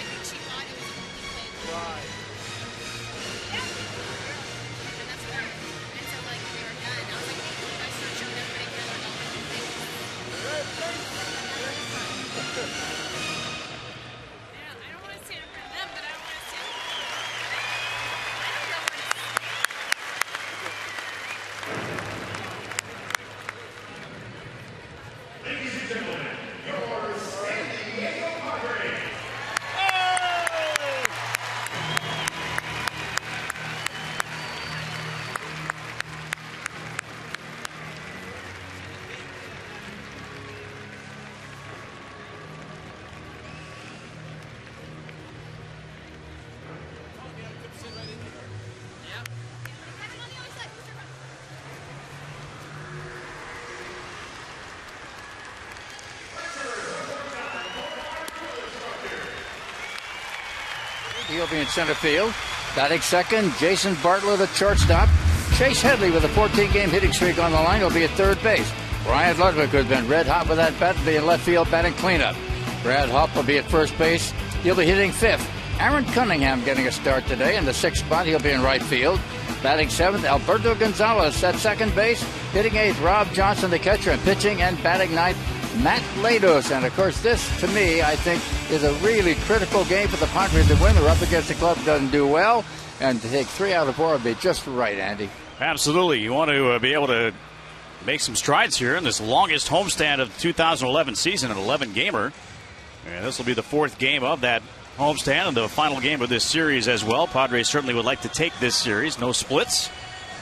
think she thought it was a play. Right. And that's what and so like we were done. I was like, hey, you guys start showing everybody here. I don't want to stand in front of them, but I don't want to stand in front of them. I don't know where to stand. Ladies and gentlemen, your standing Diego Padre. He'll be in center field. Batting second, Jason Bartlett at shortstop. Chase Headley with a 14-game hitting streak on the line will be at third base. Ryan Ludwig, who's been red hot with that bat, will be in left field batting cleanup. Brad Hopp will be at first base. He'll be hitting fifth. Aaron Cunningham getting a start today in the sixth spot. He'll be in right field. Batting seventh, Alberto Gonzalez at second base. Hitting eighth, Rob Johnson, the catcher, and pitching and batting ninth, Matt Latos. And, of course, this, to me, I think, is a really critical game for the Padres to win. They're up against the club that doesn't do well. And to take 3 out of 4 would be just right, Andy. Absolutely. You want to be able to make some strides here in this longest homestand of the 2011 season, an 11-gamer. And this will be the 4th game of that homestand and the final game of this series as well. Padres certainly would like to take this series. No splits.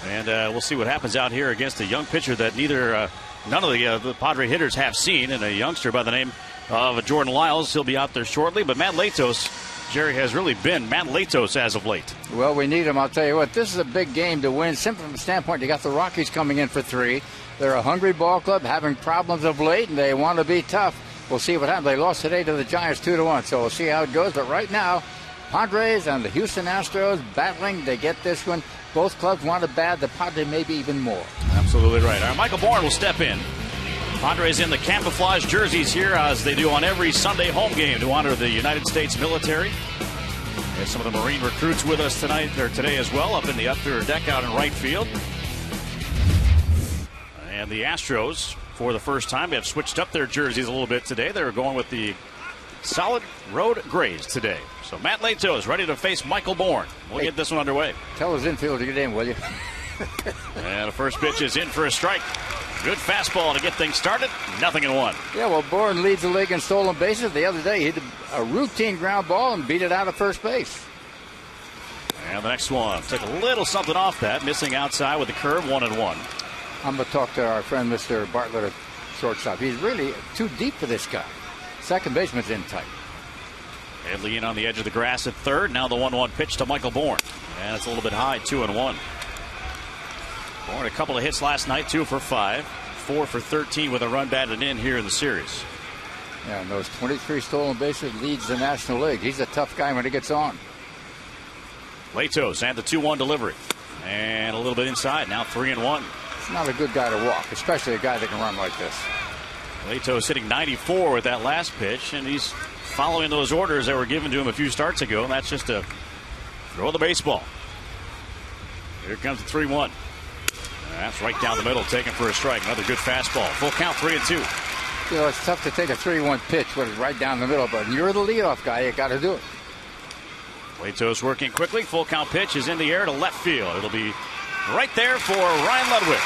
And we'll see what happens out here against a young pitcher that none of the Padre hitters have seen, and a youngster by the name of Jordan Lyles. He'll be out there shortly. But Matt Latos, Jerry, has really been Matt Latos as of late. Well, we need him. I'll tell you what, this is a big game to win. Simply from the standpoint, you got the Rockies coming in for 3. They're a hungry ball club, having problems of late, and they want to be tough. We'll see what happens. They lost today to the Giants 2-1, so we'll see how it goes. But right now, Padres and the Houston Astros battling. They get this one. Both clubs want it bad. The Padres maybe even more. Absolutely right. All right, Michael Bourne will step in. Padres in the camouflage jerseys here, as they do on every Sunday home game, to honor the United States military. There's some of the Marine recruits with us today as well, up in the upper deck out in right field. And the Astros, for the first time, have switched up their jerseys a little bit today. They're going with the solid road grays today. So Matt Latos ready to face Michael Bourne. We'll get this one underway. Tell his infielder to get in, will you? And the first pitch is in for a strike. Good fastball to get things started. 0-1. Yeah, well, Bourne leads the league in stolen bases. The other day, he did a routine ground ball and beat it out of first base. And the next one took a little something off that, missing outside with the curve. 1-1. I'm going to talk to our friend, Mr. Bartlett, at shortstop. He's really too deep for this guy. Second baseman's in tight. Headley in on the edge of the grass at third. Now the 1-1 pitch to Michael Bourne. And it's a little bit high, 2-1. Bourne, a couple of hits last night, 2 for 5, 4 for 13 with a run batted in here in the series. Yeah, and those 23 stolen bases leads the National League. He's a tough guy when he gets on. Latos and the 2-1 delivery. And a little bit inside, now 3-1. He's not a good guy to walk, especially a guy that can run like this. Latos hitting 94 with that last pitch, and he's following those orders that were given to him a few starts ago, and that's just to throw the baseball. Here comes the 3-1. That's right down the middle, taken for a strike. Another good fastball. Full count, 3-2. You know, it's tough to take a 3-1 pitch when it's right down the middle, but you're the leadoff guy. You got to do it. Latos working quickly. Full count pitch is in the air to left field. It'll be right there for Ryan Ludwig.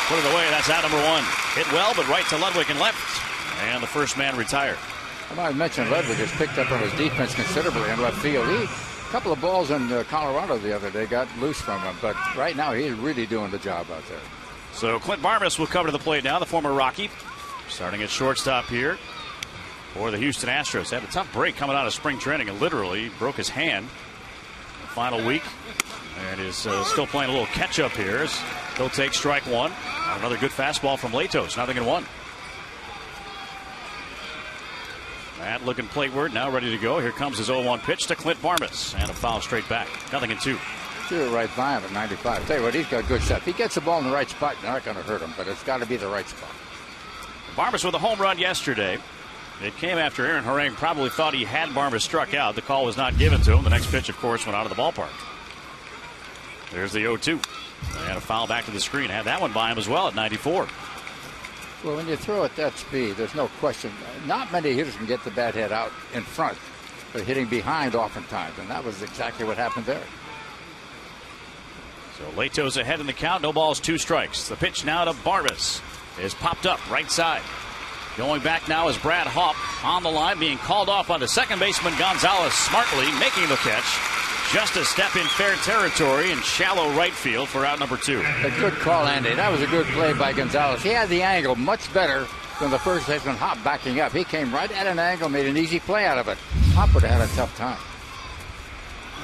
Put it away. That's out number 1. Hit well, but right to Ludwig and left. And the first man retired. I might mention Ludwig has picked up on his defense considerably in left field. A couple of balls in Colorado the other day got loose from him, but right now he's really doing the job out there. So Clint Barmas will come to the plate now, the former Rocky, starting at shortstop here for the Houston Astros. Had a tough break coming out of spring training and literally broke his hand the final week, and is still playing a little catch up here as he'll take strike 1. Another good fastball from Latos, 0-1. Matt looking plateward, now ready to go. Here comes his 0-1 pitch to Clint Barmas, and a foul straight back. 0-2. Threw it right by him at 95. Tell you what, he's got a good shot. If he gets the ball in the right spot, you're not going to hurt him, but it's got to be the right spot. Barmas with a home run yesterday. It came after Aaron Harang probably thought he had Barma struck out. The call was not given to him. The next pitch, of course, went out of the ballpark. There's the 0-2. And a foul back to the screen. Had that one by him as well at 94. Well, when you throw at that speed, there's no question. Not many hitters can get the bat head out in front. They're hitting behind oftentimes, and that was exactly what happened there. So Lato's ahead in the count. No balls, 2 strikes. The pitch now to Barbas is popped up right side. Going back now is Brad Hawp on the line, being called off by the second baseman Gonzalez, smartly making the catch. Just a step in fair territory in shallow right field for out number 2. A good call, Andy. That was a good play by Gonzalez. He had the angle much better than the first baseman Hop backing up. He came right at an angle, made an easy play out of it. Hop would have had a tough time.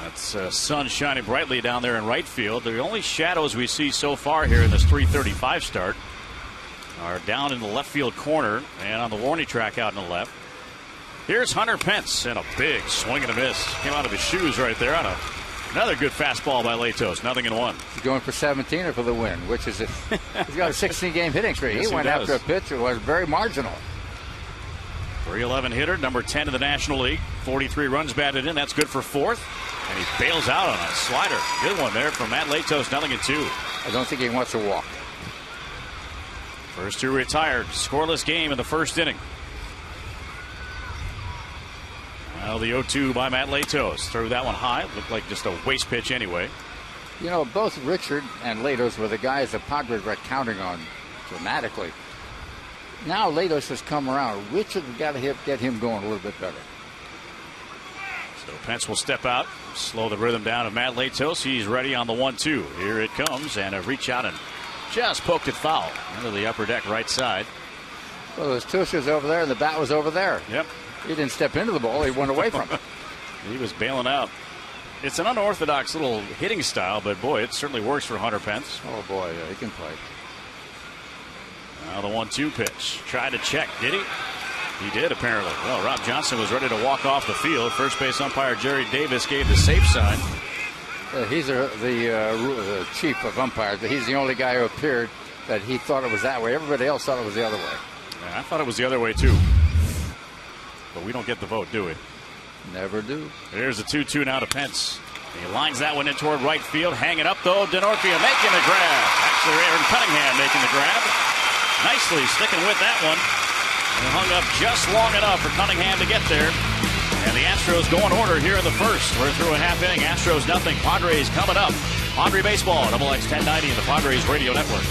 That's sun shining brightly down there in right field. The only shadows we see so far here in this 3:35 start are down in the left field corner and on the warning track out in the left. Here's Hunter Pence, and a big swing and a miss. Came out of his shoes right there on another good fastball by Latos. 0-1. He's going for 17 or for the win, which is it? He's got a 16-game hitting streak. Yes, he went after a pitch that was very marginal. 311 hitter, number 10 in the National League. 43 runs batted in. That's good for 4th. And he bails out on a slider. Good one there from Matt Latos. 0-2. I don't think he wants to walk. First 2 retired. Scoreless game in the first inning. Now the 0-2 by Matt Latos. Threw that one high. Looked like just a waste pitch anyway. You know, both Richard and Latos were the guys the Padres were counting on dramatically. Now Latos has come around. Richard has got to get him going a little bit better. So Pence will step out, slow the rhythm down of Matt Latos. He's ready on the 1-2. Here it comes, and a reach out and just poked it foul into the upper deck right side. Well, his tush was over there, and the bat was over there. Yep. He didn't step into the ball. He went away from it. He was bailing out. It's an unorthodox little hitting style, but boy, it certainly works for Hunter Pence. Oh, boy, yeah, he can play. Now the 1-2 pitch. Tried to check. Did he? He did, apparently. Well, Rob Johnson was ready to walk off the field. First base umpire Jerry Davis gave the safe sign. He's the chief of umpires. He's the only guy who appeared that he thought it was that way. Everybody else thought it was the other way. Yeah, I thought it was the other way, too. But we don't get the vote, do we? Never do. Here's the 2-2 now to Pence. He lines that one in toward right field. Hanging up, though. Denorfia making the grab. Actually, Aaron Cunningham making the grab. Nicely sticking with that one. And hung up just long enough for Cunningham to get there. And the Astros go in order here in the first. We're through a half inning. Astros nothing. Padres coming up. Padre Baseball, XX 1090 and the Padres Radio Network.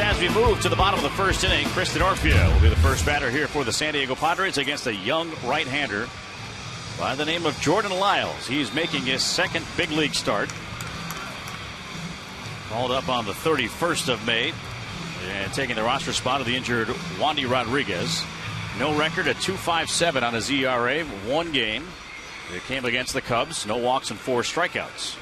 As we move to the bottom of the first inning, Chris Denorfia will be the first batter here for the San Diego Padres against a young right-hander by the name of Jordan Lyles. He's making his second big league start. Called up on the 31st of May And taking the roster spot of the injured Wandy Rodriguez. No record at 2.57 on his ERA. 1 game. It came against the Cubs. No walks and 4 strikeouts.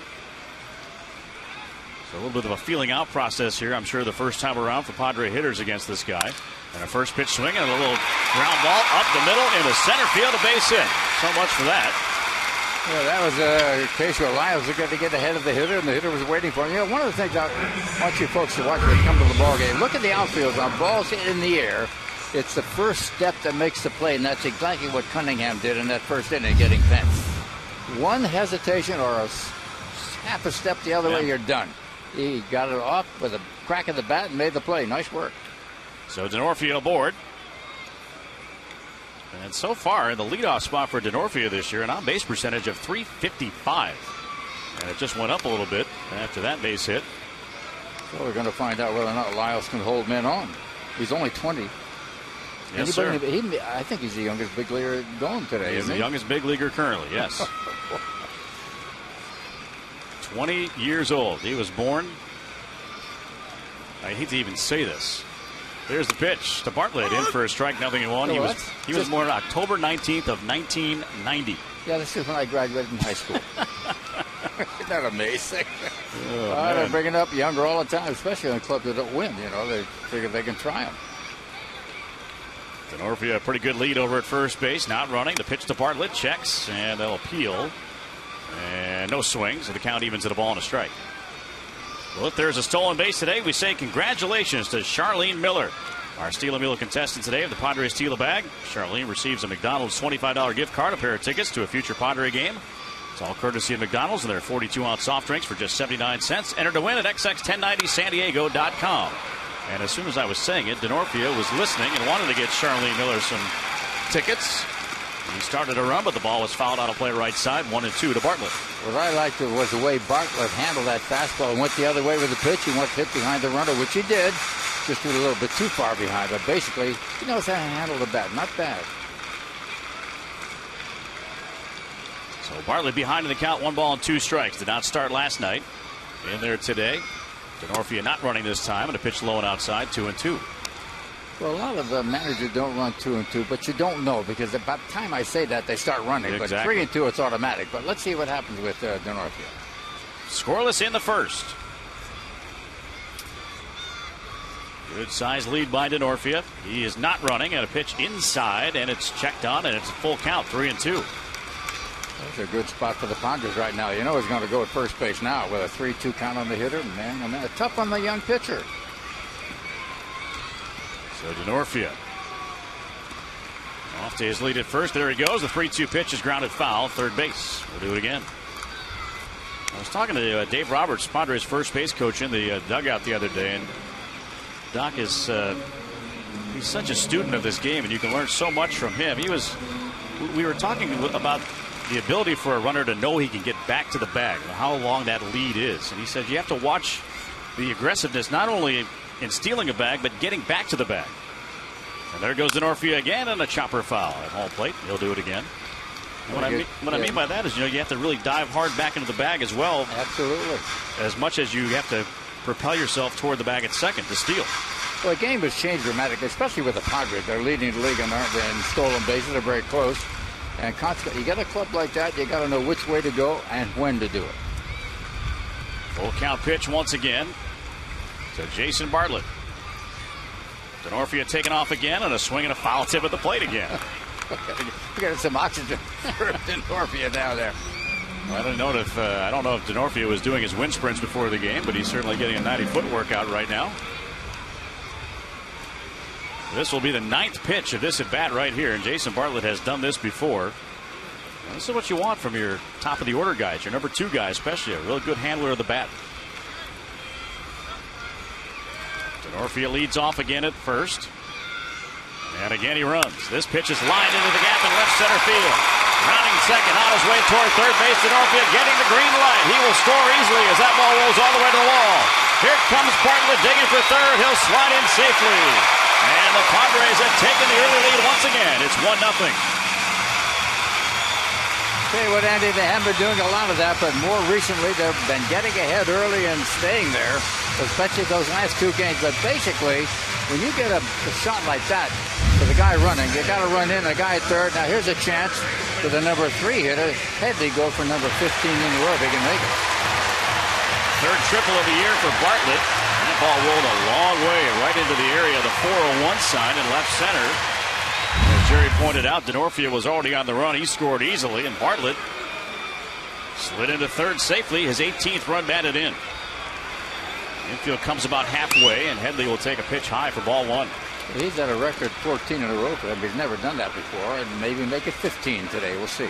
So a little bit of a feeling out process here, I'm sure, the first time around for Padre hitters against this guy. And a first pitch swing and a little ground ball up the middle into center field, a base hit. So much for that. Yeah, that was a case where Lyles was going to get ahead of the hitter, and the hitter was waiting for him. You know, one of the things I want you folks to watch when you come to the ball game, look at the outfield. On balls in the air, it's the first step that makes the play, and that's exactly what Cunningham did in that first inning, getting fenced. One hesitation or half a step the other way, you're done. He got it off with a crack of the bat and made the play. Nice work. So Denorfia aboard. And so far in the leadoff spot for Denorfia this year, an on-base percentage of .355. And it just went up a little bit after that base hit. So we're going to find out whether or not Lyles can hold men on. He's only 20. Yes, sir. I think he's the youngest big leaguer going today. He's the youngest big leaguer currently, yes. 20 years old. He was born, I hate to even say this. There's the pitch to Bartlett, in for a strike, 0-1. He was born October 19th of 1990. Yeah, this is when I graduated from high school. Isn't that amazing? Oh, they're bringing up younger all the time, especially in clubs that don't win. You know, they figure they can try them. Denorfia, a pretty good lead over at first base. Not running. The pitch to Bartlett, checks, and they'll appeal. And no swings, so the count evens at a ball and a strike. Well, if there's a stolen base today, we say congratulations to Charlene Miller. Our Steal a Meal contestant today of the Padres Steal a Bag. Charlene receives a McDonald's $25 gift card, a pair of tickets to a future Padre game. It's all courtesy of McDonald's and their 42-ounce soft drinks for just 79 cents. Enter to win at xx1090sandiego.com. And as soon as I was saying it, Denorfia was listening and wanted to get Charlene Miller some tickets. He started a run, but the ball was fouled out of play right side, 1-2 to Bartlett. What I liked was the way Bartlett handled that fastball and went the other way with the pitch. He went hit behind the runner, which he did. Just a little bit too far behind, but basically, he knows how to handle the bat. Not bad. So Bartlett behind in the count, 1 ball and 2 strikes. Did not start last night. In there today. Denorfia not running this time, and a pitch low and outside, 2-2. Well, a lot of the managers don't run 2-2, but you don't know because by the time I say that, they start running. Exactly. But 3-2, it's automatic. But let's see what happens with Denorfia. Scoreless in the first. Good size lead by Denorfia. He is not running, and a pitch inside, and it's checked on, and it's a full count, 3-2. That's a good spot for the Padres right now. You know he's going to go at first base now with a 3-2 count on the hitter. Man, tough on the young pitcher. So Denorfia off to his lead at first. There he goes. The 3-2 pitch is grounded foul. Third base. We'll do it again. I was talking to Dave Roberts, Padres first base coach, in the dugout the other day, and Doc is he's such a student of this game, and you can learn so much from him. We were talking about the ability for a runner to know he can get back to the bag, and how long that lead is. And he said you have to watch the aggressiveness, not only in stealing a bag, but getting back to the bag. And there goes Denorfia again, and a chopper foul at home plate. He'll do it again. And what I mean by that is, you have to really dive hard back into the bag as well. Absolutely. As much as you have to propel yourself toward the bag at second to steal. Well, the game has changed dramatically, especially with the Padres. They're leading the league in stolen bases. They're very close. And consequently, you got a club like that, you got to know which way to go and when to do it. Full count pitch once again to Jason Bartlett. Denorfia taking off again, and a swing and a foul tip at the plate again. We got some oxygen for Denorfia down there. Well, I don't know if Denorfia was doing his wind sprints before the game, but he's certainly getting a 90-foot workout right now. This will be the 9th pitch of this at bat right here, and Jason Bartlett has done this before. This is what you want from your top of the order guys, your number 2 guy especially, a real good handler of the bat. Denorfia leads off again at first. And again he runs. This pitch is lined into the gap in left center field. Rounding second, on his way toward third base. Denorfia getting the green light. He will score easily as that ball rolls all the way to the wall. Here comes Bartlett digging for third. He'll slide in safely. And the Padres have taken the early lead once again. It's 1-0. Tell you what, Andy, they haven't been doing a lot of that, but more recently they've been getting ahead early and staying there, especially those last 2 games. But basically, when you get a shot like that with a guy running, you got to run in a guy at third. Now here's a chance for the number 3 hitter, Headley, go for number 15 in the row. They can make it. Third triple of the year for Bartlett. That ball rolled a long way right into the area of the 401 sign in left center. As Jerry pointed out, Denorfia was already on the run. He scored easily, and Bartlett slid into third safely. His 18th run batted in. Infield comes about halfway, and Headley will take a pitch high for ball 1. He's at a record 14 in a row for him. He's never done that before, and maybe make it 15 today. We'll see.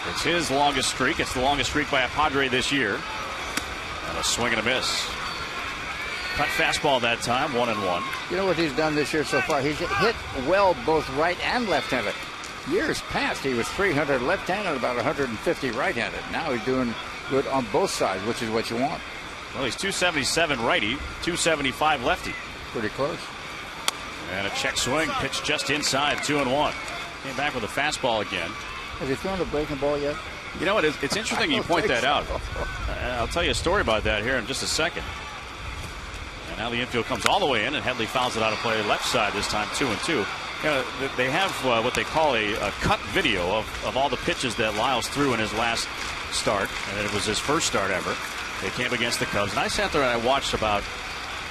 It's his longest streak. It's the longest streak by a Padre this year. And a swing and a miss. Cut fastball that time, 1-1. You know what he's done this year so far? He's hit well both right and left-handed. Years past, he was 300 left-handed, about 150 right-handed. Now he's doing good on both sides, which is what you want. Well, he's 277 righty, 275 lefty. Pretty close. And a check swing, pitch just inside, 2-1. Came back with a fastball again. Has he thrown a breaking ball yet? You know what? It's interesting you point that out. I'll tell you a story about that here in just a second. And now the infield comes all the way in, and Headley fouls it out of play left side this time, 2-2. You know, they have what they call a cut video of all the pitches that Lyles threw in his last start, and it was his first start ever. They came against the Cubs, and I sat there and I watched about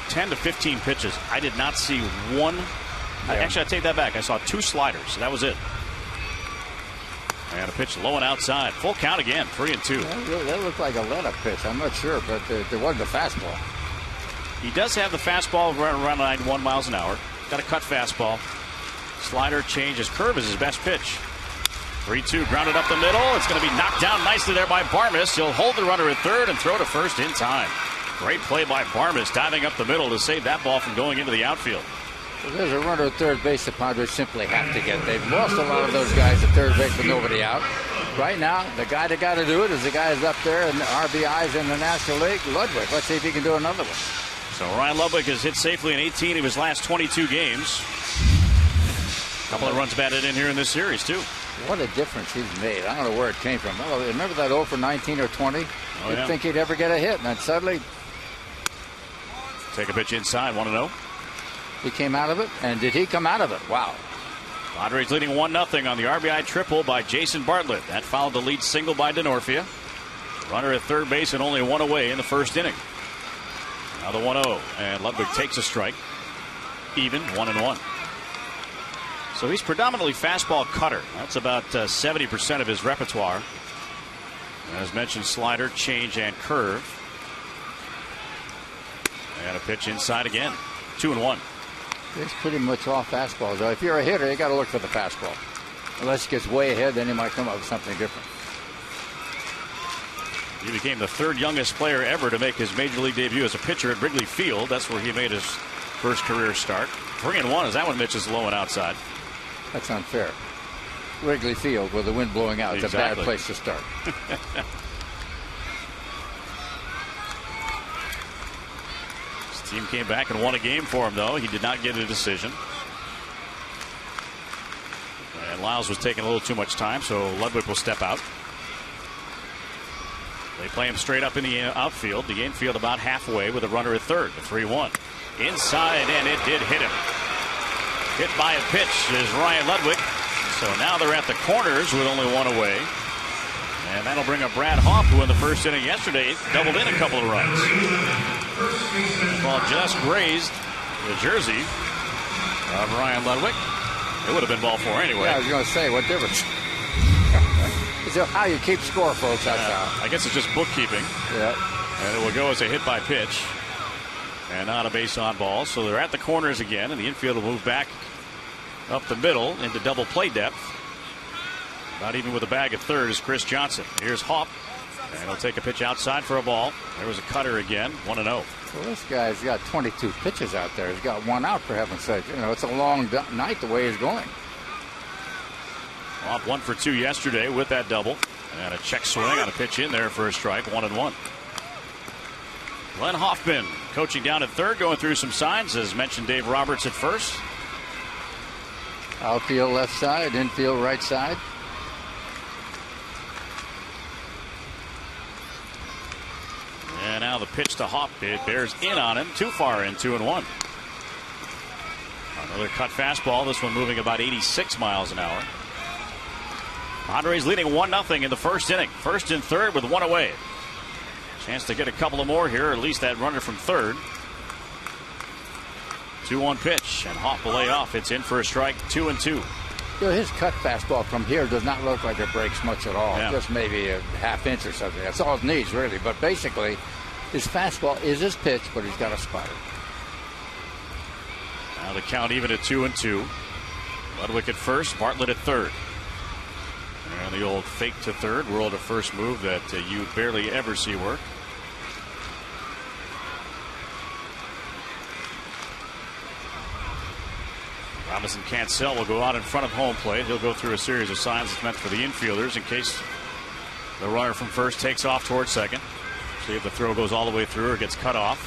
10 to 15 pitches. I did not see one. Actually, I take that back. I saw 2 sliders. That was it. And a pitch low and outside. Full count again, 3-2. That looked like a let-up pitch. I'm not sure, but there wasn't a fastball. He does have the fastball around 91 miles an hour. Got a cut fastball. Slider change. His curve is his best pitch. 3-2, grounded up the middle. It's going to be knocked down nicely there by Barmes. He'll hold the runner at third and throw to first in time. Great play by Barmes, diving up the middle to save that ball from going into the outfield. Well, there's a runner at third base the Padres simply have to get. They've lost a lot of those guys at third base with nobody out. Right now, the guy that got to do it is the guy who's up there in the RBIs in the National League, Ludwig. Let's see if he can do another one. So Ryan Ludwig has hit safely in 18 of his last 22 games. A couple of runs batted in here in this series, too. What a difference he's made. I don't know where it came from. Remember that 0 for 19 or 20? You'd think he'd ever get a hit, and then suddenly... Take a pitch inside, 1-0. He came out of it, and did he come out of it? Wow. Padres leading 1-0 on the RBI triple by Jason Bartlett. That followed the lead single by Denorfia. Runner at third base and only 1 away in the first inning. Now the 1-0, and Ludwig takes a strike. Even, 1-1. So he's predominantly fastball cutter. That's about 70% of his repertoire. As mentioned, slider, change, and curve. And a pitch inside again. 2-1. It's pretty much all fastballs. If you're a hitter, you got to look for the fastball. Unless he gets way ahead, then he might come up with something different. He became the 3rd youngest player ever to make his major league debut as a pitcher at Wrigley Field. That's where he made his first career start. 3-1 as that one misses low and outside. That's unfair. Wrigley Field with the wind blowing out. It's a bad place to start. His team came back and won a game for him, though. He did not get a decision. And Lyles was taking a little too much time, so Ludwig will step out. They play him straight up in the outfield. The infield about halfway with a runner at third. The 3-1. Inside, and it did hit him. Hit by a pitch is Ryan Ludwig. So now they're at the corners with only 1 away. And that'll bring up Brad Hoff, who in the first inning yesterday doubled in a couple of runs. The ball just grazed the jersey of Ryan Ludwig. It would have been ball 4 anyway. Yeah, I was going to say, what difference? It's how you keep score, folks. That's how. I guess it's just bookkeeping. Yeah. And it will go as a hit by pitch. And not a base on ball. So they're at the corners again, and the infield will move back up the middle into double play depth. Not even with a bag at third is Chris Johnson. Here's Hopp, and he'll take a pitch outside for a ball. There was a cutter again, 1-0. Well, this guy's got 22 pitches out there. He's got 1 out, for heaven's sake. You know, it's a long night the way he's going. Off 1 for 2 yesterday with that double. And a check swing on a pitch in there for a strike, 1-1. Glenn Hoffman coaching down at third, going through some signs. As mentioned, Dave Roberts at first. Outfield left side, infield right side. now the pitch to Hop. It bears in on him. Too far in, 2-1. Another cut fastball. This one moving about 86 miles an hour. Padres leading 1-0 in the first inning. First and third with one away. Chance to get a couple of more here, or at least that runner from third. 2-1 pitch, and Hop will lay off. It's in for a strike, 2-2. You know, his cut fastball from here does not look like it breaks much at all. Yeah. Just maybe a half inch or something. That's all it needs, really. But basically, his fastball is his pitch, but he's got a spotter. Now the count even at 2-2. Ludwig at first, Bartlett at third. And the old fake to third, world of first move that you barely ever see work. Robinson Cancel will go out in front of home plate. He'll go through a series of signs that's meant for the infielders in case the runner from first takes off towards second. See if the throw goes all the way through or gets cut off.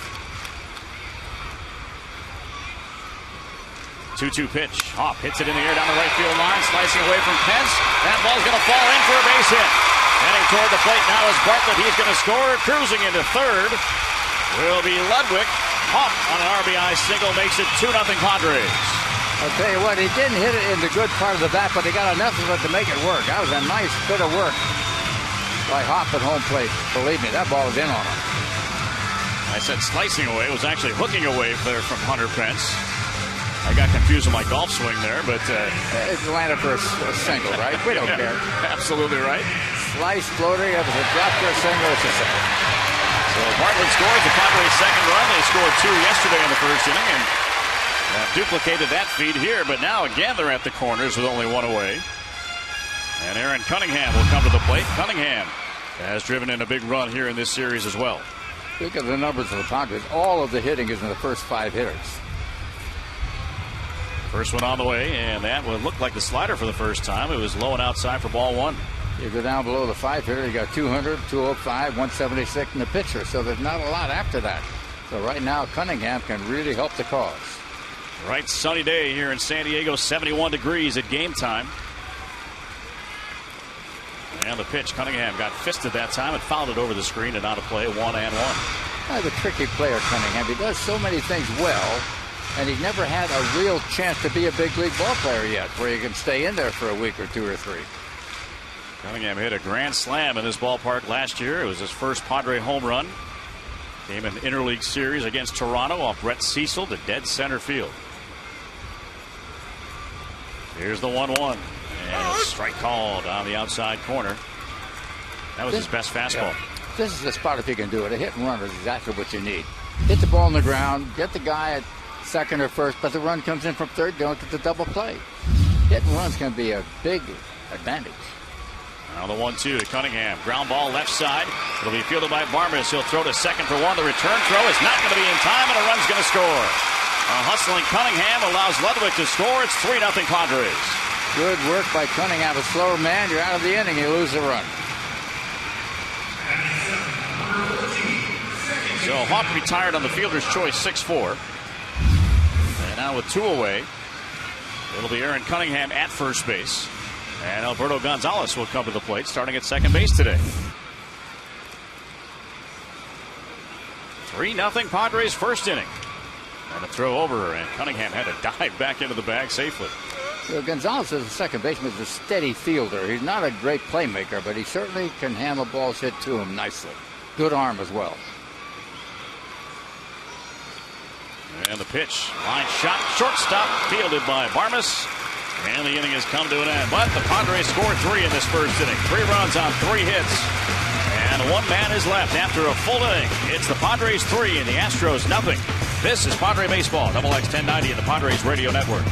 2-2 pitch. Hop hits it in the air down the right field line, slicing away from Pence. That ball's going to fall in for a base hit. Heading toward the plate now is Bartlett. He's going to score. Cruising into third will be Ludwig. Hop on an RBI single makes it 2-0 Padres. I'll tell you what, he didn't hit it in the good part of the bat, but he got enough of it to make it work. That was a nice bit of work by Hop at home plate. Believe me, that ball was in on him. I said slicing away. It was actually hooking away there from Hunter Pence. I got confused with my golf swing there, but It's landed for a single, right? We don't care. Absolutely right. Slice, floater, it was a drop for a single, it's a single. So Bartlett scores the Padres' second run. They scored 2 yesterday in the first inning and have duplicated that feat here, but now again they're at the corners with only one away. And Aaron Cunningham will come to the plate. Cunningham has driven in a big run here in this series as well. Look at the numbers of the Padres. All of the hitting is in the first 5 hitters. First one on the way, and that would look like the slider for the first time. It was low and outside for ball 1. You go down below the 5 hitter, you got 200, 205, 176 in the pitcher, so there's not a lot after that. So right now, Cunningham can really help the cause. Right, sunny day here in San Diego, 71 degrees at game time. And the pitch, Cunningham got fisted that time and fouled it over the screen and out of play, 1-1. He's a tricky player, Cunningham. He does so many things well, and he's never had a real chance to be a big league ball player yet, where you can stay in there for a week or 2 or 3. Cunningham hit a grand slam in this ballpark last year. It was his first Padre home run. Came in the interleague series against Toronto off Brett Cecil to dead center field. Here's the 1-1. And a strike called on the outside corner. That was his best fastball. Yeah. This is the spot if you can do it. A hit and run is exactly what you need. Hit the ball on the ground, get the guy at second or first, but the run comes in from third, don't get the double play. Hit and runs can be a big advantage. Now the 1-2 to Cunningham. Ground ball left side. It'll be fielded by Barmes. He'll throw to second for 1. The return throw is not going to be in time, and a run's going to score. A hustling Cunningham allows Ludwig to score. It's 3-0 Padres. Good work by Cunningham. A slower man, you're out of the inning, you lose the run. So Hawk retired on the fielder's choice, 6-4. And now with 2 away, it'll be Aaron Cunningham at first base. And Alberto Gonzalez will come to the plate, starting at second base today. 3-0 Padres first inning. And a throw over, and Cunningham had to dive back into the bag safely. Well, Gonzalez is a second baseman, is a steady fielder. He's not a great playmaker, but he certainly can handle balls hit to him nicely. Good arm as well. And the pitch, line shot, shortstop, fielded by Barmes. And the inning has come to an end. But the Padres scored 3 in this first inning. 3 runs on 3 hits. And 1 man is left after a full inning. It's the Padres 3 and the Astros 0. This is Padre Baseball, XX 1090 and the Padres Radio Network.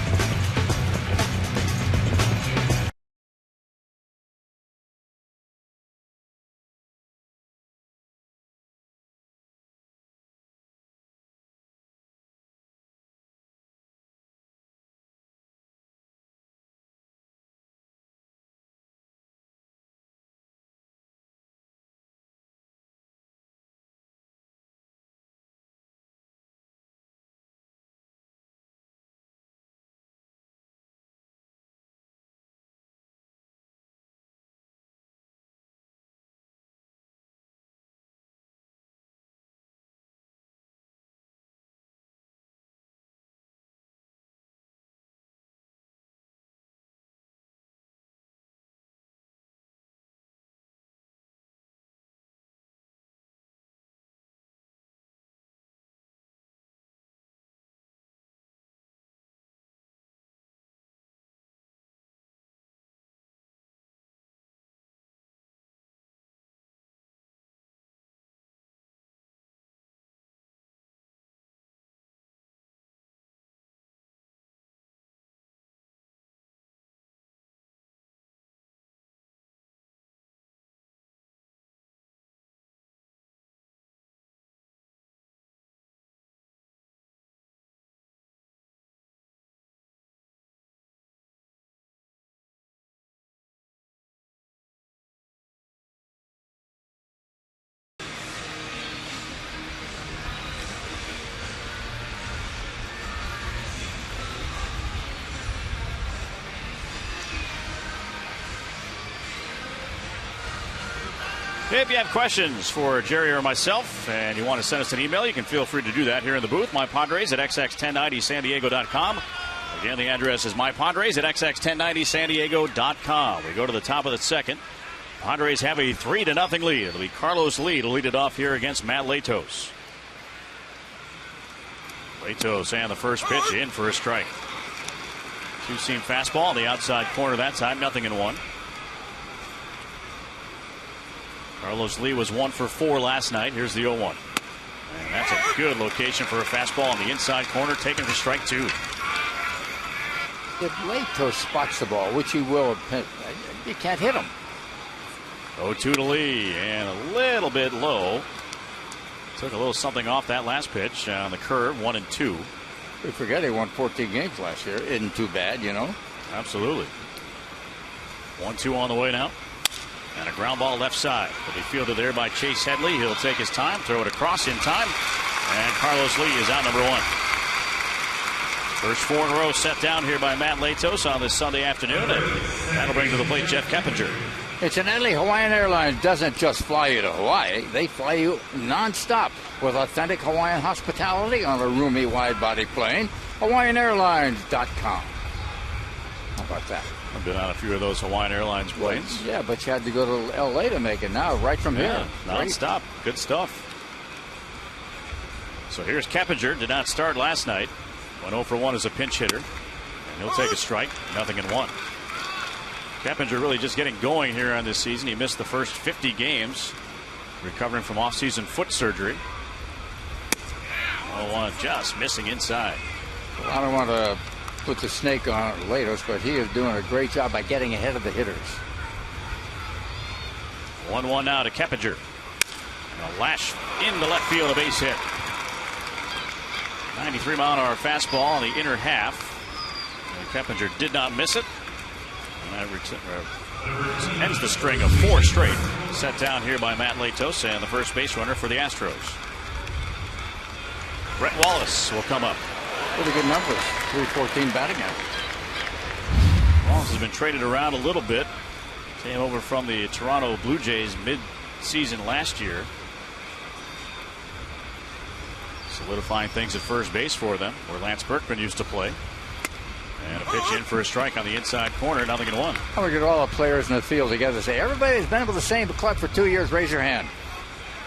If you have questions for Jerry or myself and you want to send us an email, you can feel free to do that here in the booth. MyPadres at xx1090sandiego.com. Again, the address is MyPadres at xx1090sandiego.com. We go to the top of the second. Padres have a 3-0 lead. It'll be Carlos Lee to lead it off here against Matt Latos. Latos and the first pitch in for a strike. Two-seam fastball on the outside corner that time, 0-1. Carlos Lee was 1 for 4 last night. Here's the 0-1. And that's a good location for a fastball on the inside corner, taken for strike 2. If Latos spots the ball, which he will, you can't hit him. 0-2 to Lee, and a little bit low. Took a little something off that last pitch on the curve, 1-2. We forget he won 14 games last year. Isn't too bad, you know. Absolutely. 1-2 on the way now. And a ground ball left side. Will be fielded there by Chase Headley. He'll take his time, throw it across in time. And Carlos Lee is out number 1. First 4 in a row set down here by Matt Latos on this Sunday afternoon. And that'll bring to the plate Jeff Keppinger. Incidentally, Hawaiian Airlines doesn't just fly you to Hawaii. They fly you nonstop with authentic Hawaiian hospitality on a roomy, wide-body plane. HawaiianAirlines.com. How about that? I've been on a few of those Hawaiian Airlines planes. Yeah, but you had to go to L.A. to make it now, right from here. Non-stop. Good stuff. So here's Keppinger. Did not start last night. Went 0 for 1 as a pinch hitter. And he'll take a strike. 0-1. Keppinger really just getting going here on this season. He missed the first 50 games, recovering from off-season foot surgery. 0-1, just missing inside. Well, I don't want to put the snake on Latos, but he is doing a great job by getting ahead of the hitters. 1-1 now to Keppinger. And a lash into left field, a base hit. 93-mile-an-hour fastball in the inner half. And Keppinger did not miss it. And that ends the string of 4 straight. Set down here by Matt Latos and the first base runner for the Astros. Brett Wallace will come up. Pretty good numbers. 314 batting average. Wallace has been traded around a little bit. Came over from the Toronto Blue Jays mid-season last year. Solidifying things at first base for them, where Lance Berkman used to play. And a pitch in for a strike on the inside corner, 0-1. I'm going to get all the players in the field together and say, everybody who's been with the same club for 2 years, raise your hand.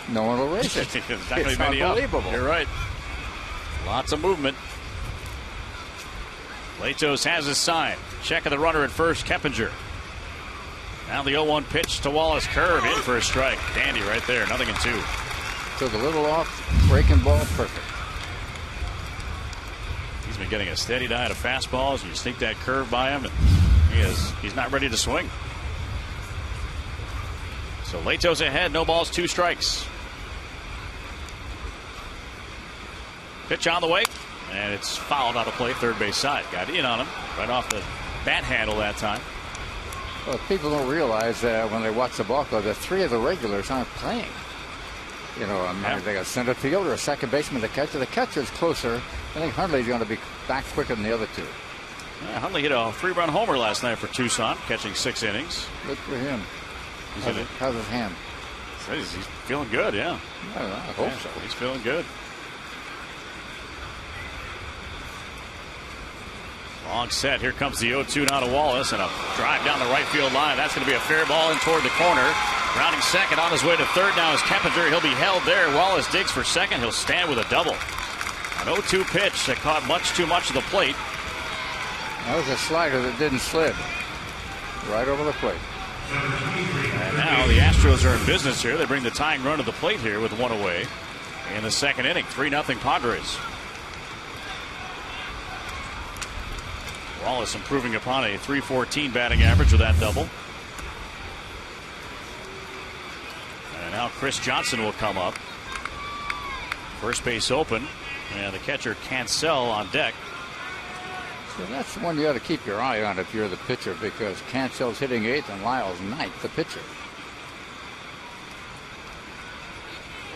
No one will raise it. It's unbelievable. You're right. Lots of movement. Latos has his sign. Check of the runner at first, Keppinger. Now the 0-1 pitch to Wallace, curve in for a strike. Dandy right there, 0-2. Took a little off, breaking ball, perfect. He's been getting a steady diet of fastballs. You sneak that curve by him, and he's not ready to swing. So Latos ahead, no balls, 2 strikes. Pitch on the way, and it's fouled out of play, third base side. Got in on him, right off the bat handle that time. Well, people don't realize when they watch the ball club that 3 of the regulars aren't playing. You know, they got center fielder, a second baseman, the catcher. The catcher's closer. I think Hundley's going to be back quicker than the other 2. Yeah, Hundley hit a 3-run homer last night for Tucson, catching 6 innings. Good for him. How's his hand? He's feeling good, yeah. I hope so. He's feeling good. Long set. Here comes the 0-2 now to Wallace, and a drive down the right field line. That's going to be a fair ball in toward the corner. Rounding second, on his way to third now is Keppinger. He'll be held there. Wallace digs for second. He'll stand with a double. An 0-2 pitch that caught much too much of the plate. That was a slider that didn't slid. Right over the plate. And now the Astros are in business here. They bring the tying run to the plate here with 1 away in the second inning. 3-0 Padres. Wallace improving upon a .314 batting average with that double. And now Chris Johnson will come up. First base open, and the catcher Cancel on deck. So that's the one you got to keep your eye on if you're the pitcher, because Cancel's hitting 8th and Lyle's 9th, the pitcher.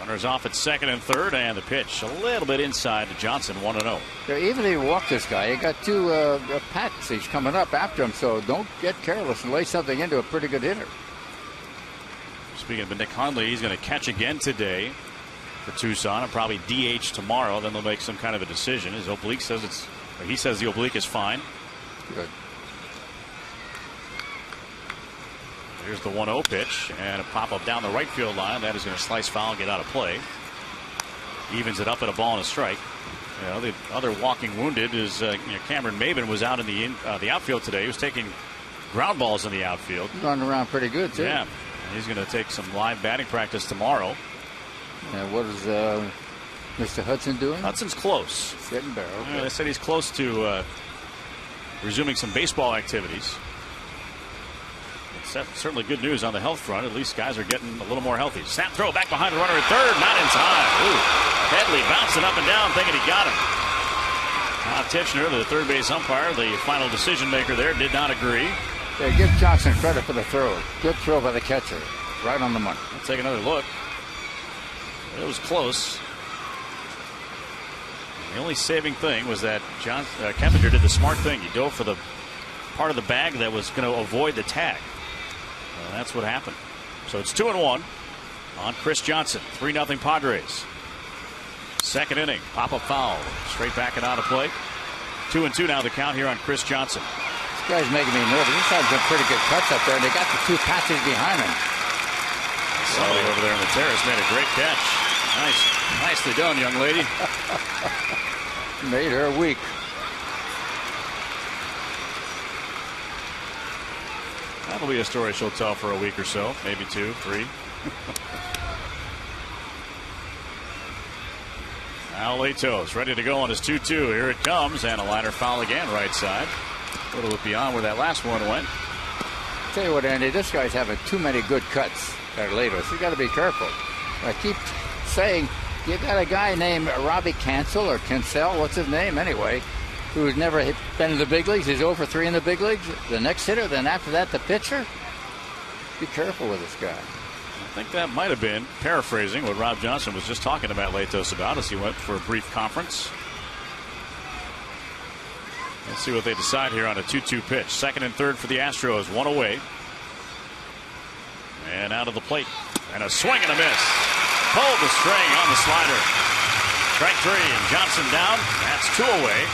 Runners off at second and third, and the pitch a little bit inside to Johnson, 1-0. Yeah, even if you walk this guy, you got 2 patsies coming up after him, so don't get careless and lay something into a pretty good hitter. Speaking of Nick Hundley, he's going to catch again today for Tucson and probably DH tomorrow. Then they'll make some kind of a decision. His oblique says he says the oblique is fine. Good. Here's the 1-0 pitch and a pop up down the right field line. That is going to slice foul and get out of play. Evens it up at a ball and a strike. The other walking wounded is Cameron Maben was out in the outfield today. He was taking ground balls in the outfield. Running around pretty good too. Yeah, he's going to take some live batting practice tomorrow. And what is Mr. Hudson doing? Hudson's close. Getting better. Okay. They said he's close to resuming some baseball activities. It's certainly good news on the health front. At least guys are getting a little more healthy. Snap throw back behind the runner at third. Not in time. Ooh. Headley bouncing up and down thinking he got him. Tichenor, the third base umpire, the final decision maker there, did not agree. Yeah, give Johnson credit for the throw. Good throw by the catcher. Right on the money. Let's take another look. It was close. The only saving thing was that Keppinger did the smart thing. He dove for the part of the bag that was going to avoid the tag. That's what happened. So it's 2-1 on Chris Johnson. 3-0 Padres. Second inning, pop-up foul. Straight back and out of play. 2-2 now the count here on Chris Johnson. This guy's making me nervous. He's had some pretty good cuts up there, and they got the two patches behind him. Somebody over there in the terrace made a great catch. Nicely done, young lady. Made her weak. That'll be a story she'll tell for a week or so, maybe 2, 3. Now Latos ready to go on his 2-2. Here it comes, and a liner foul again, right side. A little bit beyond where that last one went. Tell you what, Andy, this guy's having too many good cuts at Latos. You got to be careful. I keep saying you got a guy named Robbie Cancel or Cancel, what's his name anyway, who's never been in the big leagues. He's 0 for 3 in the big leagues. The next hitter, then after that, the pitcher. Be careful with this guy. I think that might have been paraphrasing what Rob Johnson was just talking about Latos about as he went for a brief conference. Let's see what they decide here on a 2-2 pitch. Second and third for the Astros, one away. And out of the plate. And a swing and a miss. Pulled the string on the slider. Strike 3 and Johnson down. That's 2 away.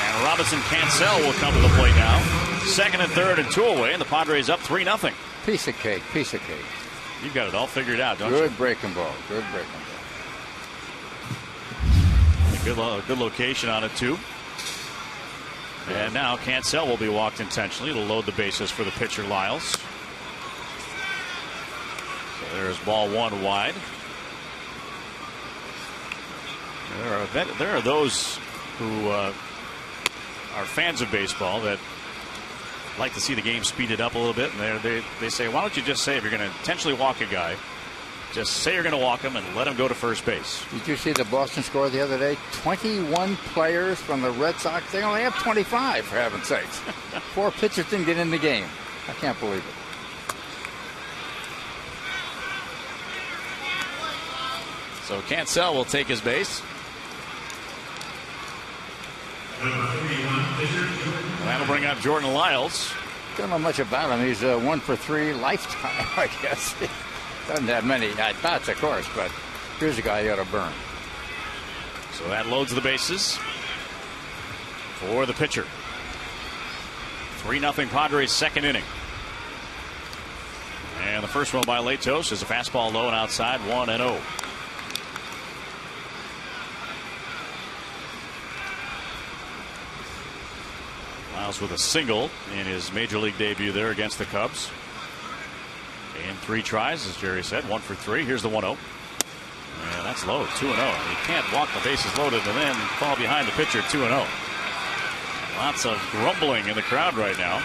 And Robinson Cancel will come to the plate now. Second and third and 2 away. And the Padres up 3-0. Piece of cake. You've got it all figured out, don't you? Good breaking ball. Good breaking ball. Good location on it, too. And now Cancel will be walked intentionally to load the bases for the pitcher, Lyles. So there's ball 1 wide. There are those who are fans of baseball that like to see the game speeded up a little bit, and they say, why don't you just say if you're going to intentionally walk a guy, just say you're going to walk him and let him go to first base. Did you see the Boston score the other day? 21 players from the Red Sox. They only have 25, for heaven's sakes. 4 pitchers didn't get in the game. I can't believe it. So Cancel will take his base. And that'll bring up Jordan Lyles. Don't know much about him. He's 1 for 3 lifetime, I guess. Doesn't have many at-bats, of course, but here's a guy you ought to burn. So that loads the bases for the pitcher. 3-0 Padres second inning. And the first one by Latos is a fastball low and outside, 1-0. Lyles with a single in his major league debut there against the Cubs. And 3 tries, as Jerry said, 1 for 3. Here's the 1-0. And that's low, 2-0. You can't walk the bases loaded and then fall behind the pitcher 2-0. Lots of grumbling in the crowd right now.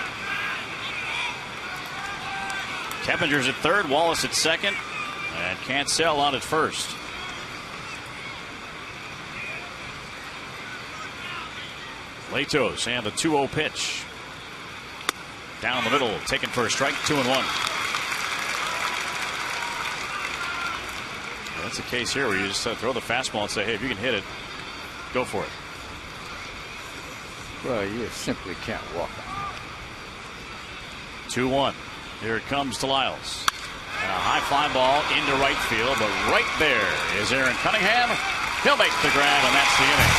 Keppinger's at third, Wallace at second, and Cancel on at first. Latos and the 2-0 pitch. Down the middle, taken for a strike, 2-1. That's a case here where you just throw the fastball and say, hey, if you can hit it, go for it. Well, you simply can't walk him. 2-1. Here it comes to Lyles. And a high fly ball into right field, but right there is Aaron Cunningham. He'll make the grab, and that's the inning.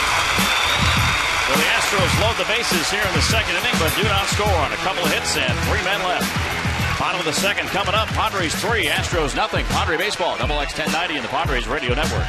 So the Astros load the bases here in the second inning, but do not score on a couple of hits and 3 men left. Bottom of the second coming up. Padres 3, Astros nothing. Padre Baseball, XX 1090 in the Padres Radio Network.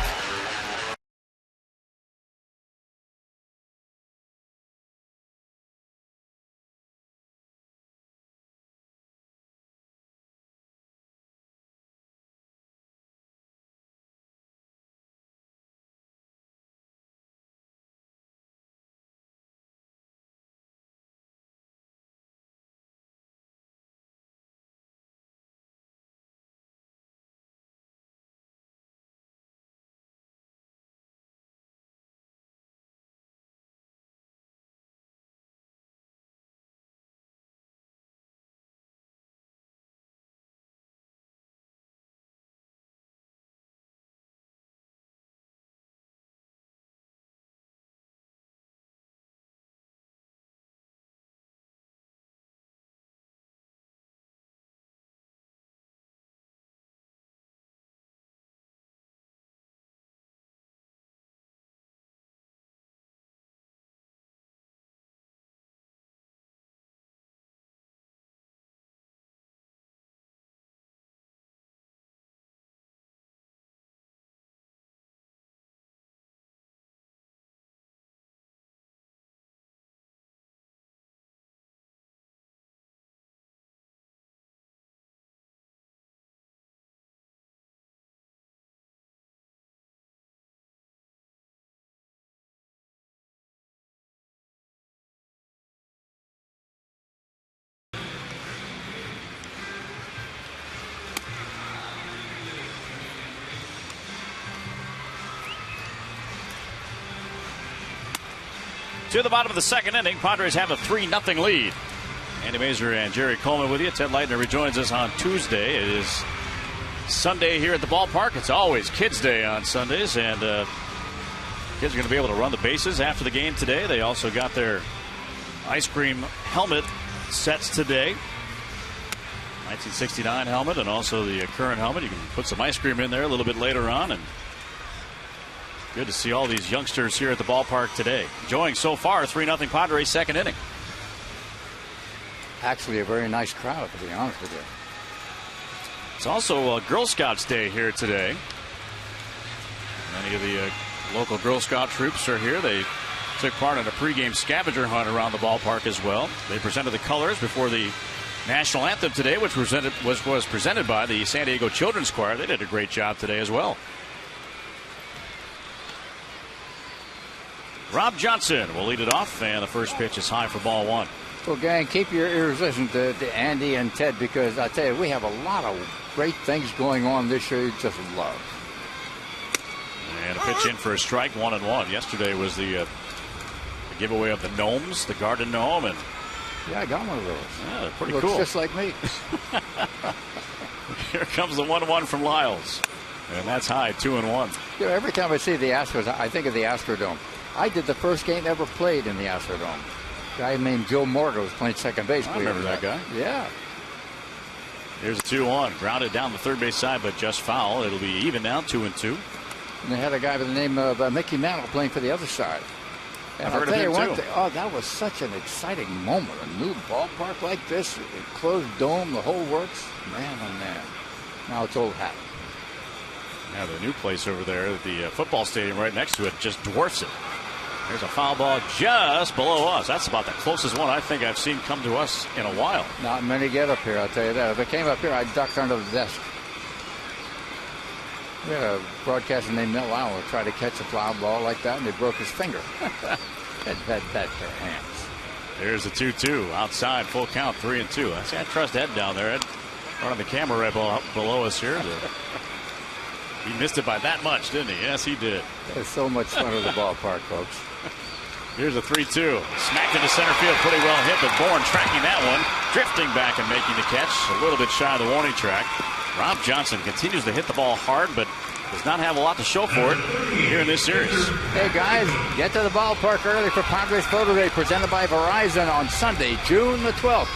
To the bottom of the second inning, Padres have a 3-0 lead. Andy Mazur and Jerry Coleman with you. Ted Leitner rejoins us on Tuesday. It is Sunday here at the ballpark. It's always Kids Day on Sundays, and kids are going to be able to run the bases after the game today. They also got their ice cream helmet sets today. 1969 helmet and also the current helmet. You can put some ice cream in there a little bit later on, and good to see all these youngsters here at the ballpark today. Enjoying so far 3-0 Padres second inning. Actually, a very nice crowd, to be honest with you. It's also Girl Scouts Day here today. Many of the local Girl Scout troops are here. They took part in a pregame scavenger hunt around the ballpark as well. They presented the colors before the national anthem today, which was presented by the San Diego Children's Choir. They did a great job today as well. Rob Johnson will lead it off, and the first pitch is high for ball one. Well, gang, keep your ears listening to Andy and Ted, because I tell you, we have a lot of great things going on this year you just love. And a pitch in for a strike, 1-1. Yesterday was the giveaway of the gnomes, the garden gnome, and yeah, I got one of those. Yeah, they're pretty Looks cool. just like me. Here comes the 1-1 from Lyles, and that's high, 2-1. You know, every time I see the Astros, I think of the Astrodome. I did the first game ever played in the Astrodome. A guy named Joe Morgan was playing second base. I remember that guy. Yeah. Here's a 2-1. Grounded down the third base side, but just foul. It'll be even now, 2-2. And they had a guy by the name of Mickey Mantle playing for the other side. And I've I'll heard of tell you him, one too. thing. Oh, that was such an exciting moment. A new ballpark like this, enclosed dome, the whole works. Man, oh man. Now it's old hat. Now the new place over there, the football stadium right next to it, just dwarfs it. There's a foul ball just below us. That's about the closest one I think I've seen come to us in a while. Not many get up here, I'll tell you that. If it came up here, I'd duck under the desk. We had a broadcaster named Mel Allen who tried to catch a foul ball like that, and he broke his finger. That their hands. There's a 2-2 outside, full count, 3-2. I say I trust Ed down there. Ed running the camera right below us here. He missed it by that much, didn't he? Yes, he did. It's so much fun at the ballpark, folks. Here's a 3-2. Smacked into center field, pretty well hit, but Bourne tracking that one, drifting back and making the catch, a little bit shy of the warning track. Rob Johnson continues to hit the ball hard, but does not have a lot to show for it here in this series. Hey, guys, get to the ballpark early for Padres Photo Day, presented by Verizon on Sunday, June the 12th.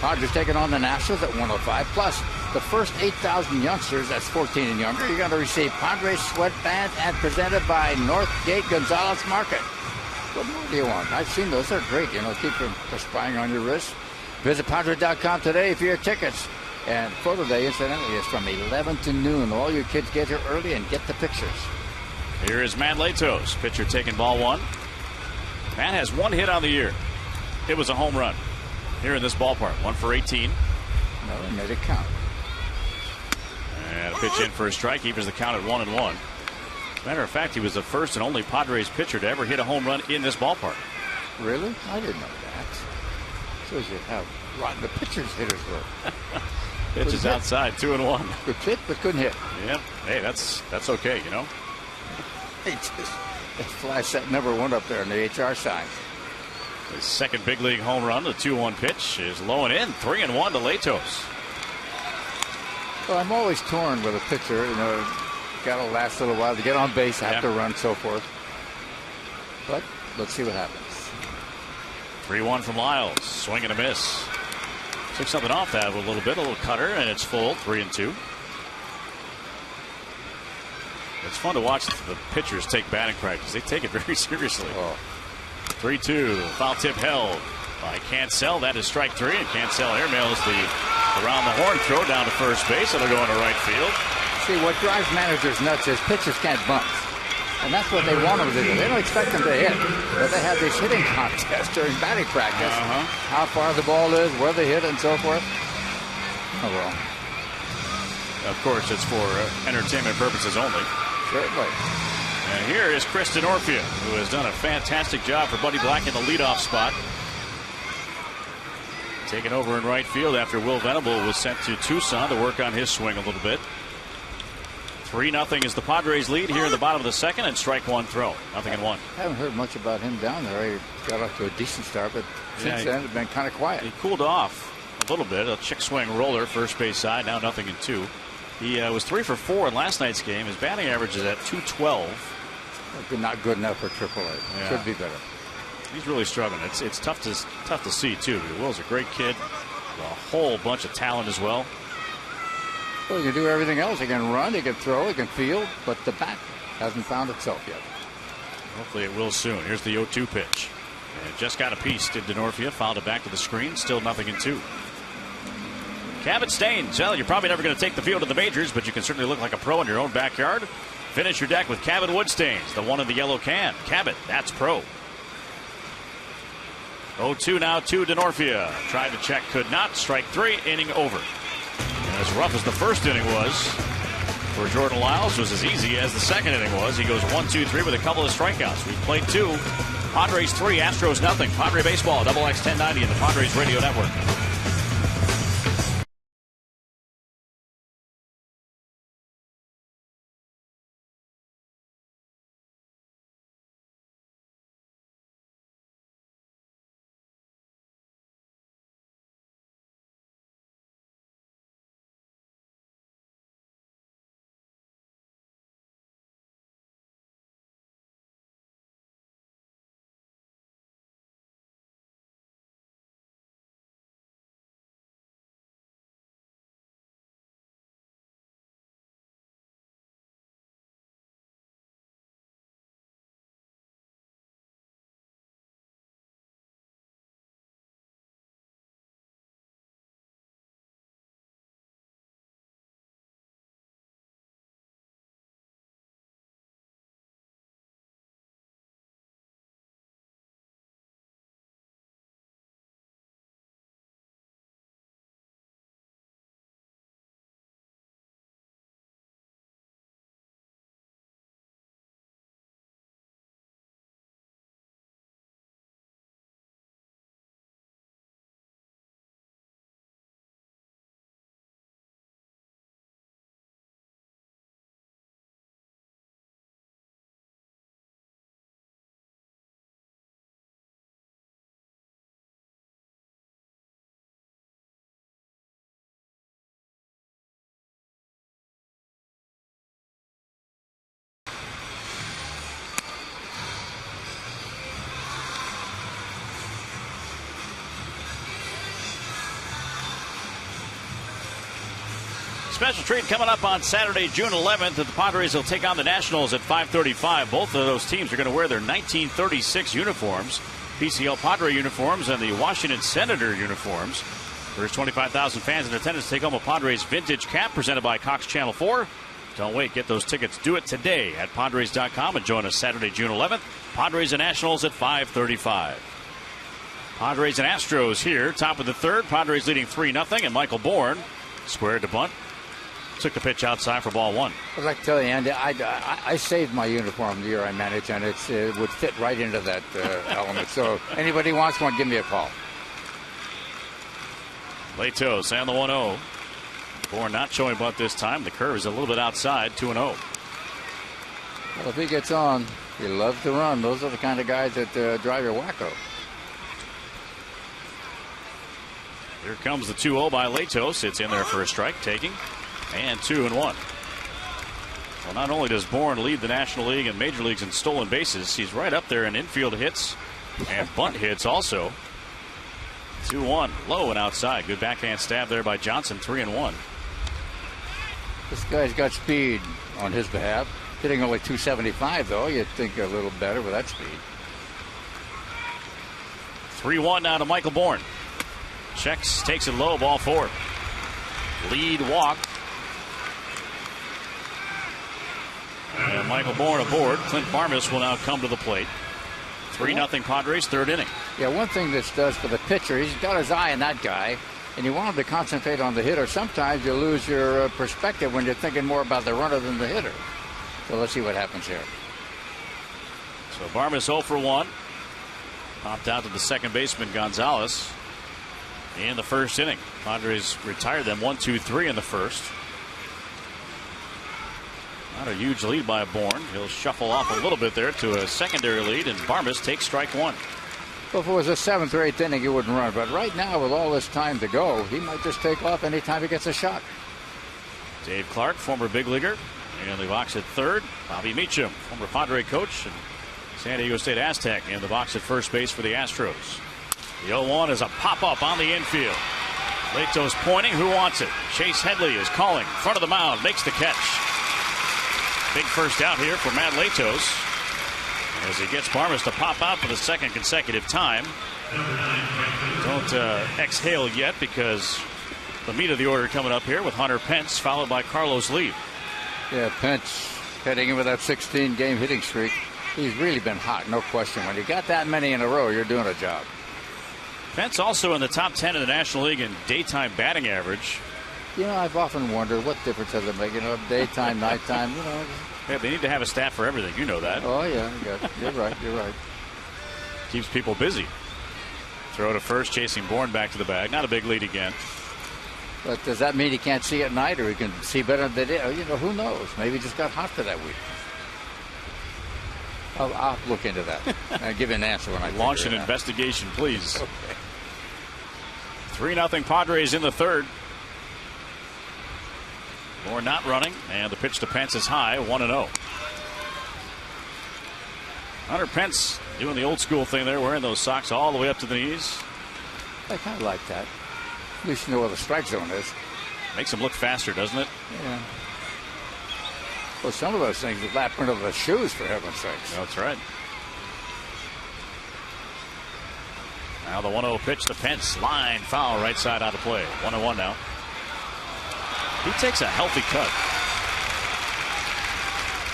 Padres taking on the Nationals at 105+. The first 8,000 youngsters, that's 14 and younger, you're going to receive Padres sweatbands and presented by Northgate Gonzalez Market. What more do you want? I've seen those. They're great. Keep from perspiring on your wrist. Visit Padres.com today for your tickets. And photo day, incidentally, is from 11 to noon. All you kids get here early and get the pictures. Here is Matt Latos, pitcher taking ball one. Matt has one hit on the year. It was a home run here in this ballpark. 1 for 18. No, he made it count. And a pitch in for a strike. Keeps the count at 1-1. As a matter of fact, he was the first and only Padres pitcher to ever hit a home run in this ballpark. Really? I didn't know that. Shows you how rotten the pitchers hitters were. Pitch is outside, 2-1. Good pitch, but couldn't hit. Yep. Hey, that's okay, They flash that number 1 up there on the HR sign. His second big league home run, the 2-1 pitch, is low and in. 3-1 to Latos. Well, I'm always torn with a pitcher. Got to last a little while to get on base, have to run, so forth. But let's see what happens. 3-1 from Lyles. Swing and a miss. Took something off that a little bit. A little cutter, and it's full. 3-2. It's fun to watch the pitchers take batting practice. They take it very seriously. 3-2. Foul tip held by Cancel. That is strike 3. And Cancel airmails the around the horn throw down to first base. It'll go into right field. See, what drives managers nuts is pitchers can't bunt. And that's what they want them to do. They don't expect them to hit. But they have these hitting contests during batting practice. How far the ball is, where they hit, and so forth. Oh, well. Of course, it's for entertainment purposes only. Certainly. And here is Chris Denorfia, who has done a fantastic job for Buddy Black in the leadoff spot. Taking over in right field after Will Venable was sent to Tucson to work on his swing a little bit. 3-0 is the Padres lead here in the bottom of the second, and strike 1 throw. 0-1. Haven't heard much about him down there. He got off to a decent start, but since then it's been kind of quiet. He cooled off a little bit. A chick swing roller, first base side. Now 0-2. He was 3 for 4 in last night's game. His batting average is at .212. Not good enough for AAA. Yeah. Could be better. He's really struggling. It's tough to see too. Will's a great kid. A whole bunch of talent as well. Well, he can do everything else. He can run, he can throw, he can field, but the bat hasn't found itself yet. Hopefully it will soon. Here's the 0-2 pitch. And just got a piece, did Denorfia. Fouled it back to the screen. Still 0-2. Cabot Stains. Well, you're probably never going to take the field to the majors, but you can certainly look like a pro in your own backyard. Finish your deck with Cabot Wood Stains, the one in the yellow can. Cabot, that's pro. 0-2 now to Denorfia. Tried to check, could not. Strike 3, inning over. And as rough as the first inning was for Jordan Lyles, was as easy as the second inning was. He goes 1-2-3 with a couple of strikeouts. We've played 2. Padres 3, Astros 0. Padre Baseball, XX 1090 in the Padres Radio Network. Special treat coming up on Saturday, June 11th. The Padres will take on the Nationals at 5:35. Both of those teams are going to wear their 1936 uniforms, PCL Padre uniforms and the Washington Senator uniforms. There's 25,000 fans in attendance to take home a Padres vintage cap presented by Cox Channel 4. Don't wait. Get those tickets. Do it today at Padres.com and join us Saturday, June 11th. Padres and Nationals at 5:35. Padres and Astros here. Top of the third. Padres leading 3-0. And Michael Bourne squared to bunt. Took the pitch outside for ball one. I'd like to tell you, Andy, I saved my uniform the year I managed, and it would fit right into that element. So anybody wants one, give me a call. Latos and the 1-0. Bourne not showing bunt this time. The curve is a little bit outside, 2-0. Well, if he gets on, he loves to run. Those are the kind of guys that drive your wacko. Here comes the 2-0 by Latos. It's in there for a strike, taking. And 2-1. Well, not only does Bourne lead the National League and Major Leagues in stolen bases, he's right up there in infield hits and bunt hits also. 2-1, low and outside. Good backhand stab there by Johnson, 3-1. This guy's got speed on his behalf. Hitting only 275, though. You'd think a little better with that speed. 3-1 now to Michael Bourne. Checks, takes it low, ball four. Lead walk. And Michael Bourne aboard. Clint Barmes will now come to the plate. 3-0 Padres, third inning. Yeah, one thing this does for the pitcher, he's got his eye on that guy, and you want him to concentrate on the hitter. Sometimes you lose your perspective when you're thinking more about the runner than the hitter. So let's see what happens here. So Barmes 0 for 1. Popped out to the second baseman, Gonzalez, in the first inning. Padres retired them 1-2-3 in the first. Not a huge lead by Bourne. He'll shuffle off a little bit there to a secondary lead, and Barmes takes strike one. Well, if it was a 7th or 8th inning, he wouldn't run. But right now, with all this time to go, he might just take off anytime he gets a shot. Dave Clark, former big leaguer, in the box at third. Bobby Meacham, former Padre coach and San Diego State Aztec, in the box at first base for the Astros. The 0-1 is a pop-up on the infield. Latos pointing. Who wants it? Chase Headley is calling. Front of the mound. Makes the catch. Big first out here for Matt Latos as he gets Barmes to pop out for the second consecutive time. Don't exhale yet, because the meat of the order coming up here with Hunter Pence, followed by Carlos Lee. Yeah, Pence heading in with that 16-game hitting streak. He's really been hot, no question. When you got that many in a row, you're doing a job. Pence also in the top 10 in the National League in daytime batting average. You know, I've often wondered what difference does it make, daytime, nighttime, Yeah, they need to have a stat for everything. You know that. Oh, yeah. You're right. Keeps people busy. Throw to first, chasing Bourne back to the bag. Not a big lead again. But does that mean he can't see at night, or he can see better than the day? Who knows? Maybe he just got hot for that week. I'll look into that. I'll give you an answer when I launch an investigation, please. Okay. 3-0 Padres in the third. Bourne not running, and the pitch to Pence is high, 1-0. Hunter Pence doing the old school thing there, wearing those socks all the way up to the knees. I kind of like that. At least you know where the strike zone is. Makes him look faster, doesn't it? Yeah. Well, some of those things lap into the shoes, for heaven's sakes. That's right. Now the 1-0 pitch to Pence. Line foul, right side out of play. 1-1 now. He takes a healthy cut.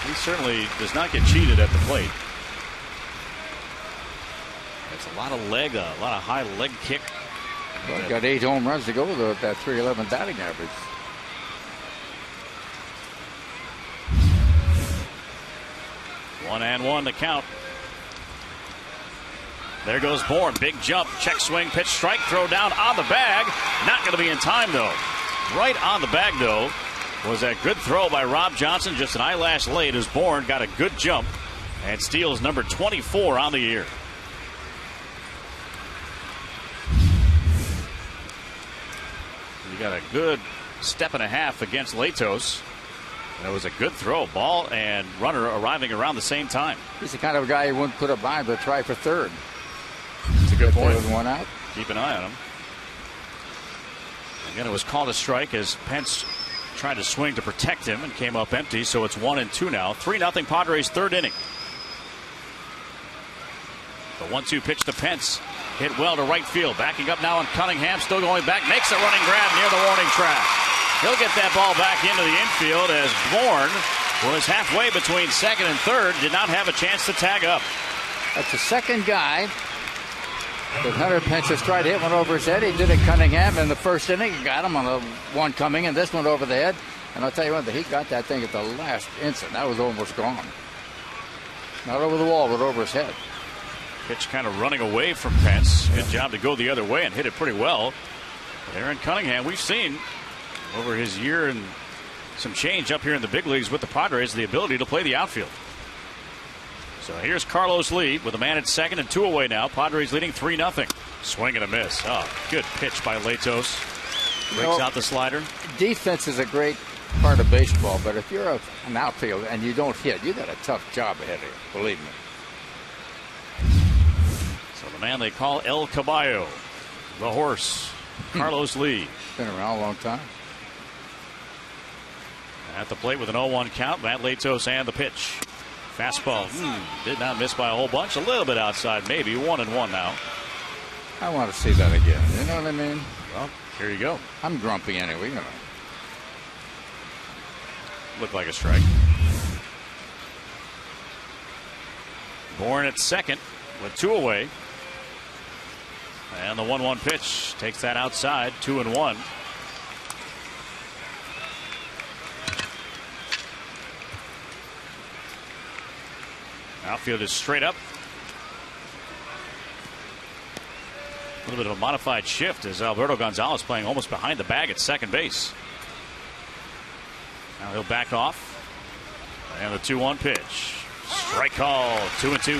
He certainly does not get cheated at the plate. It's a lot of leg, a lot of high leg kick. Well, got 8 home runs to go with that .311 batting average. One and one to count. There goes Bourne. Big jump. Check swing. Pitch strike. Throw down on the bag. Not going to be in time, though. Right on the bag, though, was that good throw by Rob Johnson. Just an eyelash late as Bourne got a good jump and steals number 24 on the year. You got a good step and a half against Latos. And it was a good throw. Ball and runner arriving around the same time. He's the kind of guy you wouldn't put a bind, but try for third. That's a good point. With one out. Keep an eye on him. Again, it was called a strike as Pence tried to swing to protect him and came up empty, so it's 1-2 now. 3-0 Padres, third inning. The 1-2 pitch to Pence. Hit well to right field. Backing up now on Cunningham. Still going back. Makes a running grab near the warning track. He'll get that ball back into the infield as Bourne was halfway between second and third. Did not have a chance to tag up. That's the second guy that Hunter Pence has tried to hit one over his head. He did it Cunningham in the first inning. He got him on the one coming, and this one over the head. And I'll tell you what, he got that thing at the last instant. That was almost gone. Not over the wall, but over his head. Pitch kind of running away from Pence. Good job to go the other way and hit it pretty well. Aaron Cunningham, we've seen over his year and some change up here in the big leagues with the Padres, the ability to play the outfield. So here's Carlos Lee with a man at second and 2 away now. Padres leading 3-0. Swing and a miss. Oh, good pitch by Latos. Breaks out the slider. Defense is a great part of baseball, but if you're an outfielder and you don't hit, you got a tough job ahead of you, believe me. So the man they call El Caballo, the horse, Carlos Lee. Been around a long time. At the plate with an 0-1 count, Matt Latos and the pitch. Fastball did not miss by a whole bunch. A little bit outside, maybe 1-1 now. I want to see that again. You know what I mean? Well, here you go. I'm grumpy anyway, you know. Looked like a strike. Bourne at second with 2 away. And the 1-1 pitch takes that outside, 2-1. Outfield is straight up. A little bit of a modified shift as Alberto Gonzalez playing almost behind the bag at second base. Now he'll back off. And the 2-1 pitch. Strike call, 2-2.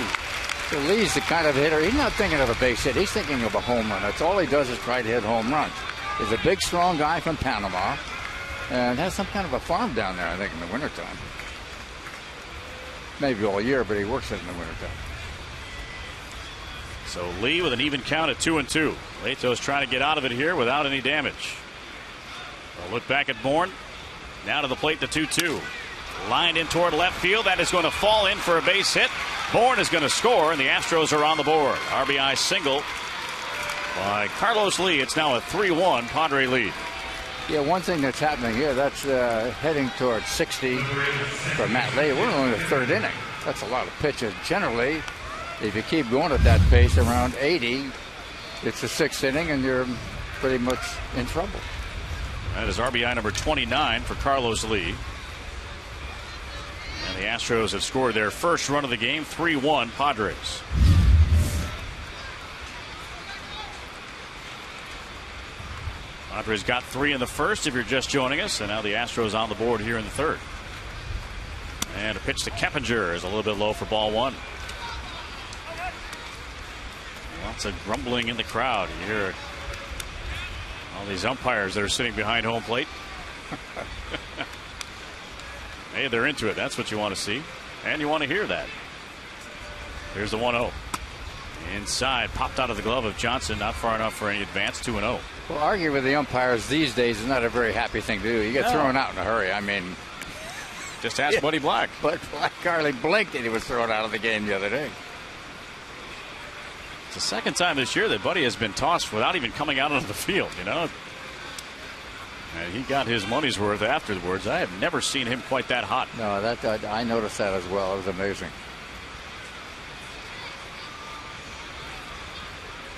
So Lee's the kind of hitter, he's not thinking of a base hit, he's thinking of a home run. That's all he does is try to hit home runs. He's a big, strong guy from Panama and has some kind of a farm down there, I think, in the wintertime. Maybe all year, but he works it in the wintertime. So Lee with an even count at 2-2. Latos trying to get out of it here without any damage. A look back at Bourne. Now to the plate, the 2-2. Lined in toward left field. That is going to fall in for a base hit. Bourne is going to score, and the Astros are on the board. RBI single by Carlos Lee. It's now a 3-1 Padre lead. Yeah, one thing that's happening here, that's heading towards 60 for Matt Lee. We're only in the third inning. That's a lot of pitches. Generally, if you keep going at that pace around 80, it's the sixth inning, and you're pretty much in trouble. That is RBI number 29 for Carlos Lee. And the Astros have scored their first run of the game, 3-1 Padres. Padres got 3 in the first if you're just joining us, and now the Astros on the board here in the third. And a pitch to Keppinger is a little bit low for ball 1. Lots of grumbling in the crowd. You hear all these umpires that are sitting behind home plate. Hey, they're into it. That's what you want to see. And you want to hear that. Here's the 1-0. Inside, popped out of the glove of Johnson. Not far enough for any advance. 2-0. Well, arguing with the umpires these days is not a very happy thing to do. You get thrown out in a hurry. I mean, just ask Buddy Black. But Black hardly blinked and he was thrown out of the game the other day. It's the second time this year that Buddy has been tossed without even coming out onto the field, you know. And he got his money's worth afterwards. I have never seen him quite that hot. No, I noticed that as well. It was amazing.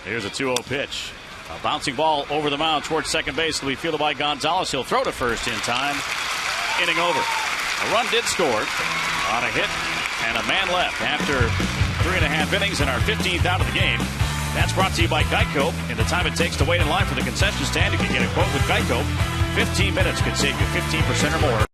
Here's a 2-0 pitch. A bouncing ball over the mound towards second base. Will be fielded by Gonzalez. He'll throw to first in time. Inning over. A run did score on a hit and a man left after 3.5 innings in our 15th out of the game. That's brought to you by Geico. In the time it takes to wait in line for the concession stand, if you get a quote with Geico, 15 minutes could save you 15% or more.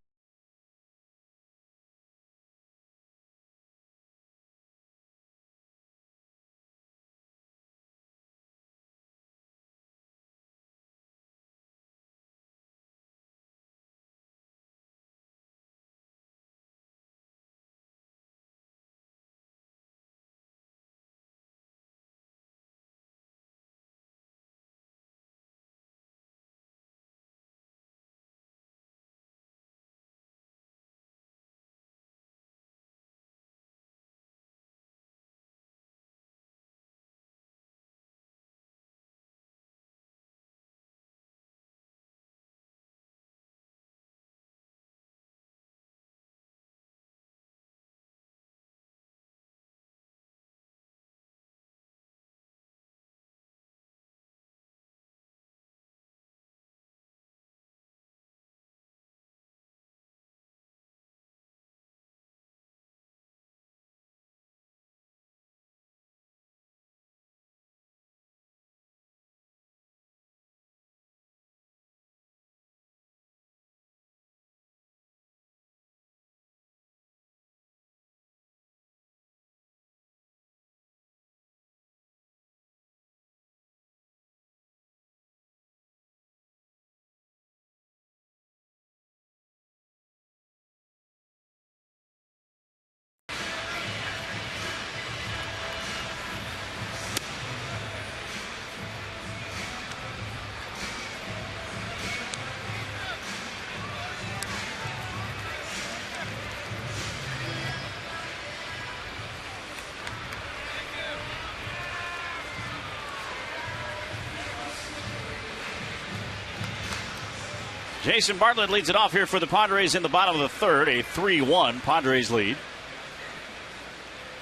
Jason Bartlett leads it off here for the Padres in the bottom of the third. A 3-1 Padres lead.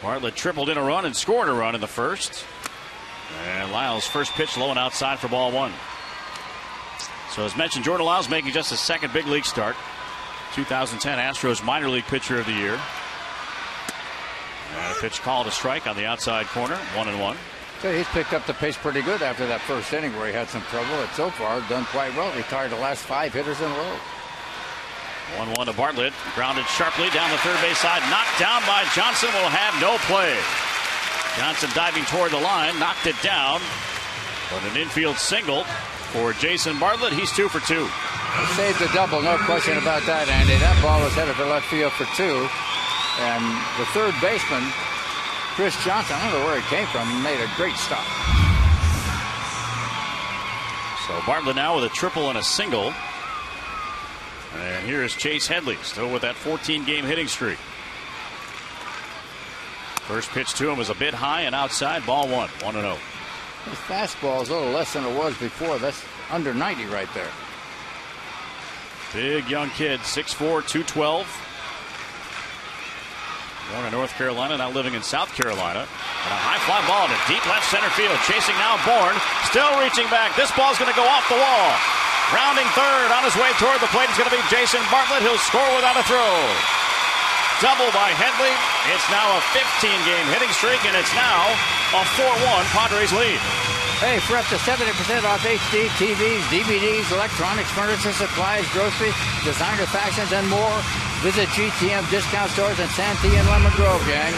Bartlett tripled in a run and scored a run in the first. And Lyles' first pitch low and outside for ball one. So as mentioned, Jordan Lyles making just his second big league start. 2010 Astros minor league pitcher of the year. And a pitch called a strike on the outside corner. 1-1. So he's picked up the pace pretty good after that first inning where he had some trouble. And so far done quite well. Retired the last 5 hitters in a row. 1-1 to Bartlett. Grounded sharply down the third base side. Knocked down by Johnson. Will have no play. Johnson diving toward the line. Knocked it down. But an infield single for Jason Bartlett. He's 2 for 2. He saved a double. No question about that, Andy. That ball was headed for left field for 2. And the third baseman, Chris Johnson, I don't know where he came from, made a great stop. So Bartlett now with a triple and a single. And here is Chase Headley, still with that 14-game hitting streak. First pitch to him was a bit high and outside. Ball one. 1-0. His fastball is a little less than it was before. That's under 90 right there. Big young kid, 6'4", 212. Born in North Carolina, now living in South Carolina. And a high fly ball to deep left center field. Chasing now Bourne. Still reaching back. This ball's going to go off the wall. Rounding third on his way toward the plate is going to be Jason Bartlett. He'll score without a throw. Double by Headley. It's now a 15-game hitting streak, and it's now a 4-1 Padres lead. Hey, for up to 70% off HD, TVs, DVDs, electronics, furniture, supplies, grocery, designer fashions, and more, visit GTM discount stores in Santee and Lemon Grove, gang.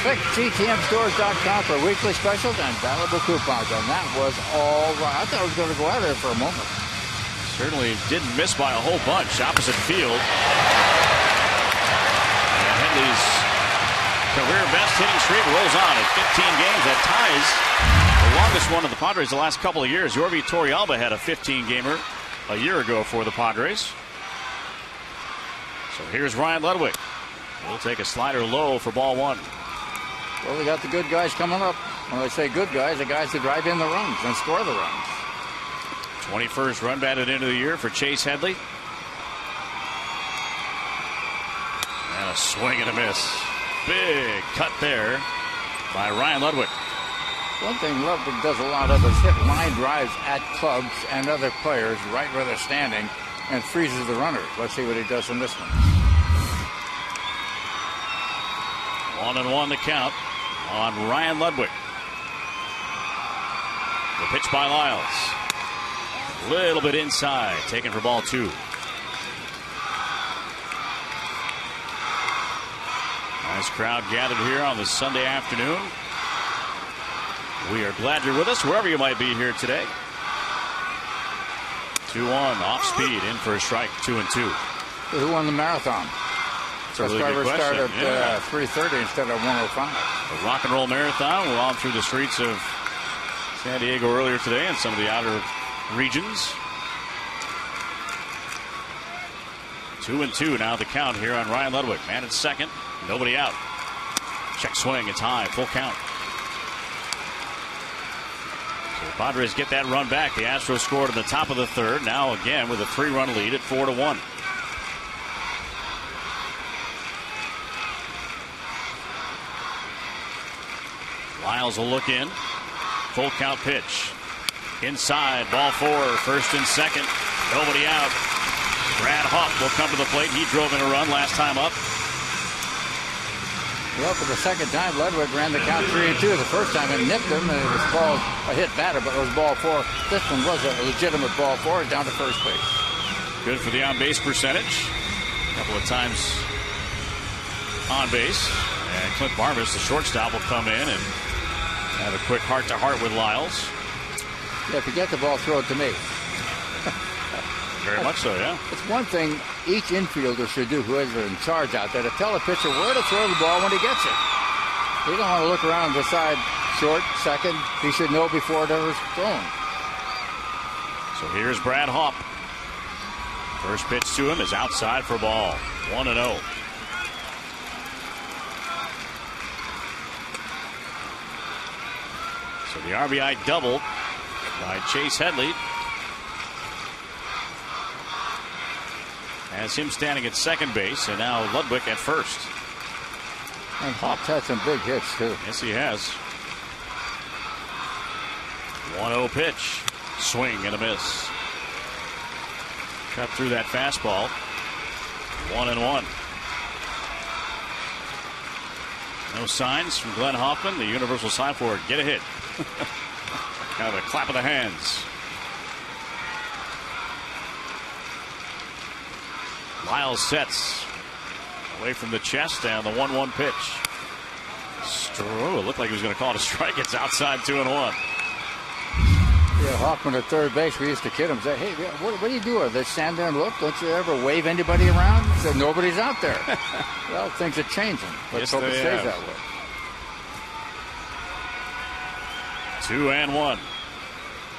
Click GTMstores.com for weekly specials and valuable coupons. And that was all right. I thought I was going to go out of there for a moment. Certainly didn't miss by a whole bunch. Opposite field. And Headley's career best hitting streak rolls on at 15 games. That ties the longest one of the Padres the last couple of years. Yorvi Torrealba had a 15-gamer a year ago for the Padres. So here's Ryan Ludwig. He'll take a slider low for ball one. Well, we got the good guys coming up. When I say good guys, the guys that drive in the runs and score the runs. 21st run batted into the year for Chase Headley. And a swing and a miss. Big cut there by Ryan Ludwig. One thing Ludwig does a lot of is hit line drives at clubs and other players right where they're standing and freezes the runners. Let's see what he does in this one. 1-1 the count on Ryan Ludwig. The pitch by Lyles. A little bit inside, taken for ball two. Nice crowd gathered here on this Sunday afternoon. We are glad you're with us wherever you might be here today. 2-1 off speed, in for a strike. 2-2. Who won the marathon? That's a really good question. Started at 3:30 instead of 1:05. The rock and roll marathon. We're on through the streets of San Diego earlier today and some of the outer regions. 2-2 now the count here on Ryan Ludwig. Man at second, nobody out. Check swing, it's high, full count. So the Padres get that run back. The Astros scored in the top of the third. Now again with a 3-run lead at 4-1. Lyles will look in. Full count pitch. Inside, ball four, first and second. Nobody out. Brad Hawk will come to the plate. He drove in a run last time up. Well, for the second time, Ludwig ran the count 3-2. The first time it nipped him, and it was a hit batter, but it was ball four. This one was a legitimate ball four, down to first base. Good for the on-base percentage. A couple of times on base. And Clint Barnes, the shortstop, will come in and have a quick heart-to-heart with Lyles. Yeah, if you get the ball, throw it to me. Very much so, yeah. It's one thing each infielder should do, whoever's in charge out there, to tell a pitcher where to throw the ball when he gets it. He don't want to look around and decide short, second. He should know before it ever's thrown. So here's Brad Hawk. First pitch to him is outside for ball. 1-0. So the RBI double by Chase Headley. has him standing at second base, and now Ludwig at first. And Hop's had some big hits, too. Yes, he has. 1-0 pitch. Swing and a miss. Cut through that fastball. 1-1. No signs from Glenn Hoffman. The universal sign for get a hit. Kind of a clap of the hands. Lyles sets away from the chest, and the 1-1 pitch. It looked like he was going to call it a strike. It's outside 2-1. Yeah, Hoffman at third base, we used to kid him. Say, hey, what do you do? They stand there and look. Don't you ever wave anybody around? He said, nobody's out there. Well, things are changing. Let's hope it stays that way. 2-1.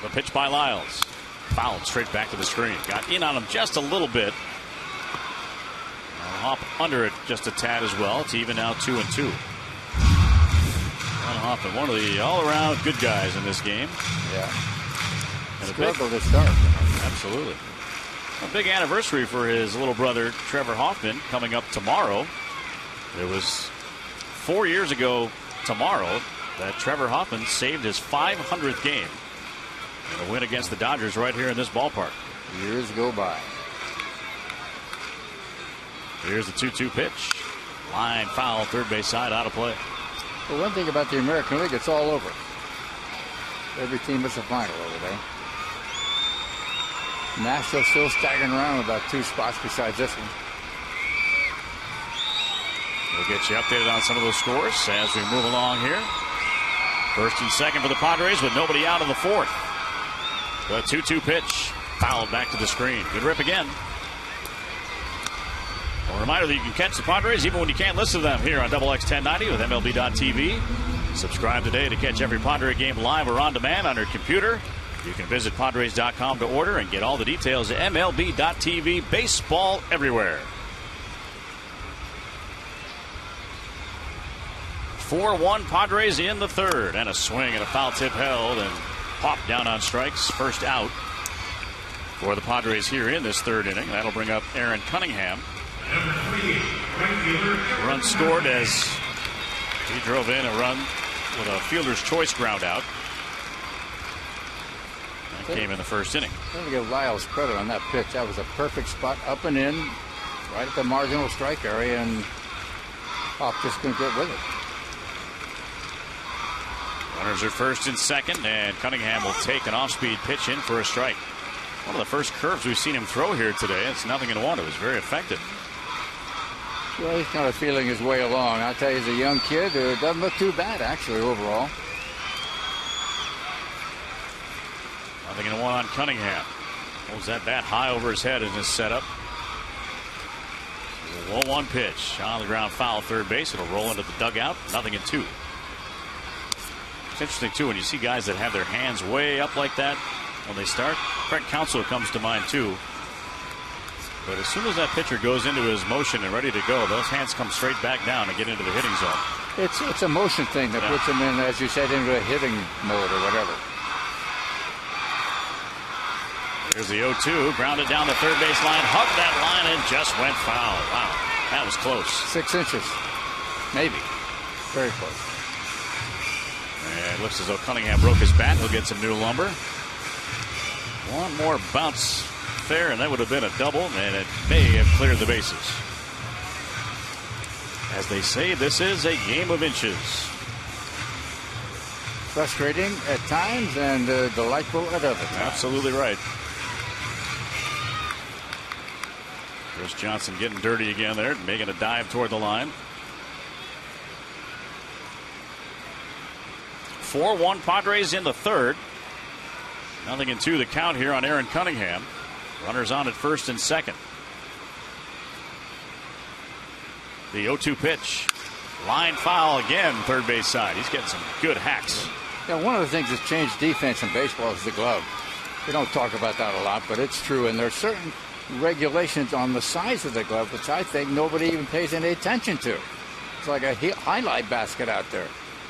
The pitch by Lyles. Fouled straight back to the screen. Got in on him just a little bit. Hop under it just a tad as well. It's even now 2-2. Hoffman, one of the all-around good guys in this game. Yeah. And struggle to start. Absolutely. A big anniversary for his little brother, Trevor Hoffman, coming up tomorrow. It was 4 years ago tomorrow that Trevor Hoffman saved his 500th game in a win against the Dodgers right here in this ballpark. Years go by. Here's the 2-2 pitch. Line foul, third base side, out of play. Well, one thing about the American League, it's all over. Every team is a final over there. Nashville still staggering around with about 2 spots besides this one. We'll get you updated on some of those scores as we move along here. First and second for the Padres with nobody out in the fourth. The 2-2 pitch fouled back to the screen. Good rip again. A reminder that you can catch the Padres even when you can't listen to them here on XX1090 with MLB.tv. Subscribe today to catch every Padre game live or on demand on your computer. You can visit Padres.com to order and get all the details at MLB.tv. Baseball everywhere. 4-1 Padres in the third, and a swing and a foul tip held and popped down on strikes. First out for the Padres here in this third inning. That'll bring up Aaron Cunningham. Run scored as he drove in a run with a fielder's choice ground out. That came in the first inning. I'm going to give Lyles credit on that pitch. That was a perfect spot, up and in, right at the marginal strike area, and Hop just couldn't get with it. Runners are first and second, and Cunningham will take an off-speed pitch in for a strike. One of the first curves we've seen him throw here today. It's 0-1. It was very effective. Well, he's kind of feeling his way along. I'll tell you, he's a young kid who doesn't look too bad, actually, overall. 0-1 on Cunningham. Holds that bat high over his head in this setup. 1-1 pitch. On the ground foul, third base. It'll roll into the dugout. 0-2. It's interesting, too, when you see guys that have their hands way up like that when they start. Craig Counsell comes to mind, too. But as soon as that pitcher goes into his motion and ready to go, those hands come straight back down and get into the hitting zone. It's a motion thing that puts him in, as you said, into a hitting mode or whatever. Here's the 0-2. Grounded down the third base line. Hugged that line and just went foul. Wow. That was close. 6 inches. Maybe. Very close. And it looks as though Cunningham broke his bat. He'll get some new lumber. One more bounce there, and that would have been a double, and it may have cleared the bases. As they say, this is a game of inches. Frustrating at times and delightful at other times. Absolutely right. Chris Johnson getting dirty again there, making a dive toward the line. 4-1 Padres in the third. 0-2 the count here on Aaron Cunningham. Runners on at first and second. The 0-2 pitch. Line foul again, third base side. He's getting some good hacks. Yeah, one of the things that's changed defense in baseball is the glove. We don't talk about that a lot, but it's true. And there's certain regulations on the size of the glove, which I think nobody even pays any attention to. It's like a highlight basket out there.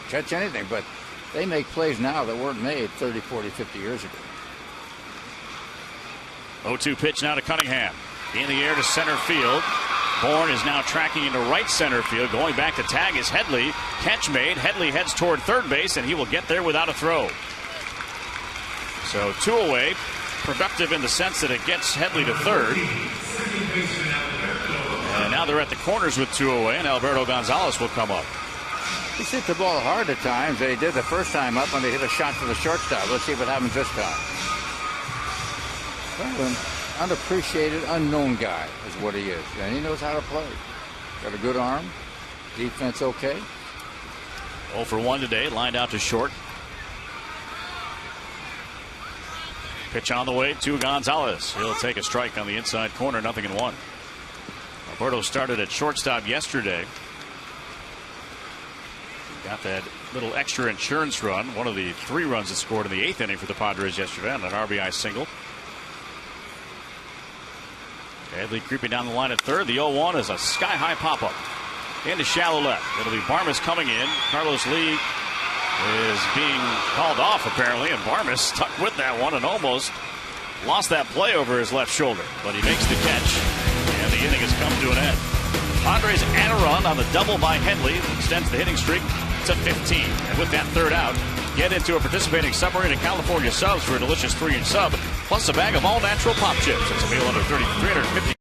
Catch anything, but they make plays now that weren't made 30, 40, 50 years ago. 0-2 pitch now to Cunningham. in the air to center field. Bourne is now tracking into right center field. Going back to tag is Headley. Catch made. Headley heads toward third base, and he will get there without a throw. So 2 away. Productive in the sense that it gets Headley to third. And now they're at the corners with 2 away, and Alberto Gonzalez will come up. He's hit the ball hard at times. They did the first time up when they hit a shot to the shortstop. Let's see what happens this time. Well, an unappreciated, unknown guy is what he is. And he knows how to play. Got a good arm. Defense okay. 0 for 1 today. Lined out to short. Pitch on the way to Gonzalez. He'll take a strike on the inside corner. 0-1. Alberto started at shortstop yesterday. Got that little extra insurance run. One of the 3 runs that scored in the 8th inning for the Padres yesterday on an RBI single. Headley creeping down the line at third. The 0-1 is a sky-high pop-up into shallow left. It'll be Barmes coming in. Carlos Lee is being called off apparently, and Barmes stuck with that one and almost lost that play over his left shoulder. But he makes the catch, and the inning has come to an end. Padres add a run on the double by Headley. Extends the hitting streak to 15. And with that third out, get into a participating submarine at California Subs for a delicious 3-inch sub, plus a bag of all-natural pop chips. It's a meal under $350.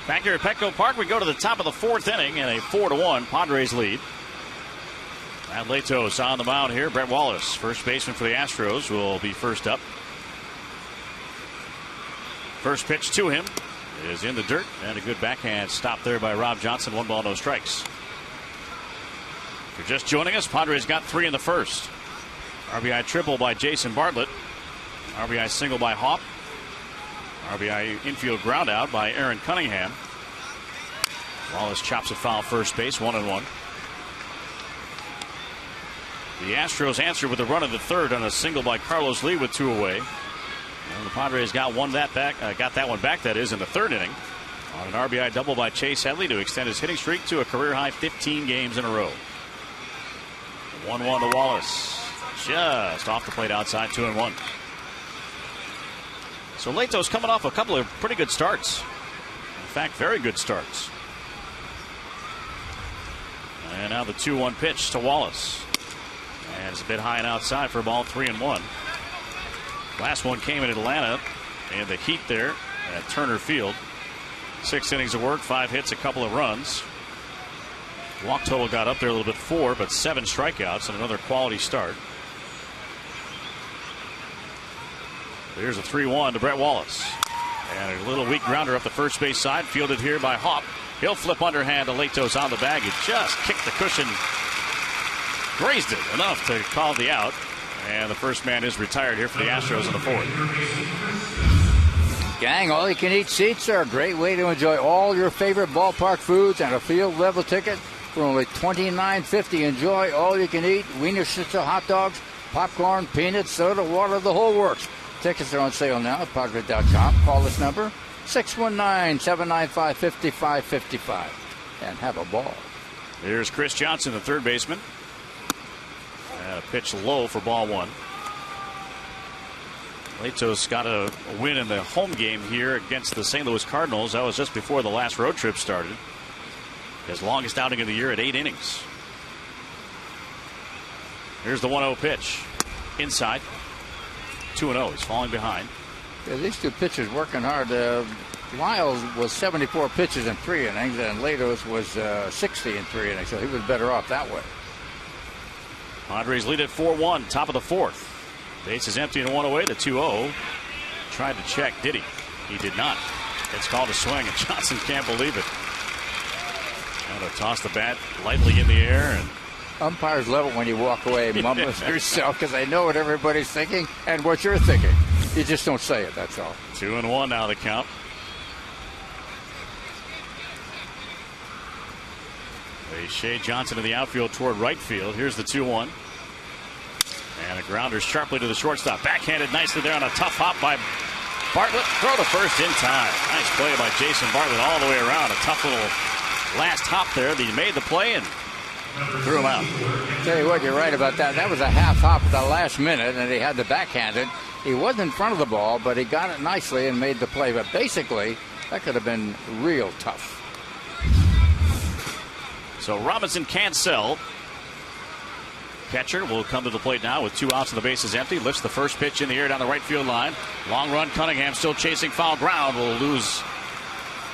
Back here at Petco Park, we go to the top of the 4th inning and a 4-1 Padres lead. Matt Latos on the mound here. Brett Wallace, first baseman for the Astros, will be first up. First pitch to him is in the dirt, and a good backhand stop there by Rob Johnson. 1 ball, no strikes. If you're just joining us, Padres got 3 in the first. RBI triple by Jason Bartlett. RBI single by Haupt. RBI infield ground out by Aaron Cunningham. Wallace chops it foul first base, 1-1. The Astros answer with a run in the third on a single by Carlos Lee with 2 away. And the Padres got that one back, that is, in the 3rd inning on an RBI double by Chase Headley to extend his hitting streak to a career-high 15 games in a row. 1-1 to Wallace. Just off the plate outside, 2-1. So Latos coming off a couple of pretty good starts. In fact, very good starts. And now the 2-1 pitch to Wallace. And it's a bit high and outside for a ball, 3-1. Last one came in Atlanta and the heat there at Turner Field. 6 innings of work, 5 hits, a couple of runs. Walk total got up there a little bit, 4, but 7 strikeouts and another quality start. Here's a 3-1 to Brett Wallace. And a little weak grounder up the first base side, fielded here by Haupt. He'll flip underhand to Latos on the bag. He just kicked the cushion, grazed it enough to call the out. And the first man is retired here for the Astros in the fourth. Gang, all-you-can-eat seats are a great way to enjoy all your favorite ballpark foods and a field-level ticket for only $29.50. Enjoy all-you-can-eat, Wiener Schnitzel, hot dogs, popcorn, peanuts, soda, water, the whole works. Tickets are on sale now at Padre.com. Call this number, 619-795-5555, and have a ball. Here's Chris Johnson, the third baseman. And a pitch low for ball one. Latos got a win in the home game here against the St. Louis Cardinals. That was just before the last road trip started. His longest outing of the year at 8 innings. Here's the 1-0 pitch. Inside. 2-0. He's falling behind. Yeah, these two pitchers working hard. Lyles was 74 pitches in 3 innings, and Latos was 60 in 3 innings, so he was better off that way. Padres lead at 4-1, top of the fourth. Base is empty and 1 away. The 2-0. Tried to check. Did he? He did not. It's called a swing, and Johnson can't believe it. Trying to toss the bat lightly in the air. And umpires love it when you walk away mumbling to yourself because they know what everybody's thinking and what you're thinking. You just don't say it, that's all. 2-1 now the count. They shade Johnson in the outfield toward right field. Here's the 2-1. And a grounder sharply to the shortstop. Backhanded nicely there on a tough hop by Bartlett. Throw the first in time. Nice play by Jason Bartlett all the way around. A tough little last hop there. He made the play and threw him out. Tell you what, you're right about that. That was a half hop at the last minute, and he had the backhanded. He wasn't in front of the ball, but he got it nicely and made the play. But basically, that could have been real tough. So Robinson can't sell. Catcher will come to the plate now with 2 outs and the base is empty. Lifts the first pitch in the air down the right field line. Long run. Cunningham still chasing foul ground. Will lose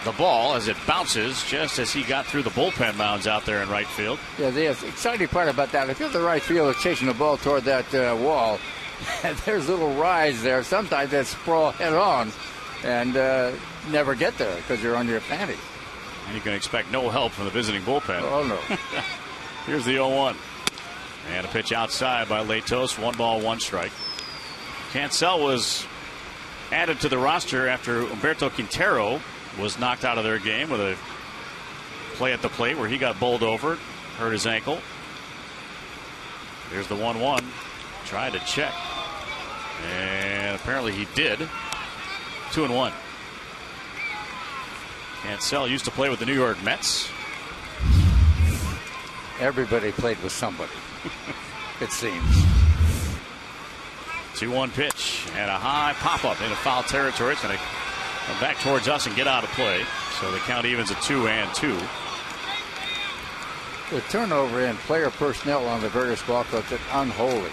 the ball as it bounces just as he got through the bullpen mounds out there in right field. Yeah, the exciting part about that, if you're the right fielder chasing the ball toward that wall, there's little rides there. Sometimes that sprawl head on and never get there because you're on your fanny. And you can expect no help from the visiting bullpen. Oh, no. Here's the 0-1. And a pitch outside by Latos. 1 ball, 1 strike. Cancel was added to the roster after Humberto Quintero was knocked out of their game with a play at the plate where he got bowled over, hurt his ankle. Here's the 1-1. Tried to check. And apparently he did. 2-1. Cancel used to play with the New York Mets. Everybody played with somebody, it seems. 2-1 pitch and a high pop-up into foul territory. It's going to come back towards us and get out of play. So the count evens at 2-2. The turnover in player personnel on the various ball clubs is unholy.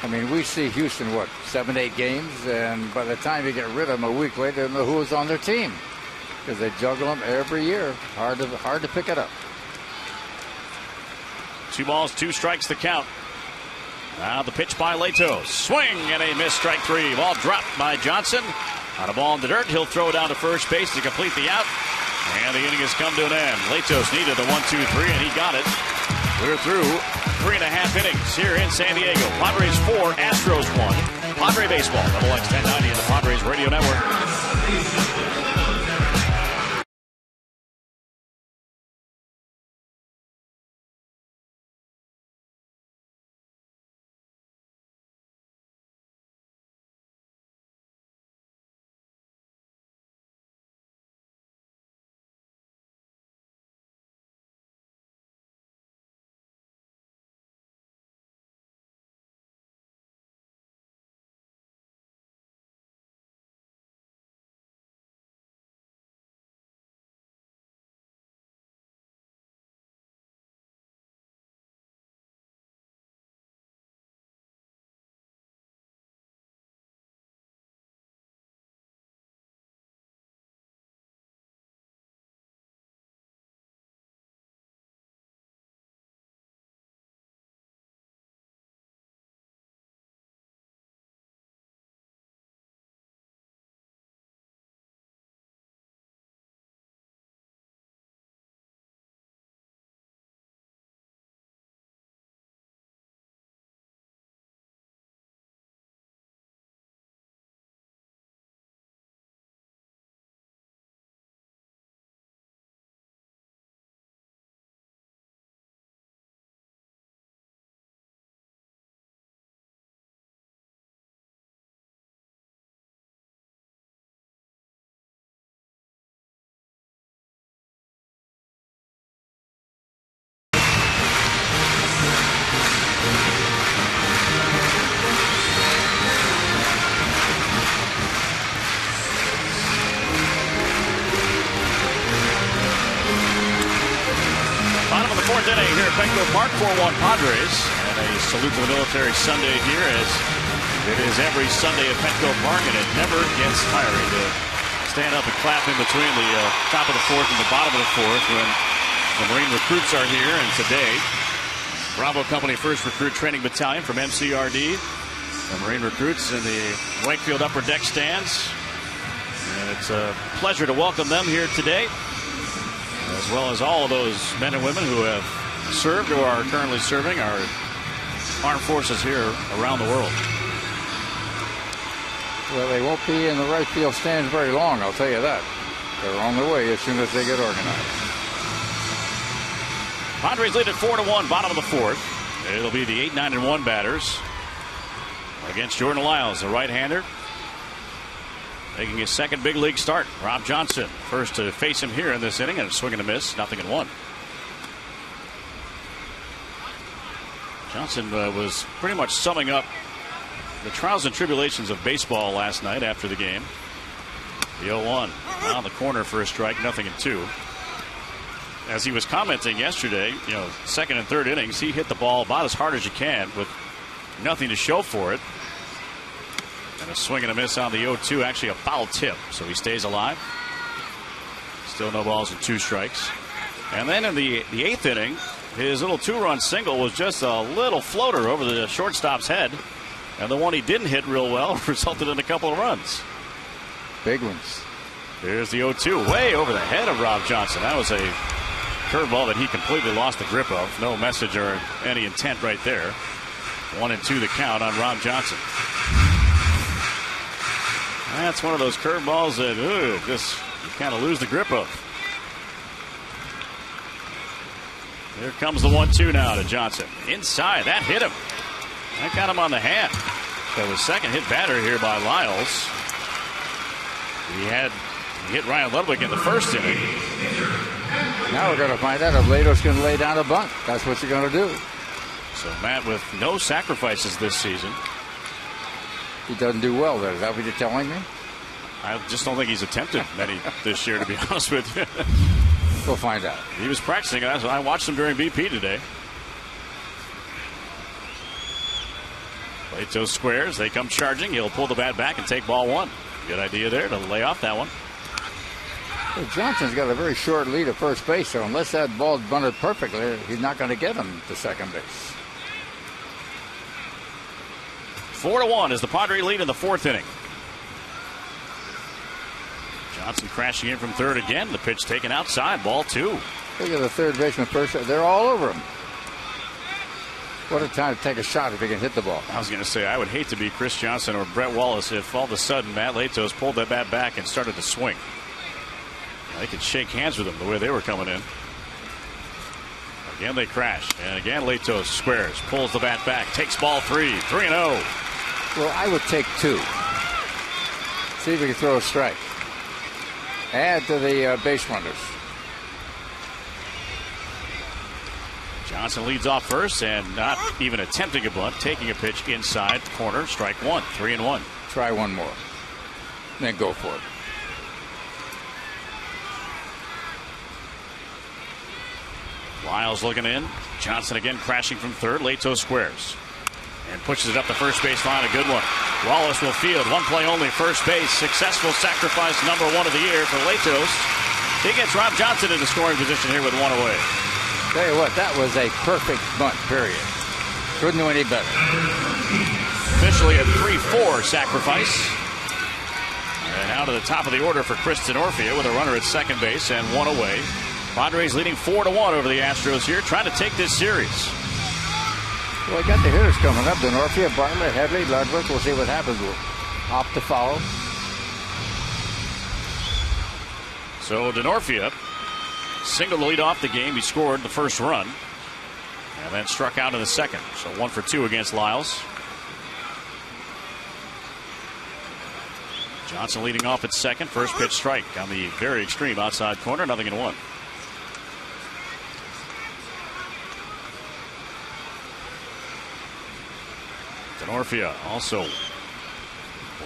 I mean, we see Houston, 7-8 games, and by the time you get rid of them a week later, they don't know who was on their team because they juggle them every year. Hard to pick it up. 2 balls, 2 strikes the count. Now the pitch by Latos. Swing and a miss, strike 3. Ball dropped by Johnson. On a ball in the dirt, he'll throw down to first base to complete the out. And the inning has come to an end. Latos needed the 1-2-3, and he got it. We're through 3.5 innings here in San Diego. Padres 4, Astros 1. Padre Baseball, X 1090 in the Padres Radio Network. Petco Park, 4-1 Padres. And a salute to the military Sunday here, as it is every Sunday at Petco Park, and it never gets tiring to stand up and clap in between the top of the fourth and the bottom of the fourth when the Marine recruits are here. And today, Bravo Company 1st Recruit Training Battalion from MCRD. The Marine recruits in the Wakefield Upper Deck stands. And it's a pleasure to welcome them here today, as well as all of those men and women who have served or are currently serving our armed forces here around the world. Well, they won't be in the right field stands very long, I'll tell you that. They're on their way as soon as they get organized. Padres lead at 4-1, bottom of the fourth. It'll be the 8-9-1 batters against Jordan Lyles, the right-hander, making his second big league start. Rob Johnson, first to face him here in this inning, and a swing and a miss, 0-1. Johnson was pretty much summing up the trials and tribulations of baseball last night after the game. The 0-1 on the corner for a strike, 0-2. As he was commenting yesterday, second and third innings, he hit the ball about as hard as you can with nothing to show for it. And a swing and a miss on the 0-2, actually a foul tip, so he stays alive. Still no balls and 2 strikes. And then in the 8th inning, his little 2-run single was just a little floater over the shortstop's head. And the one he didn't hit real well resulted in a couple of runs. Big ones. Here's the 0-2, way over the head of Rob Johnson. That was a curveball that he completely lost the grip of. No message or any intent right there. 1-2 the count on Rob Johnson. That's one of those curveballs that just you kind of lose the grip of. Here comes the 1-2 now to Johnson. Inside, that hit him. That got him on the hand. So the second hit batter here by Lyles. He hit Ryan Ludwig in the first inning. Now we're going to find out if Lato's going to lay down a bunt. That's what you're going to do. So Matt with no sacrifices this season. He doesn't do well there. Is that what you're telling me? I just don't think he's attempted many this year, to be honest with you. We'll find out. He was practicing. I watched him during BP today. Lato squares. They come charging. He'll pull the bat back and take ball 1. Good idea there to lay off that one. Well, Johnson's got a very short lead at first base, so unless that ball's bunted perfectly, he's not going to get him to second base. 4-1 is the Padre lead in the 4th inning. Johnson crashing in from third again. The pitch taken outside. Ball 2. Look at the third baseman first. They're all over him. What a time to take a shot if he can hit the ball. I was going to say, I would hate to be Chris Johnson or Brett Wallace if all of a sudden Matt Latos pulled that bat back and started to swing. They could shake hands with him the way they were coming in. Again, they crash. And again, Latos squares, pulls the bat back, takes ball 3, 3-0. Well, I would take 2. See if we can throw a strike. Add to the base runners. Johnson leads off first and not even attempting a bunt, taking a pitch inside corner, strike 1, 3-1. Try one more. Then go for it. Lyles looking in. Johnson again crashing from third. Lato squares and pushes it up the first base line. A good one. Wallace will field. One play only, first base. Successful sacrifice, number 1 of the year for Latos. He gets Rob Johnson into scoring position here with 1 away. Tell you what, that was a perfect bunt, period. Couldn't do any better. Officially a 3-4 sacrifice. And out of the top of the order for Chris Denorfia with a runner at second base and 1 away. Padres leading 4-1 over the Astros here, trying to take this series. Well, we got the hitters coming up. Denorfia, Bartlett, Headley, Ludwig. We'll see what happens. We'll opt to follow. So Denorfia single to lead off the game. He scored the first run and then struck out in the second. So 1 for 2 against Lyles. Johnson leading off at second. First pitch strike on the very extreme outside corner. 0-1. Denorfia also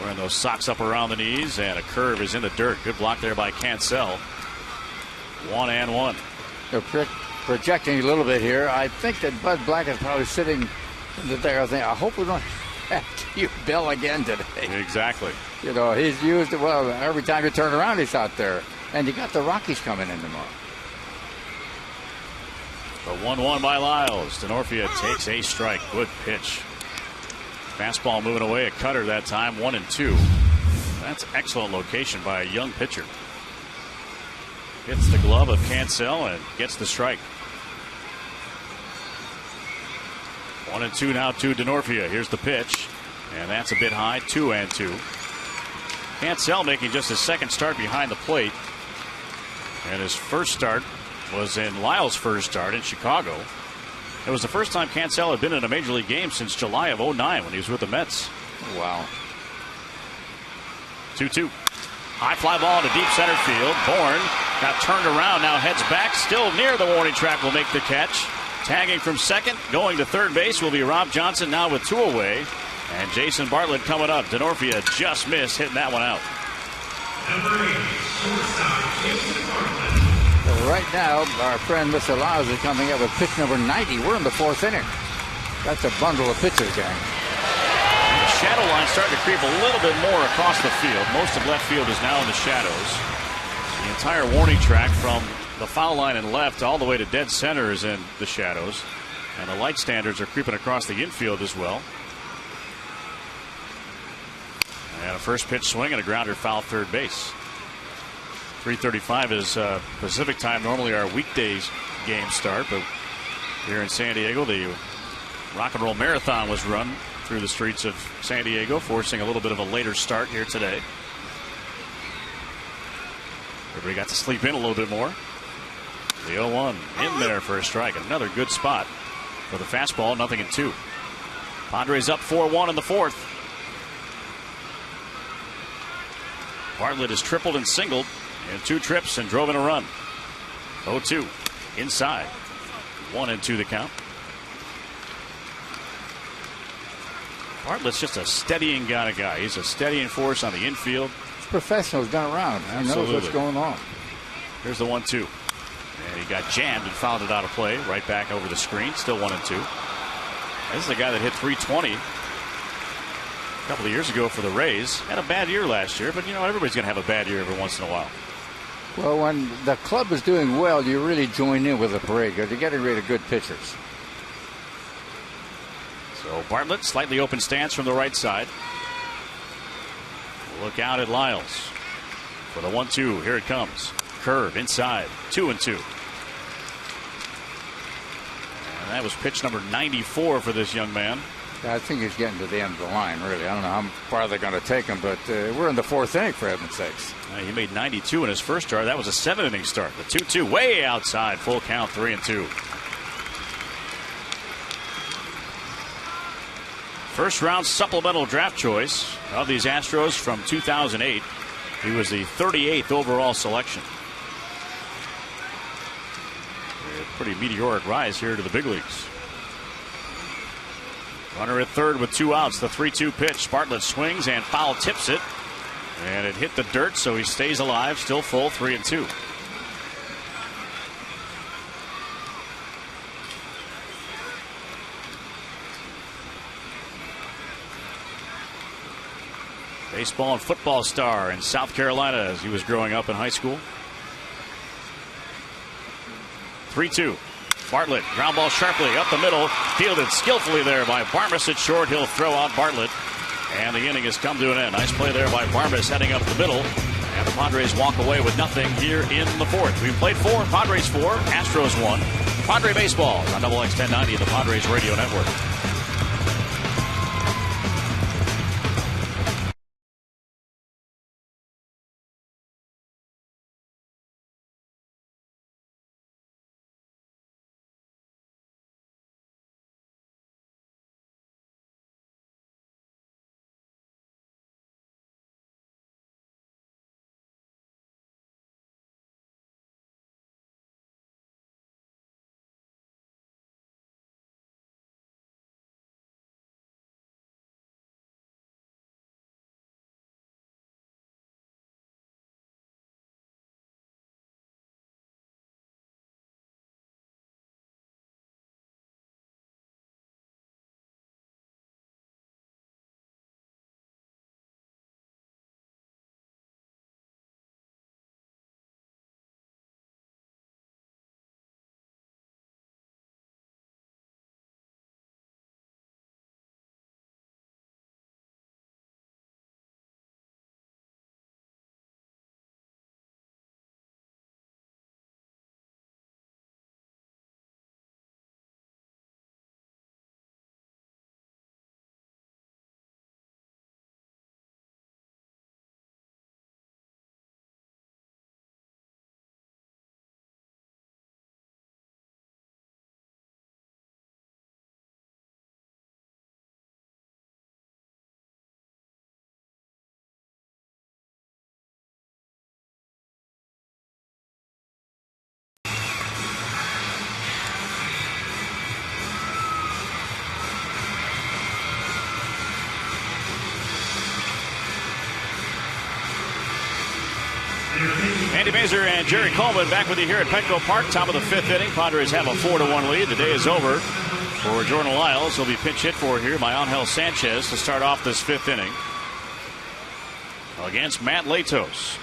wearing those socks up around the knees, and a curve is in the dirt. Good block there by Cancel. 1-1. projecting a little bit here. I think that Bud Black is probably sitting there thinking, I hope we don't have to use Bill again today. Exactly. You know, he's used it well. Every time you turn around, he's out there. And you got the Rockies coming in tomorrow. The 1-1 by Lyles. Denorfia takes a strike. Good pitch. Fastball moving away. A cutter that time. 1-2. That's excellent location by a young pitcher. Hits the glove of Cancel and gets the strike. 1-2 now to Denorfia. Here's the pitch. And that's a bit high. 2-2. Cancel making just his second start behind the plate. And his first start was in Lyle's first start in Chicago. It was the first time Cancel had been in a major league game since July of 2009 when he was with the Mets. Wow. 2-2. High fly ball into deep center field. Bourne got turned around, now heads back, still near the warning track, will make the catch. Tagging from second, going to third base will be Rob Johnson now with 2 away. And Jason Bartlett coming up. Denorfia just missed hitting that one out. Right now, our friend Mr. Lyles is coming up with pitch number 90. We're in the 4th inning. That's a bundle of pitches, gang. The shadow line starting to creep a little bit more across the field. Most of left field is now in the shadows. The entire warning track from the foul line and left all the way to dead center is in the shadows. And the light standards are creeping across the infield as well. And a first pitch swing and a grounder foul third base. 3:35 is Pacific time. Normally our weekdays game start, but here in San Diego, the Rock and Roll Marathon was run through the streets of San Diego, forcing a little bit of a later start here today. Everybody got to sleep in a little bit more. The 0-1 in there for a strike. Another good spot for the fastball. 0-2. Padres up 4-1 in the 4th. Bartlett has tripled and singled in 2 trips and drove in a run. 0-2 inside. 1-2 the count. Bartlett's just a steadying kind of guy. He's a steadying force on the infield. Professional's been around. I know what's going on. Here's the 1-2. And he got jammed and fouled it out of play. Right back over the screen. Still 1-2. This is a guy that hit 320 a couple of years ago for the Rays. Had a bad year last year, but you know, everybody's going to have a bad year every once in a while. Well, when the club is doing well, you really join in with the parade because you're getting rid of good pitchers. So Bartlett, slightly open stance from the right side. Look out at Lyles for the 1-2. Here it comes. Curve inside. 2-2. And that was pitch number 94 for this young man. I think he's getting to the end of the line, really. I don't know how far they're going to take him, but we're in the 4th inning, for heaven's sakes. He made 92 in his first start. That was a 7-inning start. The 2-2 way outside. Full count, 3-2. First round supplemental draft choice of these Astros from 2008. He was the 38th overall selection. A pretty meteoric rise here to the big leagues. Runner at third with 2 outs. The 3-2 pitch. Bartlett swings and foul tips it. And it hit the dirt, so he stays alive. Still full, 3-2. Baseball and football star in South Carolina as he was growing up in high school. 3-2. Bartlett, ground ball sharply up the middle. Fielded skillfully there by Barmes at short. He'll throw out Bartlett. And the inning has come to an end. Nice play there by Barmes heading up the middle. And the Padres walk away with nothing here in the 4th. We've played 4, Padres 4, Astros 1. Padre Baseball on XX 1090 of the Padres Radio Network. Andy Mazer and Jerry Coleman back with you here at Petco Park. Top of the 5th inning. Padres have a 4-1 lead. The day is over for Jordan Lyles. He'll be pinch hit for here by Angel Sanchez to start off this 5th inning against Matt Latos.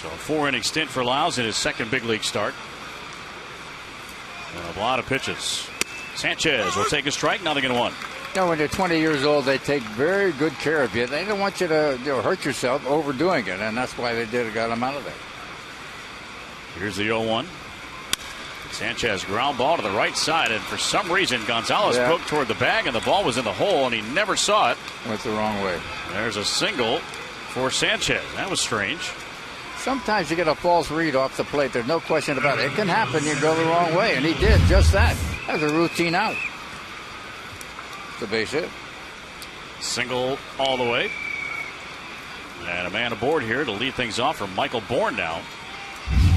So a 4-inning stint for Lyles in his second big league start. And a lot of pitches. Sanchez will take a strike. Nothing in 1. Now, when you're 20 years old, they take very good care of you. They don't want you to hurt yourself overdoing it, and that's why they got him out of there. Here's the 0-1. Sanchez ground ball to the right side, and for some reason Gonzalez poked toward the bag, and the ball was in the hole, and he never saw it. Went the wrong way. There's a single for Sanchez. That was strange. Sometimes you get a false read off the plate. There's no question about it. It can happen. You go the wrong way, and he did just that. That was a routine out. The base hit. Single all the way. And a man aboard here to lead things off from Michael Bourne now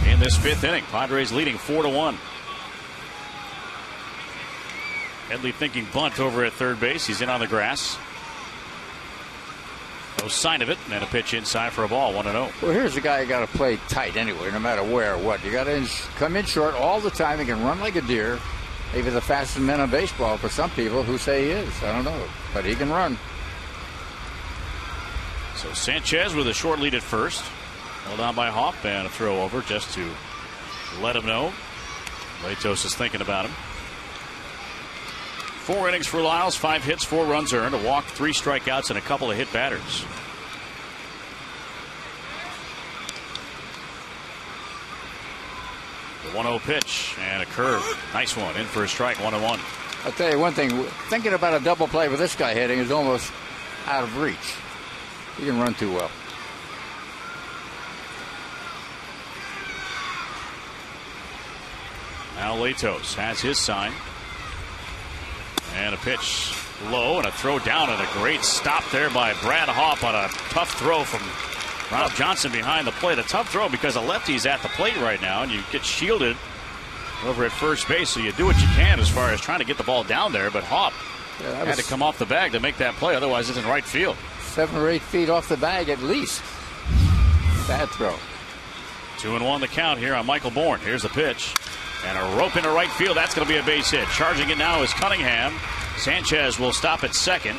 in this 5th inning. Padres leading 4-1. Headley thinking bunt over at third base. He's in on the grass. No sign of it. And a pitch inside for a ball. 1-0. Well, here's a guy you got to play tight anyway, no matter where or what. You got to come in short all the time. He can run like a deer. Maybe the fastest man in baseball for some people who say he is. I don't know. But he can run. So Sanchez with a short lead at first. Held on by Hop, and a throw over just to let him know Latos is thinking about him. 4 innings for Lyles, 5 hits, 4 runs earned, a walk, 3 strikeouts, and a couple of hit batters. The 1-0 pitch and a curve. Nice one. In for a strike. 1-1. I'll tell you one thing. Thinking about a double play with this guy hitting is almost out of reach. He can run too well. Now Latos has his sign. And a pitch low and a throw down and a great stop there by Brad Hop on a tough throw from Rob Johnson behind the plate. A tough throw because a lefty's at the plate right now, and you get shielded over at first base, so you do what you can as far as trying to get the ball down there. But Hop had to come off the bag to make that play, otherwise it's in right field. 7 or 8 feet off the bag at least. Bad throw. 2-1 the count here on Michael Bourne. Here's the pitch. And a rope into right field. That's going to be a base hit. Charging it now is Cunningham. Sanchez will stop at second.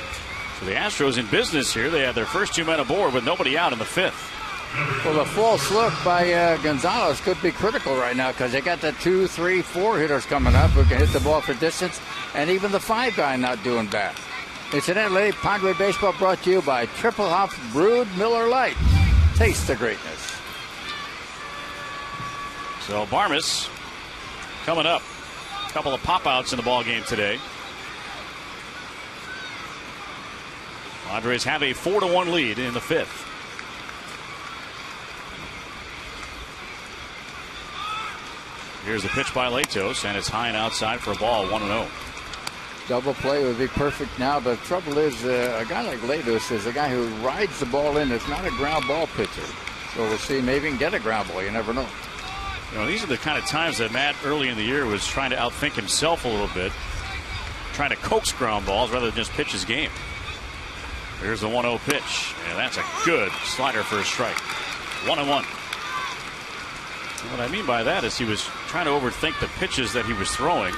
So the Astros in business here. They have their first 2 men aboard with nobody out in the 5th. Well, the false look by Gonzalez could be critical right now because they got the 2, 3, 4 hitters coming up who can hit the ball for distance, and even the 5 guy not doing bad. Incidentally, Padre Baseball brought to you by Triple Hop Brewed Miller Lite. Taste the greatness. So Barmes coming up. A couple of pop-outs in the ball game today. Padres have a 4-1 lead in the 5th. Here's the pitch by Latos, and it's high and outside for a ball. 1-0. Double play would be perfect now, but the trouble is a guy like Latos is a guy who rides the ball in. It's not a ground ball pitcher. So we'll see. Maybe he can get a ground ball. You never know. You know, these are the kind of times that Matt early in the year was trying to outthink himself a little bit, trying to coax ground balls rather than just pitch his game. Here's the 1-0 pitch, and that's a good slider for a strike. 1-1. What I mean by that is he was trying to overthink the pitches that he was throwing.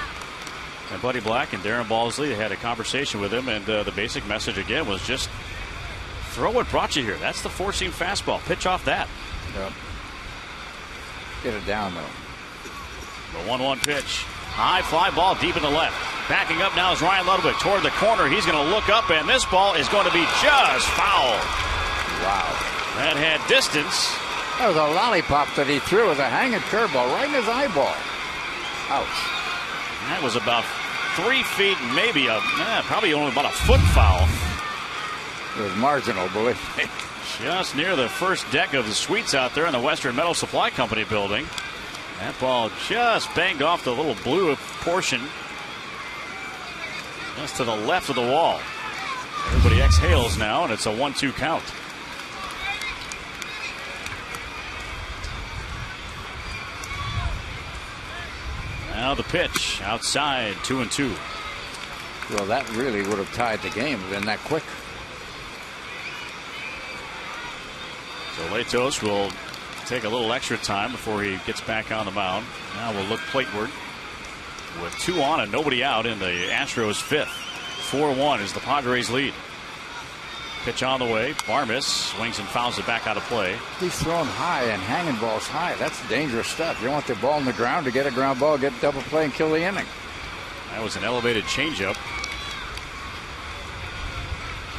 And Buddy Black and Darren Balsley had a conversation with him, and the basic message again was just throw what brought you here. That's the 4-seam fastball. Pitch off that. Yep. Get it down, though. The 1-1 pitch. High fly ball deep in the left. Backing up now is Ryan Ludwig toward the corner. He's going to look up, and this ball is going to be just foul. Wow. That had distance. That was a lollipop that he threw with a hanging curveball right in his eyeball. Ouch. That was about 3 feet, maybe probably only about a foot foul. It was marginal, believe me. Just near the first deck of the suites out there in the Western Metal Supply Company building. That ball just banged off the little blue portion just to the left of the wall. Everybody exhales now, and it's a 1-2 count. Now the pitch outside, 2-2. Well, that really would have tied the game. Been that quick. So Latos will take a little extra time before he gets back on the mound. Now we'll look plateward with 2 on and nobody out in the Astros 5th. 4-1 is the Padres lead. Pitch on the way. Barmes swings and fouls it back out of play. He's throwing high and hanging balls high. That's dangerous stuff. You want the ball on the ground to get a ground ball, get double play, and kill the inning. That was an elevated changeup.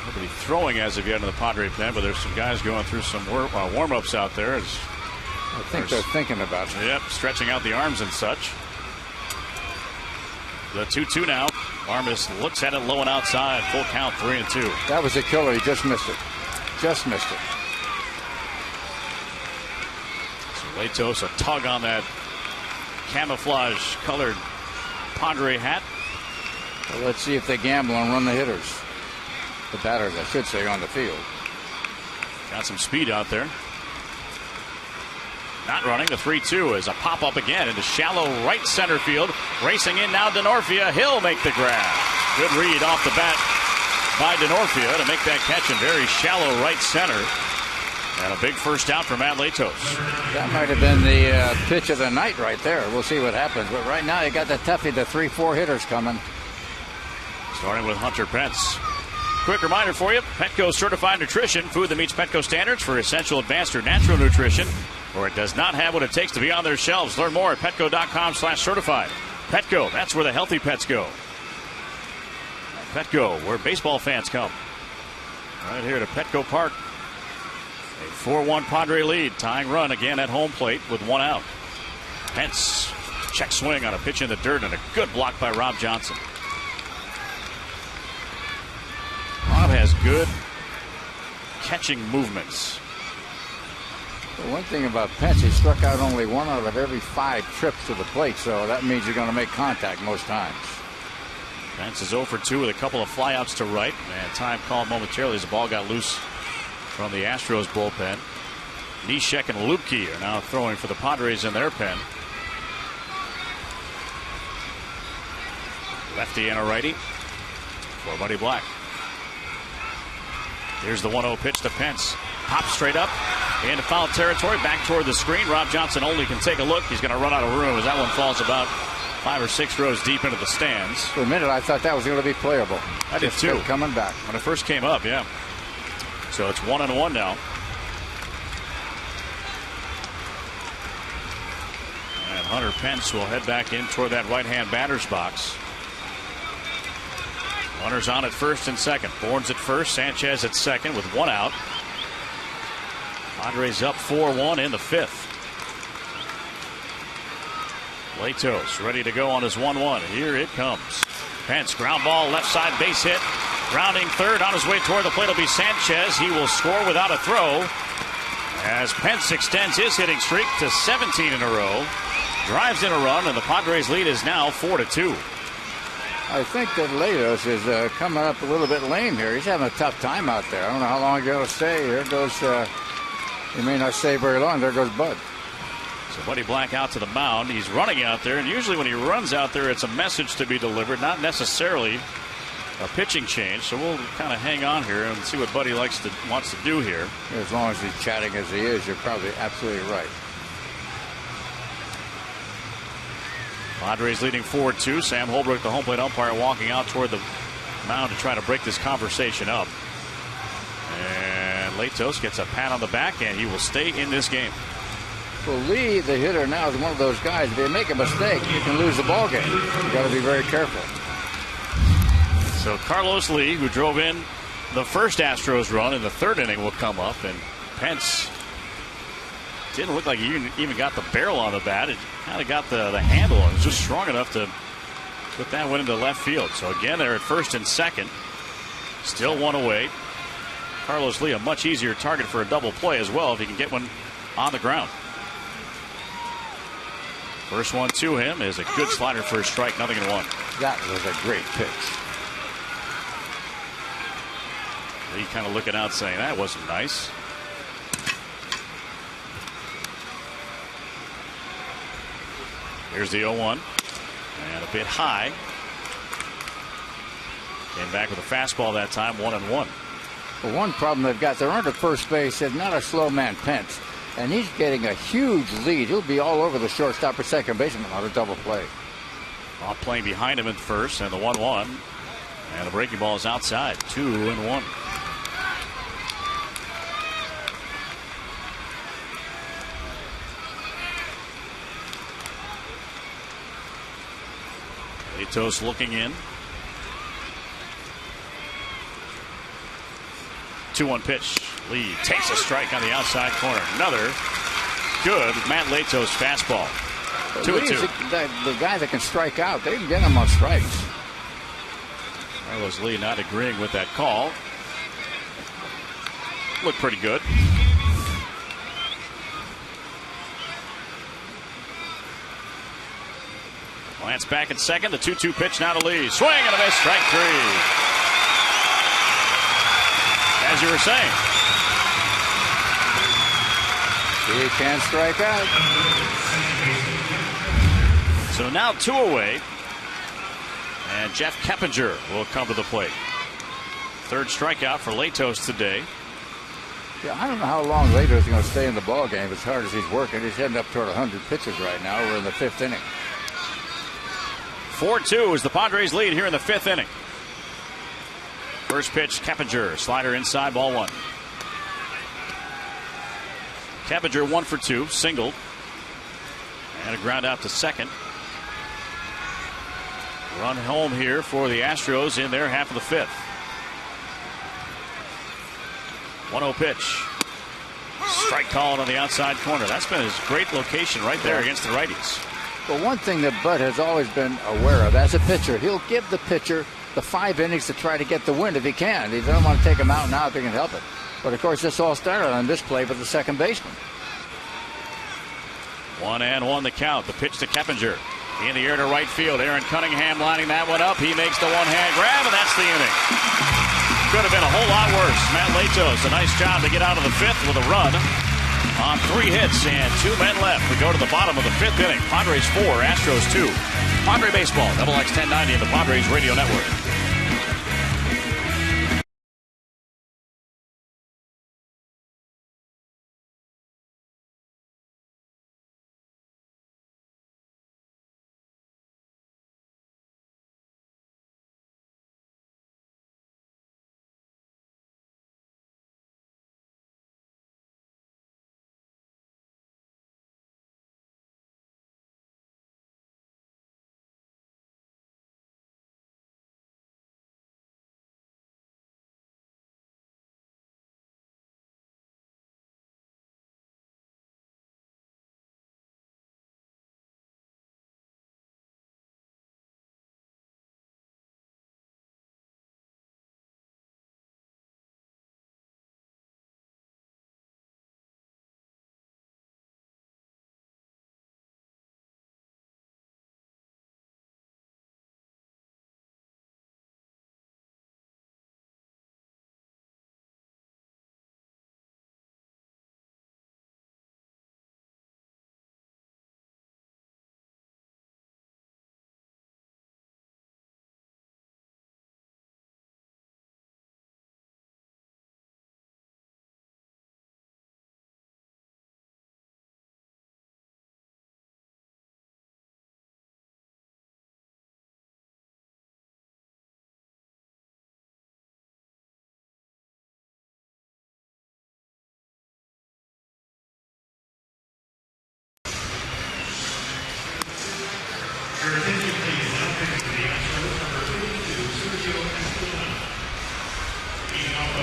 Nobody throwing as of yet in the Padre pen, but there's some guys going through some warm-ups out there. I think they're thinking about it. Yep, stretching out the arms and such. The 2-2 now. Barmes looks at it low and outside. Full count, 3-2. That was a killer. He just missed it. Just missed it. So Latos, a tug on that camouflage-colored Padre hat. Well, let's see if they gamble and run the hitters. The batters, I should say, on the field. Got some speed out there. Not running. The 3-2 is a pop-up again into shallow right center field. Racing in now Denorfia. He'll make the grab. Good read off the bat by Denorfia to make that catch in very shallow right center. And a big first out for Matt Latos. That might have been the pitch of the night right there. We'll see what happens. But right now you got the toughie, the 3-4 hitters coming. Starting with Hunter Pence. Quick reminder for you, Petco Certified Nutrition, food that meets Petco standards for essential advanced or natural nutrition, or it does not have what it takes to be on their shelves. Learn more at petco.com/certified. Petco, that's where the healthy pets go. Petco, where baseball fans come. Right here to Petco Park. A 4-1 Padre lead, tying run again at home plate with 1 out. Pence, check swing on a pitch in the dirt and a good block by Rob Johnson. Rob has good catching movements. Well, one thing about Pence, he struck out only 1 out of every 5 trips to the plate, so that means you're going to make contact most times. Pence is 0 for 2 with a couple of flyouts to right, and time called momentarily as the ball got loose from the Astros bullpen. Neshek and Lupke are now throwing for the Padres in their pen. Lefty and a righty for Buddy Black. Here's the 1-0 pitch to Pence. Pops straight up into foul territory, back toward the screen. Rob Johnson only can take a look. He's going to run out of room as that one falls about 5 or 6 rows deep into the stands. For a minute, I thought that was going to be playable. I did too. Coming back. When it first came up, yeah. So it's 1-1 now. And Hunter Pence will head back in toward that right-hand batter's box. Runners on at first and second. Bourne's at first, Sanchez at second with 1 out. Padres up 4-1 in the 5th. Latos ready to go on his 1-1. Here it comes. Pence, ground ball, left side base hit. Rounding third on his way toward the plate will be Sanchez. He will score without a throw as Pence extends his hitting streak to 17 in a row. Drives in a run, and the Padres lead is now 4-2. I think that Latos is coming up a little bit lame here. He's having a tough time out there. I don't know how long he's going to stay. Here goes, he may not stay very long. There goes Bud. So Buddy Black out to the mound. He's running out there, and usually when he runs out there, it's a message to be delivered, not necessarily a pitching change. So we'll kind of hang on here and see what Buddy wants to do here. As long as he's chatting as he is, you're probably absolutely right. Padres leading 4-2. Sam Holbrook, the home plate umpire, walking out toward the mound to try to break this conversation up. And Latos gets a pat on the back, and he will stay in this game. Well, Lee, the hitter, now is one of those guys. If you make a mistake, you can lose the ball game. You got to be very careful. So Carlos Lee, who drove in the first Astros run in the 3rd inning, will come up, and Pence didn't look like he even got the barrel on the bat. It kind of got the handle, and it was just strong enough to put that one into left field. So again, they're at first and second. Still 1 away. Carlos Lee, a much easier target for a double play as well if he can get one on the ground. First one to him is a good slider for a strike, 0-1. That was a great pitch. Lee kind of looking out saying that wasn't nice. Here's the 0-1. And a bit high. Came back with a fastball that time, 1-1. Well, one problem they've got, they're under first base. It's not a slow man, Pence. And he's getting a huge lead. He'll be all over the shortstop or second baseman on a double play. Bob playing behind him at first, and the 1-1. And the breaking ball is outside. 2-1. Latos looking in. 2-1 pitch. Lee takes a strike on the outside corner. Another good Matt Latos fastball. 2-2. The guy that can strike out. They can get him on strikes. Carlos Lee not agreeing with that call. Looked pretty good. Lance back at second. The 2-2 pitch now to Lee. Swing and a miss. Strike 3. As you were saying. He can strike out. So now 2 away. And Jeff Keppinger will come to the plate. Third strikeout for Latos today. Yeah, I don't know how long Latos is going to stay in the ball game as hard as he's working. He's heading up toward 100 pitches right now. We're in the 5th inning. 4-2 is the Padres lead here in the 5th inning. First pitch, Keppinger. Slider inside, ball 1. Keppinger 1 for 2, singled. And a ground out to second. Run home here for the Astros in their half of the 5th. 1-0 pitch. Strike called on the outside corner. That's been his great location right there against the righties. Well, one thing that Bud has always been aware of as a pitcher, he'll give the pitcher the 5 innings to try to get the win if he can. He doesn't want to take him out now if he can help it. But, of course, this all started on this play with the second baseman. 1-1 the count. The pitch to Keppinger. In the air to right field. Aaron Cunningham lining that one up. He makes the one-hand grab, and that's the inning. Could have been a whole lot worse. Matt Latos, a nice job to get out of the 5th with a run on 3 hits and 2 men left. We go to the bottom of the 5th inning. Padres 4, Astros 2. Padre Baseball, XX 1090 in the Padres Radio Network.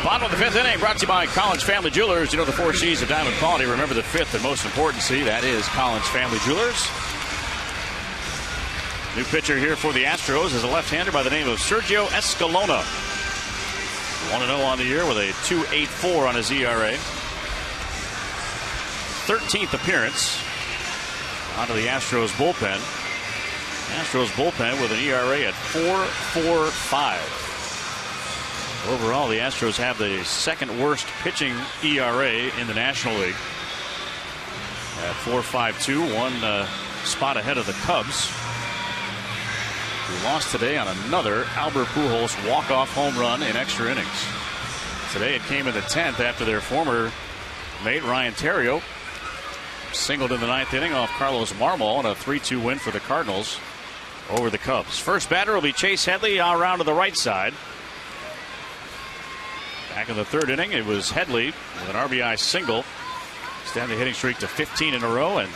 Bottom of the 5th inning, brought to you by Collins Family Jewelers. You know the 4 C's of diamond quality. Remember the 5th and most important C. That is Collins Family Jewelers. New pitcher here for the Astros is a left-hander by the name of Sergio Escalona. 1-0 on the year with a 2.84 on his ERA. 13th appearance onto the Astros bullpen. Astros bullpen with an ERA at 4.45. Overall, the Astros have the 2nd worst pitching ERA in the National League at 4.52, one spot ahead of the Cubs, who lost today on another Albert Pujols walk-off home run in extra innings. Today it came in the 10th after their former mate Ryan Theriot singled in the ninth inning off Carlos Marmol, and a 3-2 win for the Cardinals over the Cubs. First batter will be Chase Headley around to the right side. Back in the third inning, it was Headley with an RBI single. Extend the hitting streak to 15 in a row and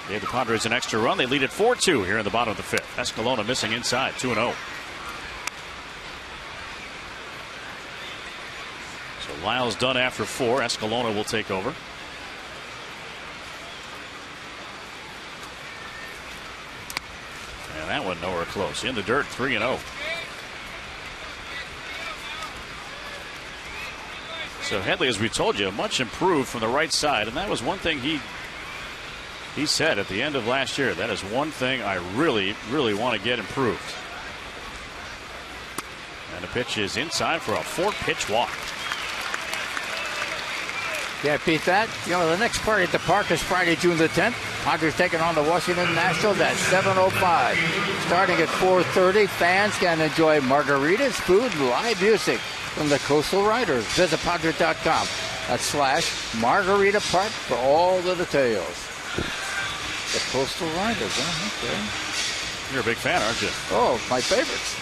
gave the Padres an extra run. They lead at 4-2 here in the bottom of the fifth. Escalona missing inside, 2-0. So Lyle's done after 4. Escalona will take over. And that one nowhere close. In the dirt, 3-0. So Headley, as we told you, much improved from the right side, and that was one thing he said at the end of last year. That is one thing I really, really want to get improved. And the pitch is inside for a 4-pitch walk. Can't beat that. You know, the next party at the park is Friday, June the 10th. Padres taking on the Washington Nationals at 7:05. Starting at 4:30, fans can enjoy margaritas, food, and live music from the Coastal Riders. Visit Padres.com/Margarita Park for all the details. The Coastal Riders, huh? Okay. You're a big fan, aren't you? Oh, my favorites.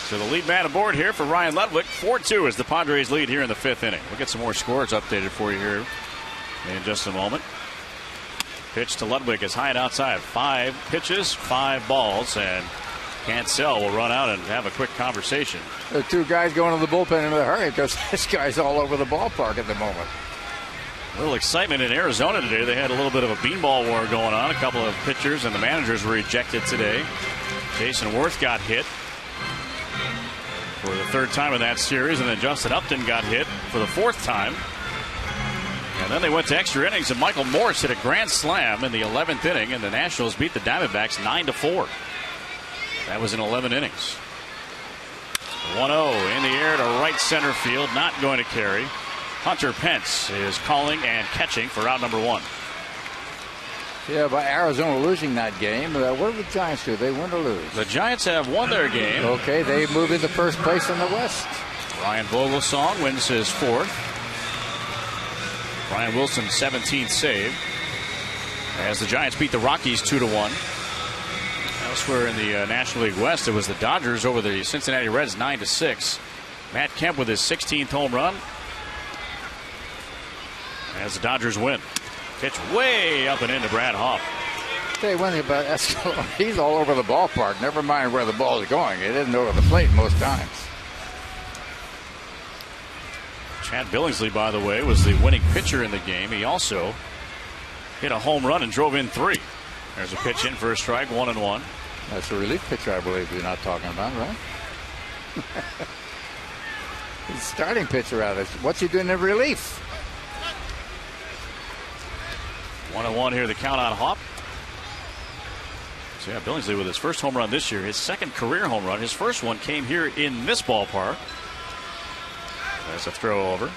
So the lead man aboard here for Ryan Ludwig. 4-2 is the Padres lead here in the fifth inning. We'll get some more scores updated for you here in just a moment. Pitch to Ludwig is high and outside. 5 pitches, 5 balls, and Cancel will run out and have a quick conversation. The two guys going to the bullpen in a hurry because this guy's all over the ballpark at the moment. A little excitement in Arizona today. They had a little bit of a beanball war going on. A couple of pitchers and the managers were ejected today. Jason Worth got hit for the 3rd time in that series, and then Justin Upton got hit for the 4th time. And then they went to extra innings, and Michael Morse hit a grand slam in the 11th inning, and the Nationals beat the Diamondbacks 9-4. That was in 11 innings. 1-0 in the air to right center field, not going to carry. Hunter Pence is calling and catching for out number 1. Yeah, by Arizona losing that game, what do the Giants do? They win or lose? The Giants have won their game. Okay, they move into first place in the West. Ryan Vogelsong wins his 4th. Brian Wilson's 17th save as the Giants beat the Rockies 2-1. Elsewhere in the National League West, it was the Dodgers over the Cincinnati Reds 9-6. Matt Kemp with his 16th home run as the Dodgers win. Pitch way up and into Brad Hoff. Tell you one thing about Escalona, he's all over the ballpark. Never mind where the ball is going. It isn't over the plate most times. Chad Billingsley, by the way, was the winning pitcher in the game. He also hit a home run and drove in 3. There's a pitch in for a strike, 1-1. That's a relief pitcher, I believe you're not talking about, right? He's starting pitcher out of it. What's he doing in relief? 1-1 here, the count on Hop. So yeah, Billingsley with his first home run this year, his 2nd career home run. His first one came here in this ballpark. That's a throw over.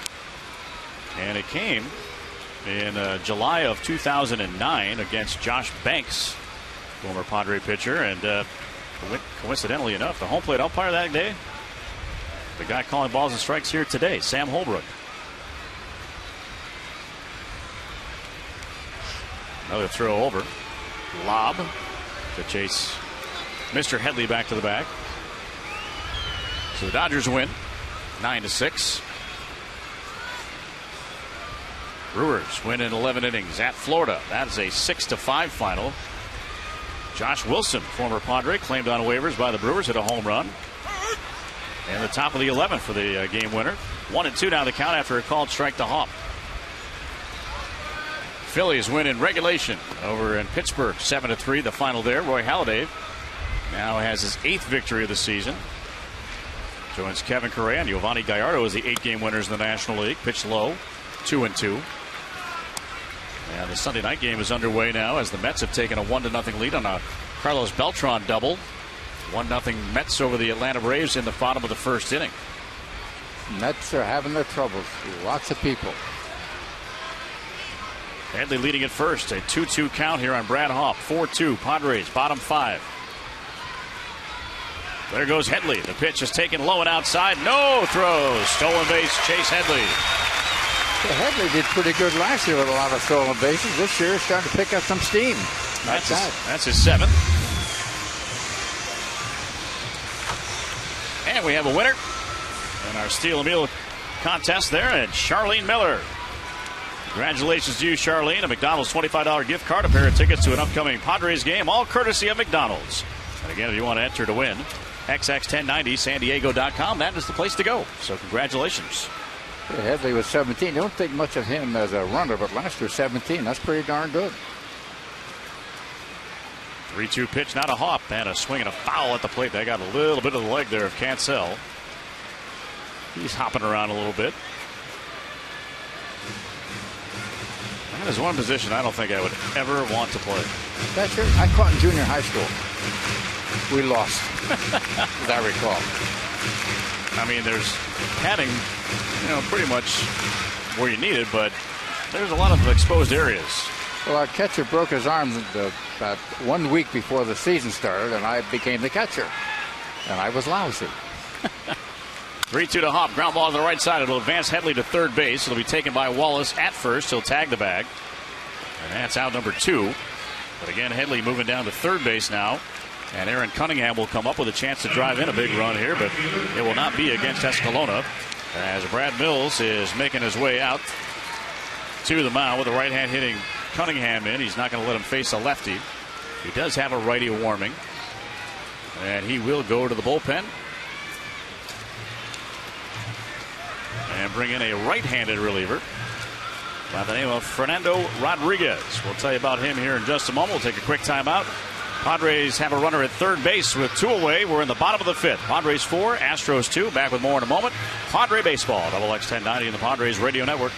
And it came in July of 2009 against Josh Banks, former Padre pitcher. And coincidentally enough, the home plate umpire that day, the guy calling balls and strikes here today, Sam Holbrook. Another throw over. Lob to chase Mr. Headley back to the bag. So the Dodgers win 9-6. Brewers win in 11 innings at Florida. That is a 6-5 final. Josh Wilson, former Padre, claimed on waivers by the Brewers, hit a home run. And the top of the 11th for the game winner. 1-2 now the count after a called strike to Hop. Phillies win in regulation over in Pittsburgh, 7-3, the final there. Roy Halladay now has his 8th victory of the season. Joins Kevin Correa and Giovanni Gallardo as the 8-game winners in the National League. Pitched low, 2-2. And the Sunday night game is underway now as the Mets have taken a 1-0 lead on a Carlos Beltran double. 1-0 Mets over the Atlanta Braves in the bottom of the 1st inning. Mets are having their troubles. Lots of people. Headley leading at first. A 2-2 count here on Brad Hoff. 4-2 Padres, bottom 5. There goes Headley. The pitch is taken low and outside. No throws. Stolen base, Chase Headley. Headley did pretty good last year with a lot of stolen bases. This year, he's starting to pick up some steam. That's his 7th. And we have a winner in our Steal a Meal contest there, and Charlene Miller. Congratulations to you, Charlene. A McDonald's $25 gift card, a pair of tickets to an upcoming Padres game, all courtesy of McDonald's. And again, if you want to enter to win, XX1090sandiego.com. That is the place to go. So congratulations. Yeah, Headley was 17. Don't think much of him as a runner, but last year 17. That's pretty darn good. 3-2 pitch, not a hop, and a swing and a foul at the plate. They got a little bit of the leg there of Cancel. He's hopping around a little bit. That is one position I don't think I would ever want to play. Catcher, I caught in junior high school. We lost, as I recall. I mean, there's padding, pretty much where you need it, but there's a lot of exposed areas. Well, our catcher broke his arm about 1 week before the season started, and I became the catcher. And I was lousy. 3-2 to Hop. Ground ball on the right side. It'll advance Headley to third base. It'll be taken by Wallace at first. He'll tag the bag. And that's out number 2. But again, Headley moving down to third base now. And Aaron Cunningham will come up with a chance to drive in a big run here, but it will not be against Escalona, as Brad Mills is making his way out to the mound with a right hand hitting Cunningham in. He's not going to let him face a lefty. He does have a righty warming, and he will go to the bullpen and bring in a right-handed reliever by the name of Fernando Rodriguez. We'll tell you about him here in just a moment. We'll take a quick timeout. Padres have a runner at third base with 2 away. We're in the bottom of the 5th. Padres 4, Astros 2. Back with more in a moment. Padre Baseball, XX1090 in the Padres Radio Network.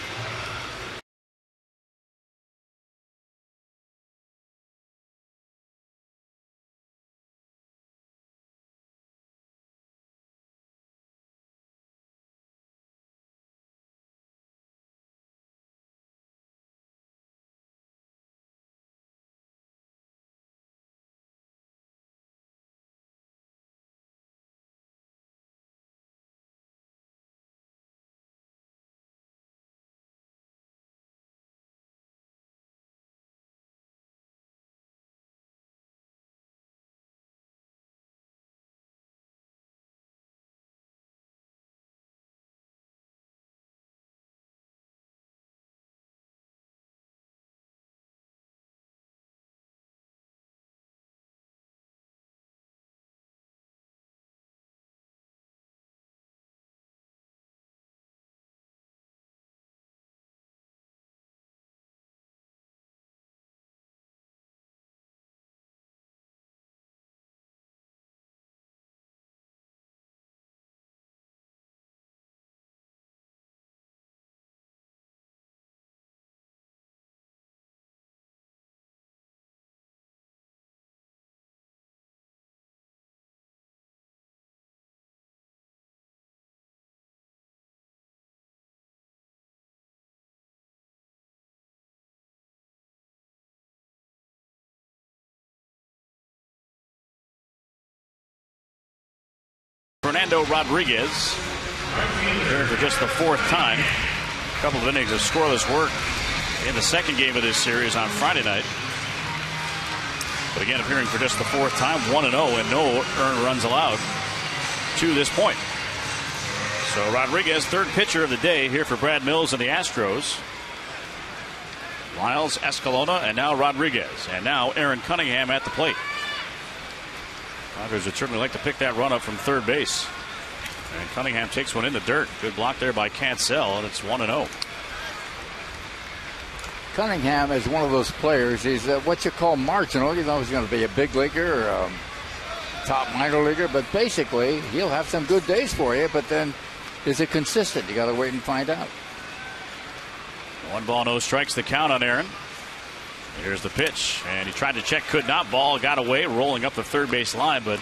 Fernando Rodriguez here for just the 4th time. A couple of innings of scoreless work in the second game of this series on Friday night. But again, appearing for just the 4th time, 1-0 and no earned runs allowed to this point. So Rodriguez, 3rd pitcher of the day here for Brad Mills and the Astros. Lyles, Escalona, and now Rodriguez. And now Aaron Cunningham at the plate. Padres would certainly like to pick that run up from third base. And Cunningham takes one in the dirt. Good block there by Cancel, and it's 1-0. Cunningham is one of those players. He's what you call marginal. You know he's going to be a big leaguer or a top minor leaguer, but basically he'll have some good days for you, but then is it consistent? You got to wait and find out. 1 ball, no strikes, the count on Aaron. Here's the pitch, and he tried to check, could not. Ball got away, rolling up the third base line, but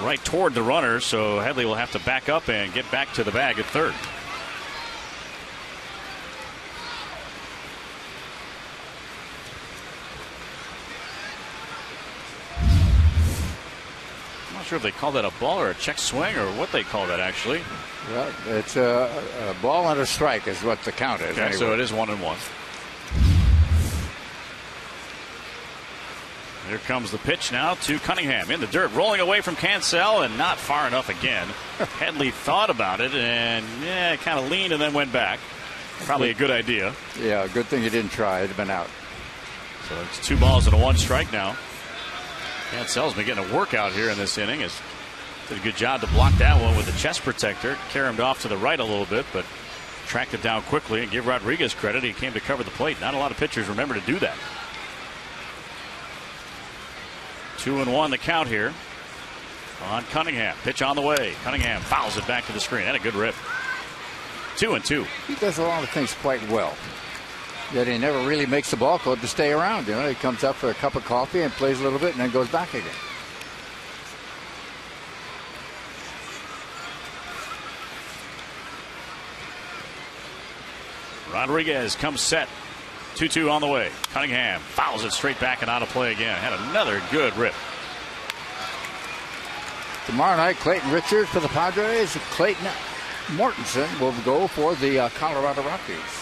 right toward the runner, so Headley will have to back up and get back to the bag at third. sure if they call that a ball or a check swing or what they call that actually. Well, it's a ball and a strike is what the count is. Okay, anyway. so it is 1-1. Here comes the pitch now to Cunningham in the dirt, rolling away from Cancel and not far enough again. Headley thought about it and kind of leaned and then went back. Probably a good idea. Yeah, good thing you didn't try. It'd have been out. So it's 2 balls and a 1 strike now. Cancel's been getting a workout here in this inning. Did a good job to block that one with the chest protector. Carried him off to the right a little bit, but tracked it down quickly. And give Rodriguez credit. He came to cover the plate. Not a lot of pitchers remember to do that. 2-1 the count here on Cunningham. Pitch on the way. Cunningham fouls it back to the screen. And a good rip. 2-2. He does a lot of things quite well. Yet he never really makes the ball club to stay around. You know, he comes up for a cup of coffee and plays a little bit and then goes back again. Rodriguez comes set. 2-2 on the way. Cunningham fouls it straight back and out of play again. Had another good rip. Tomorrow night, Clayton Richards for the Padres. Clayton Mortensen will go for the Colorado Rockies.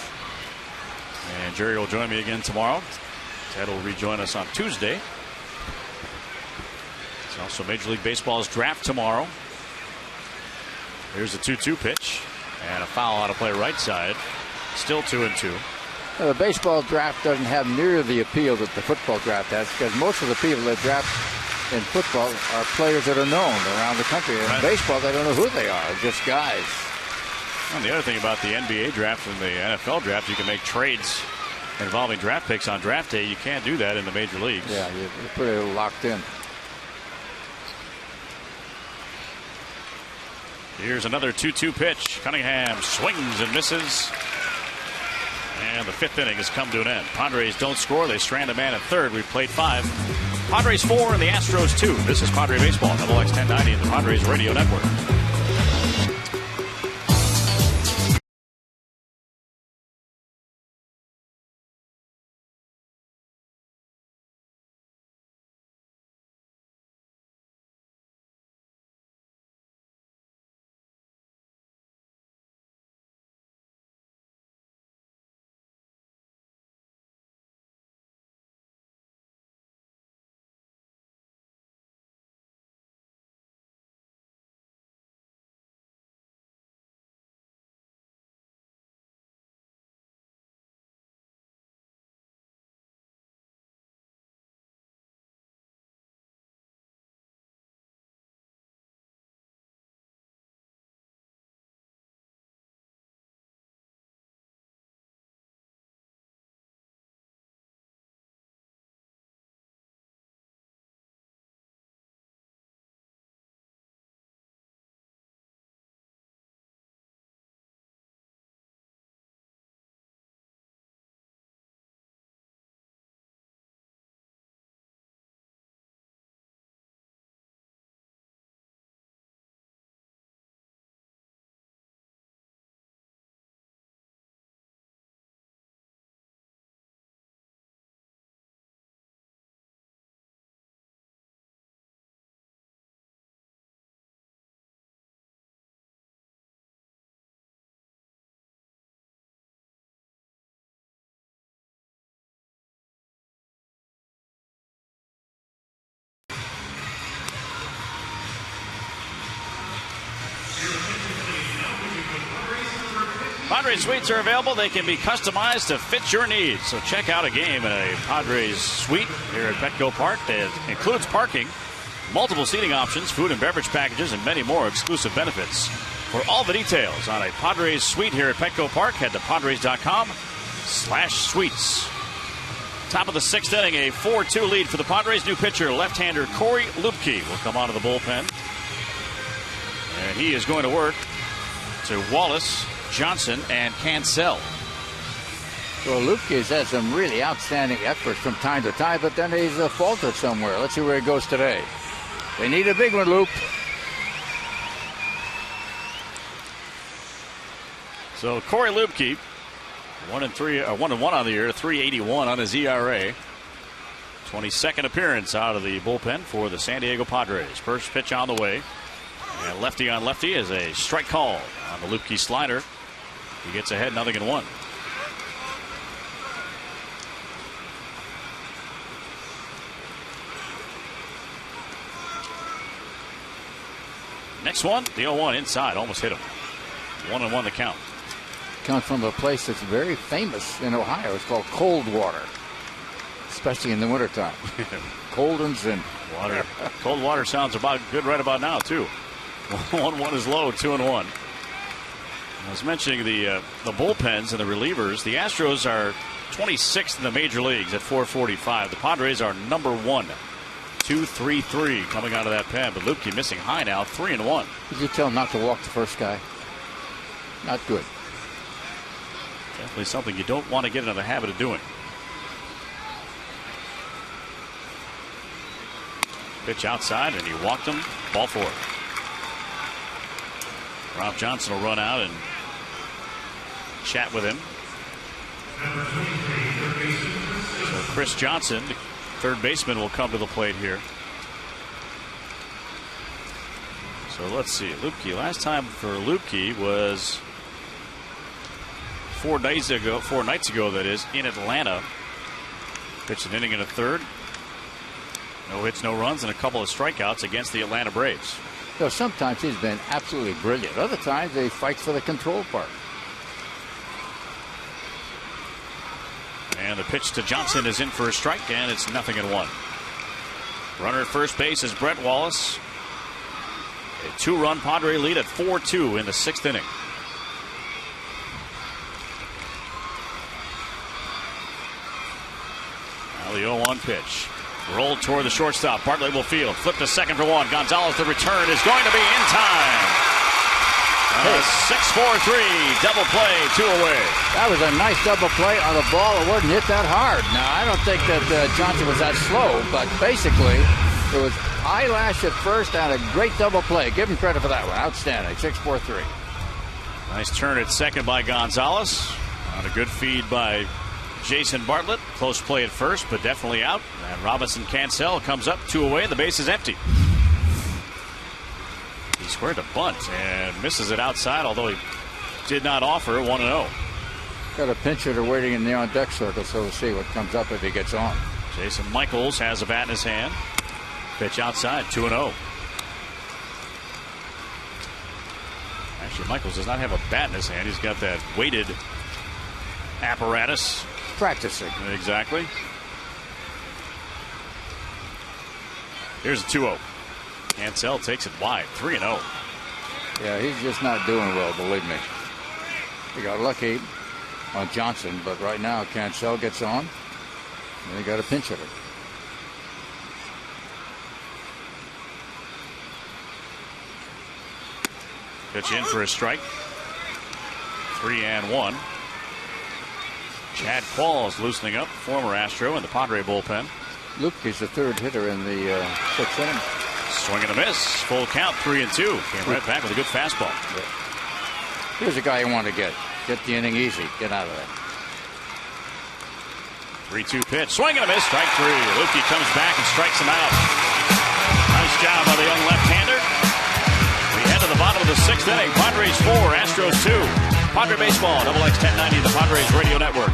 And Jerry will join me again tomorrow. Ted will rejoin us on Tuesday. It's also Major League Baseball's draft tomorrow. Here's a 2-2 pitch. And a foul out of play right side. Still 2-2. The baseball draft doesn't have near the appeal that the football draft has, because most of the people that draft in football are players that are known around the country. In baseball, they don't know who they are, just guys. And the other thing about the NBA draft and the NFL draft, you can make trades involving draft picks on draft day. You can't do that in the major leagues. Yeah, you're pretty locked in. Here's another 2-2 pitch. Cunningham swings and misses. And the 5th inning has come to an end. Padres don't score. They strand a man at third. We've played 5. Padres 4 and the Astros 2. This is Padre Baseball, XX 1090 and the Padres Radio Network. Padres suites are available. They can be customized to fit your needs. So check out a game in a Padres suite here at Petco Park. It includes parking, multiple seating options, food and beverage packages, and many more exclusive benefits. For all the details on a Padres suite here at Petco Park, head to Padres.com/suites. Top of the 6th inning, a 4-2 lead for the Padres. New pitcher, left-hander Corey Lupke will come out of the bullpen. And he is going to work to Wallace, Johnson, and Cancel. Well, Lupke's had some really outstanding efforts from time to time, but then he's faltered somewhere. Let's see where he goes today. They need a big one, Lupe. So Corey Lupke, 1-1 on the year, 3.81 on his ERA. 22nd appearance out of the bullpen for the San Diego Padres. First pitch on the way. And lefty on lefty is a strike call on the Lupke slider. He gets ahead 0-1. Next one, the 0-1 inside, almost hit him. 1-1 the count. Comes from a place that's very famous in Ohio. It's called Coldwater, especially in the wintertime. Coldens and water. Cold water sounds about good right about now, too. 1-1 is low, 2-1. I was mentioning the bullpens and the relievers. The Astros are 26th in the major leagues at 445. The Padres are number 1. 2-3-3 coming out of that pen, but Lupke missing high now, 3-1. Did you tell him not to walk the first guy? Not good. Definitely something you don't want to get into the habit of doing. Pitch outside, and he walked him. Ball 4. Rob Johnson will run out and chat with him. So Chris Johnson, the third baseman, will come to the plate here. So let's see. Lupke, last time for Lupke was 4 nights ago, that is, in Atlanta. Pitched an inning and a third. No hits, no runs, and a couple of strikeouts against the Atlanta Braves. So sometimes he's been absolutely brilliant. Other times they fight for the control part. And the pitch to Johnson is in for a strike, and it's 0-1. Runner at first base is Brett Wallace. A 2-run Padre lead at 4-2 in the 6th inning. Now the 0-1 pitch. Rolled toward the shortstop. Bartlett will field. Flip to second for 1. Gonzalez, the return is going to be in time. 6-4-3 double play, 2 away. That was a nice double play on a ball that wasn't hit that hard. Now, I don't think that Johnson was that slow, but basically it was eyelash at first and a great double play. Give him credit for that one. Outstanding. 6-4-3. Nice turn at second by Gonzalez. On a good feed by Jason Bartlett. Close play at first, but definitely out. And Robinson Cancel comes up, 2 away, and the base is empty. He squared a bunt and misses it outside, although he did not offer. 1-0. Got a pinch hitter waiting in the on-deck circle, so we'll see what comes up if he gets on. Jason Michaels has a bat in his hand. Pitch outside, 2-0. Actually, Michaels does not have a bat in his hand. He's got that weighted apparatus. Practicing. Exactly. Here's a 2-0. Cancel takes it wide, 3-0. Yeah, he's just not doing well, believe me. He got lucky on Johnson, but right now Cancel gets on, and they got a pinch hitter. Pitch in for a strike. 3-1. Chad Qualls loosening up, former Astro in the Padre bullpen. Lupke's the third hitter in the 6th inning. Swing and a miss. Full count, 3-2. Came right back with a good fastball. Yeah. Here's a guy you want to get. Get the inning easy. Get out of there. 3-2 pitch. Swing and a miss. Strike 3. Lupke comes back and strikes him out. Nice job by the young left-hander. We head to the bottom of the 6th inning. Padres 4, Astros 2. Padre Baseball, XX 1090, the Padres Radio Network.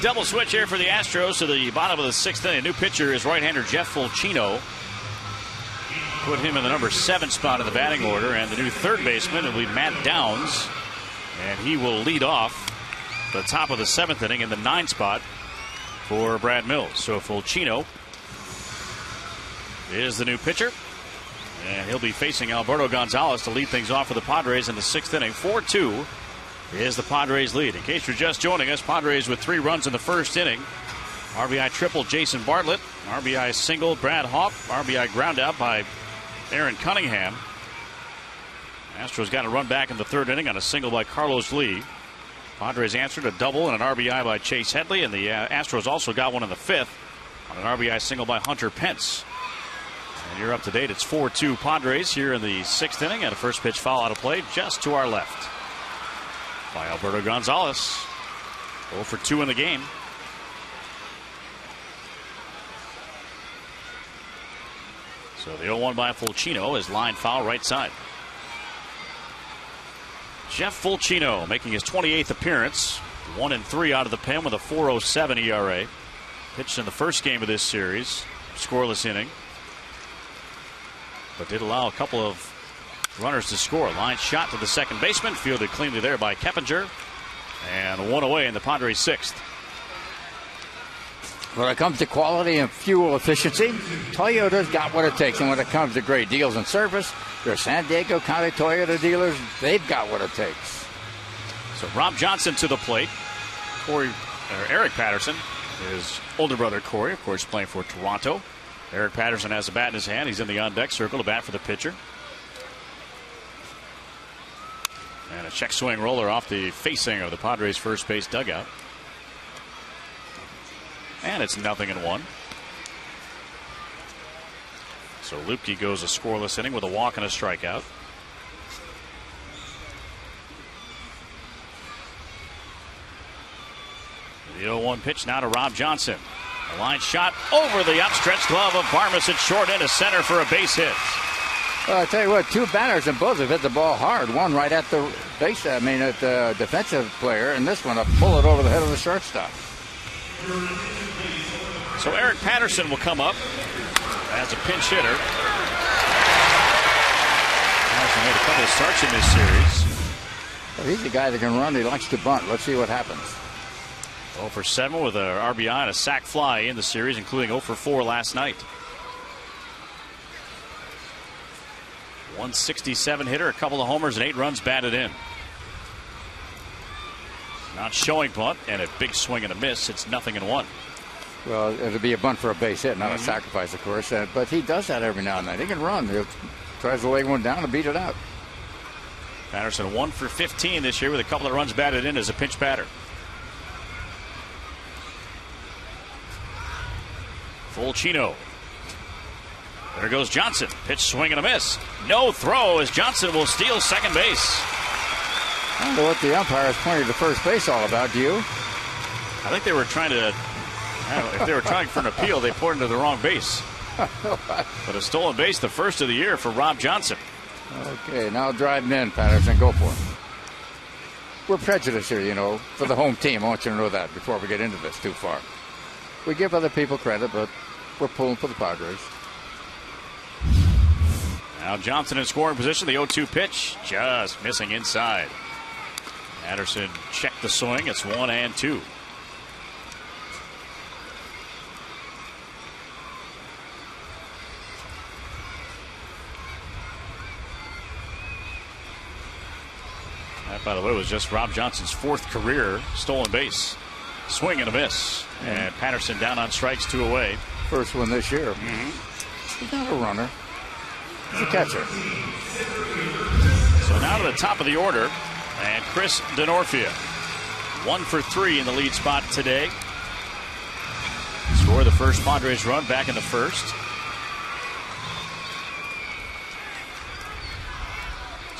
Double switch here for the Astros to the bottom of the 6th inning. New pitcher is right-hander Jeff Fulcino. Put him in the number 7 spot in the batting order, and the new third baseman will be Matt Downs, and he will lead off the top of the 7th inning in the 9 spot for Brad Mills. So Fulcino is the new pitcher, and he'll be facing Alberto Gonzalez to lead things off for the Padres in the 6th inning. 4-2 is the Padres lead. In case you're just joining us, Padres with 3 runs in the 1st inning. RBI triple Jason Bartlett, RBI single Brad Hawk, RBI ground out by Aaron Cunningham. Astros got a run back in the 3rd inning on a single by Carlos Lee. Padres answered a double and an RBI by Chase Headley, and the Astros also got one in the 5th on an RBI single by Hunter Pence. And you're up to date. It's 4-2 Padres here in the 6th inning, and a first pitch foul out of play just to our left by Alberto Gonzalez. 0 for 2 in the game. So the 0-1 by Fulcino is line foul right side. Jeff Fulcino making his 28th appearance. 1-3 out of the pen with a 4.07 ERA. Pitched in the first game of this series. Scoreless inning. But did allow a couple of runners to score. Line shot to the second baseman. Fielded cleanly there by Keppinger. And one away in the Padres 6th. When it comes to quality and fuel efficiency, Toyota's got what it takes. And when it comes to great deals and service, their San Diego County Toyota dealers, they've got what it takes. So Rob Johnson to the plate. Eric Patterson, his older brother Corey, of course, playing for Toronto. Eric Patterson has a bat in his hand. He's in the on-deck circle to bat for the pitcher. And a check swing roller off the facing of the Padres' first base dugout. And it's 0-1. So Lupke goes a scoreless inning with a walk and a strikeout. The 0-1 pitch now to Rob Johnson. A line shot over the outstretched glove of Barmas at short into center for a base hit. Well, I tell you what, 2 batters and both have hit the ball hard. One right at the base, at the defensive player, and this one a bullet over the head of the shortstop. So Eric Patterson will come up as a pinch hitter. Patterson made a couple of starts in this series. Well, he's a guy that can run. He likes to bunt. Let's see what happens. 0 for 7 with an RBI and a sac fly in the series, including 0 for 4 last night. 167 hitter, a couple of homers, and 8 runs batted in. Not showing bunt, and a big swing and a miss. It's 0-1. Well, it'll be a bunt for a base hit, not a sacrifice, of course. But he does that every now and then. He can run. He tries to lay one down and beat it out. Patterson 1 for 15 this year with a couple of runs batted in as a pinch batter. Fulcino. There goes Johnson. Pitch, swing, and a miss. No throw as Johnson will steal second base. I don't know what the umpire is pointing to first base all about, do you? I think they were trying to, if they were trying for an appeal, they pointed to the wrong base. But a stolen base, the first of the year for Rob Johnson. Okay, now drive him in, Patterson. Go for it. We're prejudiced here, for the home team. I want you to know that before we get into this too far. We give other people credit, but we're pulling for the Padres. Now Johnson in scoring position. The 0-2 pitch just missing inside. Patterson checked the swing. It's 1-2. That, by the way, was just Rob Johnson's 4th career stolen base. Swing and a miss. And Patterson down on strikes, 2 away. First one this year. He's not a runner. He's a catcher. So now to the top of the order. And Chris Denorfia. 1 for 3 in the lead spot today. Scored the first Padres run back in the first.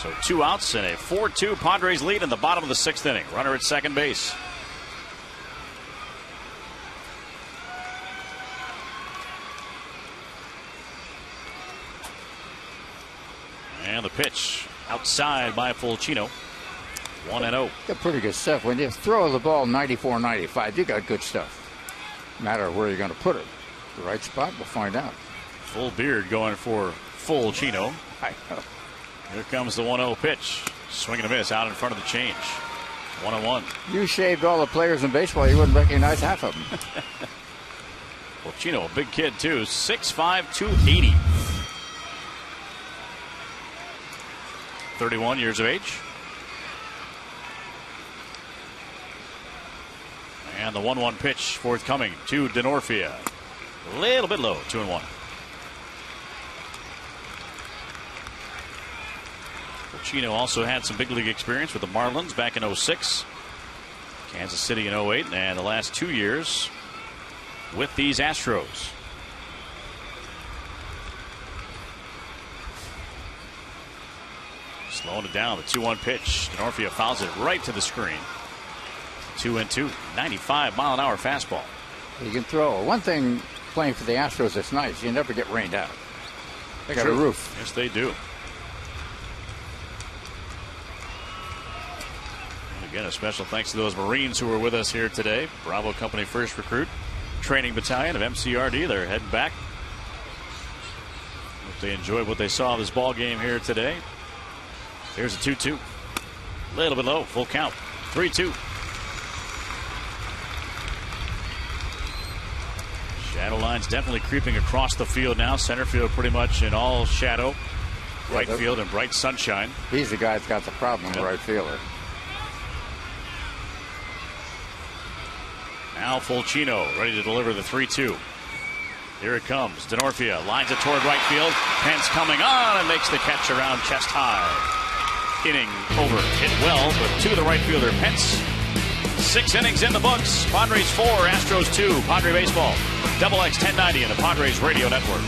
So 2 outs and a 4-2 Padres lead in the bottom of the 6th inning. Runner at second base. And the pitch outside by Fulcino. 1-0. Got pretty good stuff. When you throw the ball 94, 95, you got good stuff. Matter where you're going to put it. The right spot, we'll find out. Full beard going for Fulcino. I know. Here comes the 1-0 pitch. Swing and a miss out in front of the change. 1-1. You shaved all the players in baseball, you wouldn't recognize half of them. Fulcino, a big kid too. 6'5", 280. 31 years of age. And the 1-1 pitch forthcoming to Denorfia. A little bit low, 2-1. Fulcino also had some big league experience with the Marlins back in 06. Kansas City in 08, and the last 2 years with these Astros. Slowing it down, the 2-1 pitch. Denorfia fouls it right to the screen. 2-2, 95-mile-an-hour fastball. You can throw. One thing playing for the Astros that's nice, you never get rained out. They got True. a roof. Yes, they do. And again, a special thanks to those Marines who were with us here today. Bravo Company 1st Recruit Training Battalion of MCRD. They're heading back. Hope they enjoyed what they saw of this ball game here today. Here's a 2-2. A little bit low. Full count. 3-2. Shadow line's definitely creeping across the field now. Center field pretty much in all shadow. Right field in bright sunshine. He's the guy that's got the problem, the right fielder. Now Fulcino ready to deliver the 3-2. Here it comes. Denorfia lines it toward right field. Pence coming on and makes the catch around chest high. Inning over. Hit well, but to the right fielder, Pence. 6 innings in the books. Padres 4, Astros 2. Padre Baseball. Double X 1090 in the Padres Radio Network.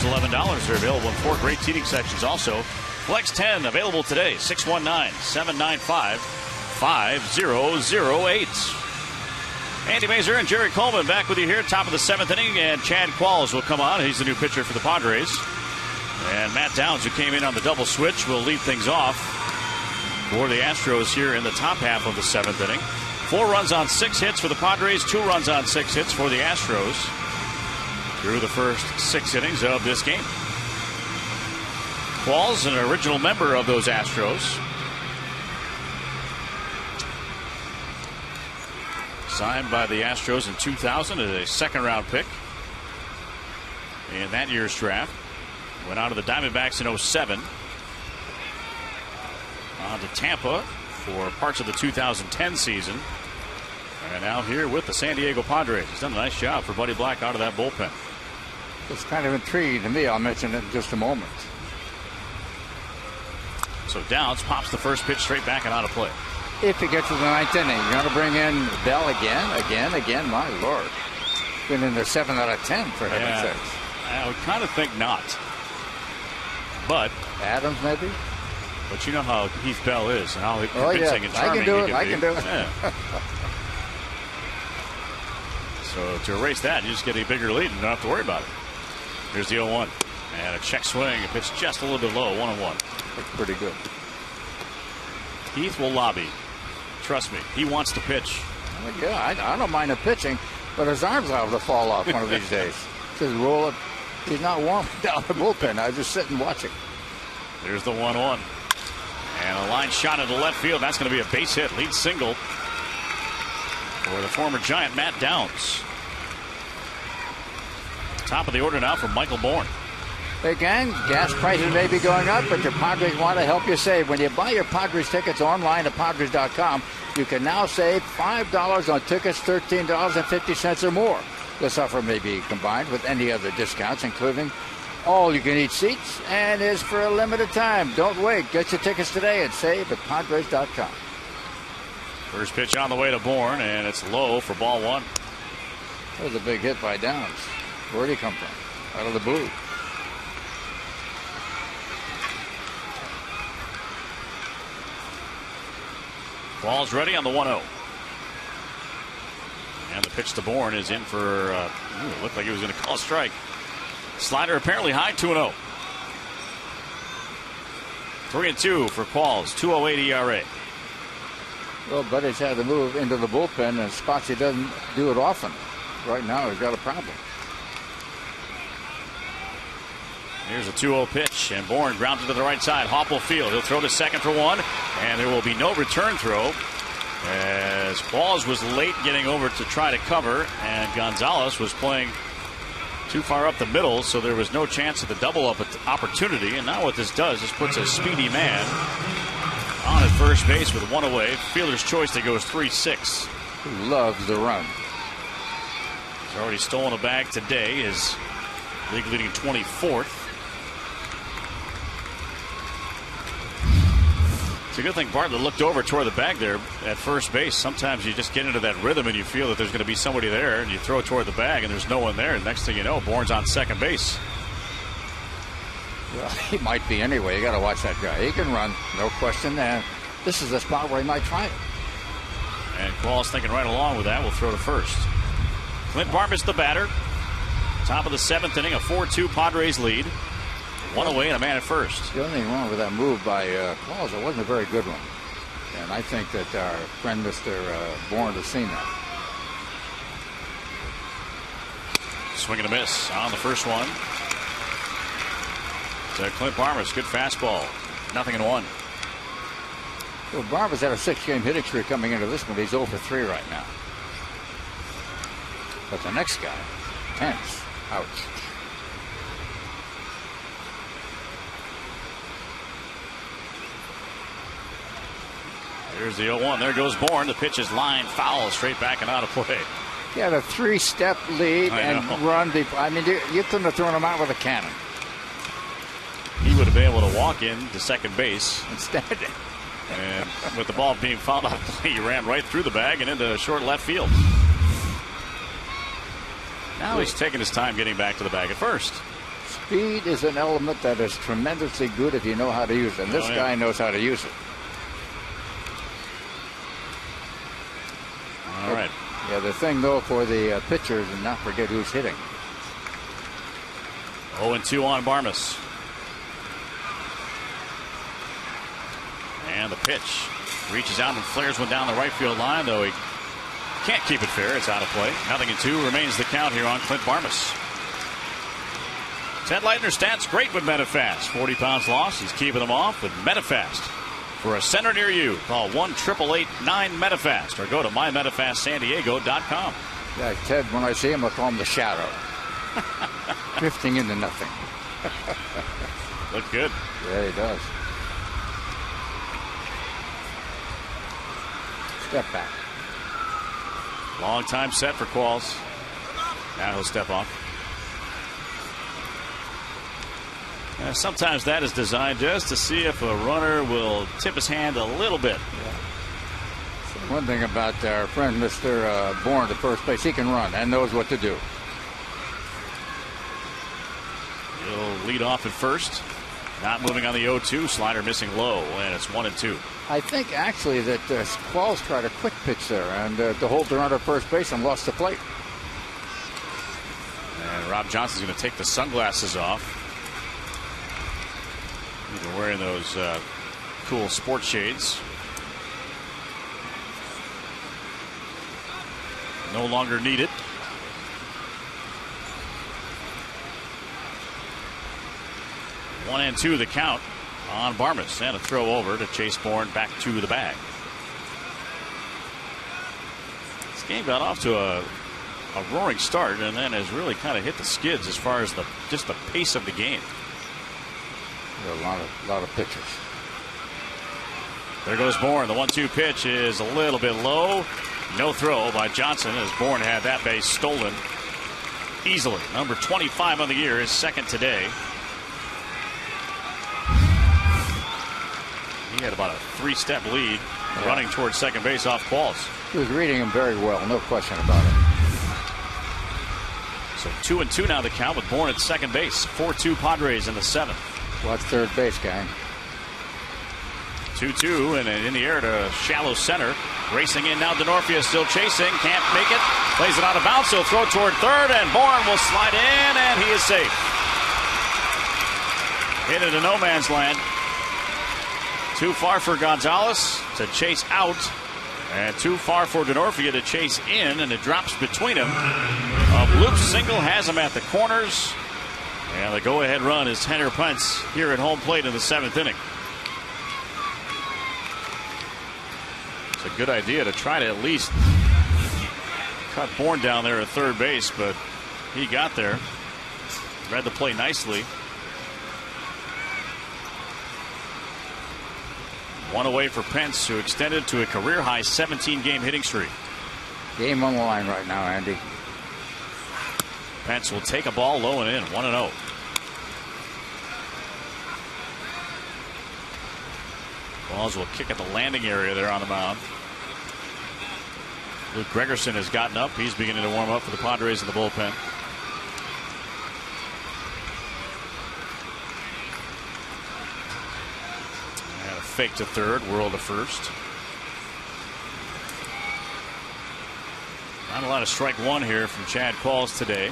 $11 are available in 4 great seating sections. Also, Flex 10 available today. 619-795-5008. Andy Mazer and Jerry Coleman back with you here, top of the 7th inning, and Chad Qualls will come on. He's the new pitcher for the Padres. And Matt Downs, who came in on the double switch, will lead things off for the Astros here in the top half of the 7th inning. 4 runs on 6 hits for the Padres, 2 runs on 6 hits for the Astros through the first 6 innings of this game. Qualls, an original member of those Astros. Signed by the Astros in 2000 as a second-round pick. in that year's draft. Went out of the Diamondbacks in 07. On to Tampa for parts of the 2010 season. And now here with the San Diego Padres. He's done a nice job for Buddy Black out of that bullpen. It's kind of intriguing to me. I'll mention it in just a moment. So Downs pops the first pitch straight back and out of play. If you get to the ninth inning, you're going to bring in Bell again. My Lord. Been in there 7 out of 10, for heaven's sakes. I would kind of think not. But Adams, maybe? But you know how Heath Bell is and how convincing and I charming I can do it. Yeah. So to erase that, you just get a bigger lead and don't have to worry about it. Here's the 0-1. And a check swing. A pitch just a little bit low. 1-1. That's pretty good. Heath will lobby. Trust me. He wants to pitch. Yeah, I don't mind him pitching, but his arms liable to fall off one of these days. Just roll it. He's not warming down the bullpen. I just sit and watch it. There's the 1-1. And a line shot into left field. That's going to be a base hit. Lead single for the former Giant, Matt Downs. Top of the order now from Michael Bourne. Hey, gang, gas prices may be going up, but your Padres want to help you save. When you buy your Padres tickets online at Padres.com, you can now save $5 on tickets, $13.50 or more. This offer may be combined with any other discounts, including all-you-can-eat seats, and is for a limited time. Don't wait. Get your tickets today and save at Padres.com. First pitch on the way to Bourne, and it's low for ball 1. That was a big hit by Downs. Where'd he come from? Out of the blue. Ball's ready on the 1-0. And the pitch to Bourne is in for, looked like he was going to call a strike. Slider apparently high, 2-0. 3-2 for Qualls, 2.08 ERA. Well, Buddy's had to move into the bullpen in spots he doesn't do it often. Right now, he's got a problem. Here's a 2-0 pitch, and Bourne grounds it to the right side. Hopple field. He'll throw to second for 1, and there will be no return throw as Qualls was late getting over to try to cover, and Gonzalez was playing too far up the middle, so there was no chance of the double-up opportunity. And now what this does is puts a speedy man on at first base with 1 away. Fielder's choice that goes 3-6. Who loves the run. He's already stolen a bag today. His league leading 24th. It's a good thing Bartlett looked over toward the bag there at first base. Sometimes you just get into that rhythm and you feel that there's going to be somebody there, and you throw toward the bag and there's no one there. Next thing you know, Bourne's on second base. Well, he might be anyway. You got to watch that guy. He can run, no question. And this is a spot where he might try it. And Qualls thinking right along with that. Will throw to first. Clint Barmas the batter. Top of the 7th inning, a 4-2 Padres lead. 1 away and a man at first. The only thing wrong with that move by Qualls, it wasn't a very good one. And I think that our friend Mr. Bourne has seen that. Swing and a miss on the first one. To Clint Barmas, good fastball. 0-1. Well, Barber's had a 6-game hitting streak coming into this one. He's 0 for 3 right now. But the next guy, Pence, ouch. Here's the 0-1. There goes Bourne. The pitch is lined foul, straight back and out of play. He had a 3-step lead and run. I mean, you couldn't have thrown him out with a cannon. He would have been able to walk in to second base. Instead. And with the ball being fouled out of play, he ran right through the bag and into short left field. Now he's taking his time getting back to the bag at first. Speed is an element that is tremendously good if you know how to use it. And this guy knows how to use it. All right. Yeah, the thing, though, for the pitchers, and not forget who's hitting. 0-2 on Barmas. And the pitch reaches out and flares one down the right field line, though he can't keep it fair. It's out of play. 0-2 remains the count here on Clint Barmas. Ted Leitner stats great with Metafast. 40 pounds lost. He's keeping them off with Metafast. For a center near you, call 1-888-9-METAFAST or go to mymetafastsandiego.com. Yeah, Ted, when I see him, I'll call him the Shadow. Drifting into nothing. Look good. Yeah, he does. Step back. Long time set for Qualls. Now he'll step off. Sometimes that is designed just to see if a runner will tip his hand a little bit. Yeah. So one thing about our friend Mr. Bourne at first base, he can run and knows what to do. He'll lead off at first. Not moving on the 0-2. Slider missing low, and it's 1-2. I think actually that Qualls tried a quick pitch there, and the Holter under first base and lost the plate. And Rob Johnson's going to take the sunglasses off. He's been wearing those cool sports shades. No longer needed. One and two the count on Barmes, and a throw over to Chase Bourne back to the bag. This game got off to a roaring start and then has really kind of hit the skids as far as just the pace of the game. A lot of pitchers. There goes Bourne. The 1-2 pitch is a little bit low. No throw by Johnson as Bourne had that base stolen easily. Number 25 on the year, is second today. He had about a 3-step lead running towards second base off Qualls. He was reading him very well, no question about it. So 2-2 now the count with Bourne at second base. 4-2 Padres in the seventh. Watch third base, gang. 2-2 and in the air to shallow center. Racing in now, Denorfia still chasing. Can't make it. Plays it out of bounds. He'll throw toward third, and Bourne will slide in, and he is safe. Hit into no man's land. Too far for Gonzalez to chase out, and too far for Denorfia to chase in, and it drops between them. A bloop single has him at the corners, and the go-ahead run is Henner Pence here at home plate in the seventh inning. It's a good idea to try to at least cut Bourne down there at third base, but he got there. Read the play nicely. One away for Pence, who extended to a career-high 17-game hitting streak. Game on the line right now, Andy. Pence will take a ball low and in, 1-0. Balls will kick at the landing area there on the mound. Luke Gregerson has gotten up. He's beginning to warm up for the Padres in the bullpen. And a fake to third, whirl to first. Not a lot of strike one here from Chad Qualls today.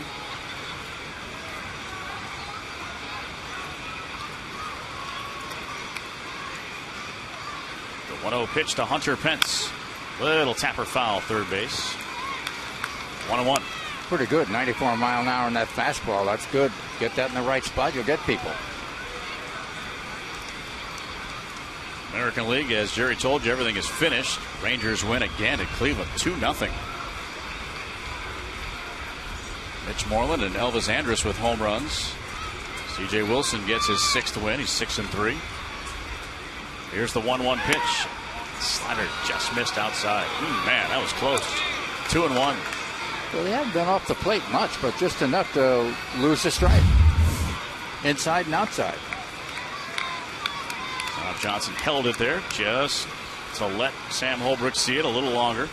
The 1-0 pitch to Hunter Pence. Little tapper foul, third base. 1-1. Pretty good. 94 mile an hour on that fastball. That's good. Get that in the right spot, you'll get people. American League, as Jerry told you, everything is finished. Rangers win again at Cleveland, 2-0. Mitch Moreland and Elvis Andrus with home runs. C.J. Wilson gets his sixth win. He's 6-3. Here's the 1-1 pitch. Slider just missed outside. Man, that was close. 2-1. Well, they haven't been off the plate much, but just enough to lose the strike. Inside and outside. Rob Johnson held it there just to let Sam Holbrook see it a little longer.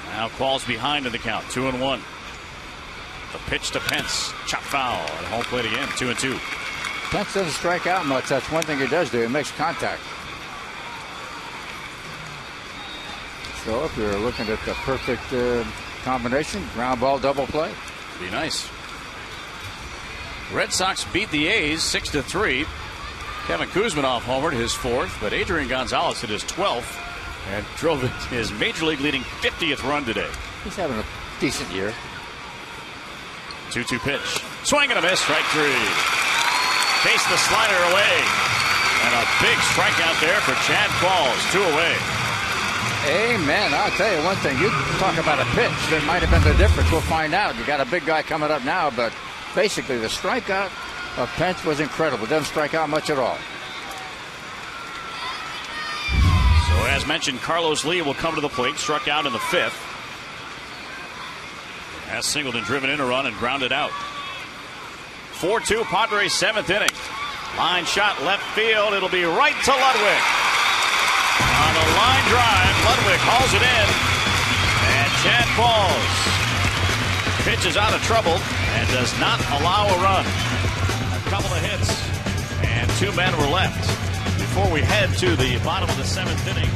Now Qualls behind in the count, 2-1. The pitch to Pence, chop foul at home plate again, 2-2. Pence doesn't strike out much. That's one thing he does do. He makes contact. So if you're looking at the perfect combination, ground ball double play. Be nice. Red Sox beat the A's 6-3. Kevin Kuzminoff homered his fourth, but Adrian Gonzalez hit his 12th and drove his major league leading 50th run today. He's having a decent year. 2-2 pitch. Swing and a miss, strike three. Chase the slider away. And a big strikeout there for Chad Qualls, 2 away. Amen. I'll tell you one thing. You talk about a pitch that might have been the difference. We'll find out. You got a big guy coming up now, but basically the strikeout of Pence was incredible. Didn't strike out much at all. So as mentioned, Carlos Lee will come to the plate. Struck out in the 5th. Has singled and driven in a run and grounded out. 4-2 Padres 7th inning. Line shot left field. It'll be right to Ludwig. On a line drive, Ludwig hauls it in. And Chad falls. Pitch is out of trouble and does not allow a run. A couple of hits and 2 men were left before we head to the bottom of the 7th inning.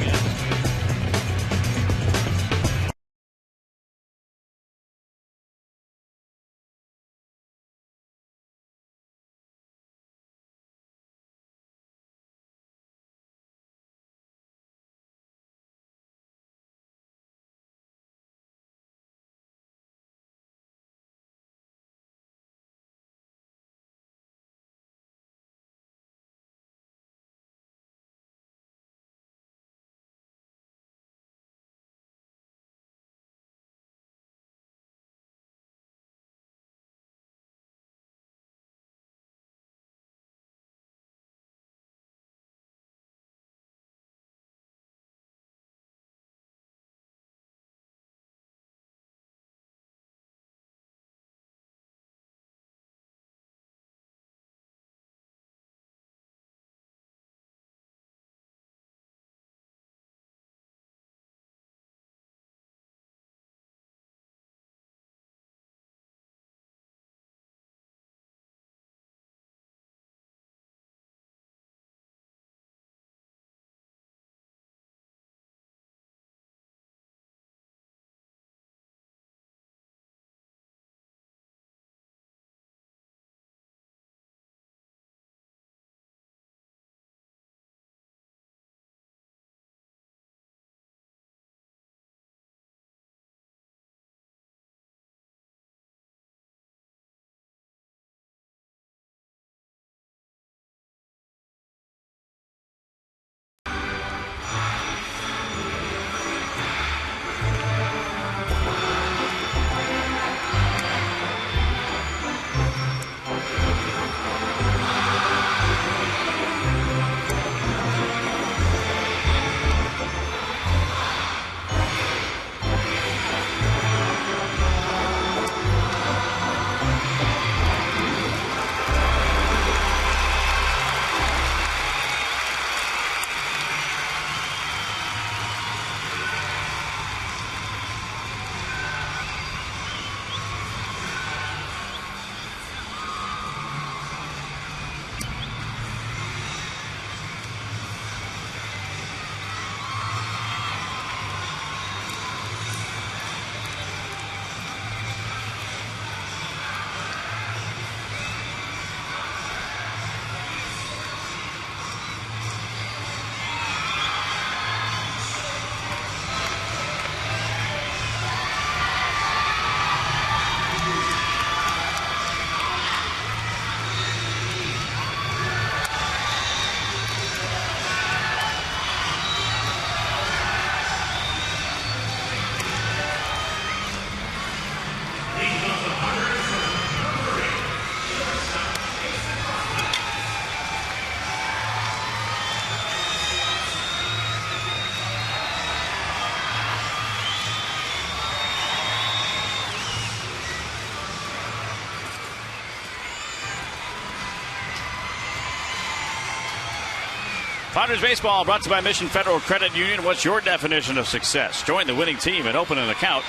Padres Baseball brought to you by Mission Federal Credit Union. What's your definition of success? Join the winning team and open an account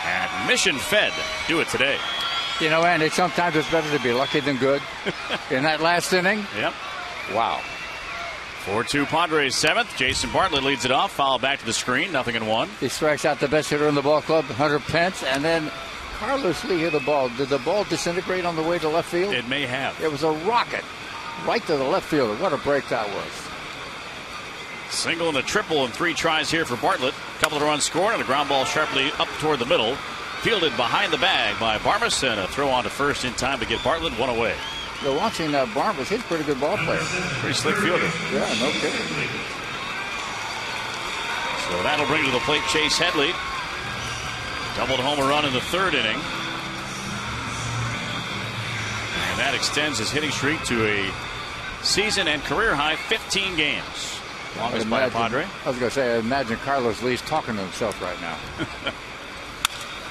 at Mission Fed. Do it today. You know, Andy, sometimes it's better to be lucky than good. In that last inning? Yep. Wow. 4-2 Padres 7th. Jason Bartlett leads it off. Foul back to the screen. 0-1. He strikes out the best hitter in the ball club, Hunter Pence, and then Carlos Lee hit the ball. Did the ball disintegrate on the way to left field? It may have. It was a rocket right to the left fielder. What a break that was. Single and a triple and 3 tries here for Bartlett. A couple of runs scored and a ground ball sharply up toward the middle. Fielded behind the bag by Barmas, and a throw on to first in time to get Bartlett one away. You're watching Barmas. He's a pretty good ball player. Pretty slick fielder. Yeah, no kidding. So So that'll bring to the plate Chase Headley. Doubled homer run in the third inning. And that extends his hitting streak to a season and career high 15 games. Longest by a Padre. I was going to say, I imagine Carlos Lee's talking to himself right now.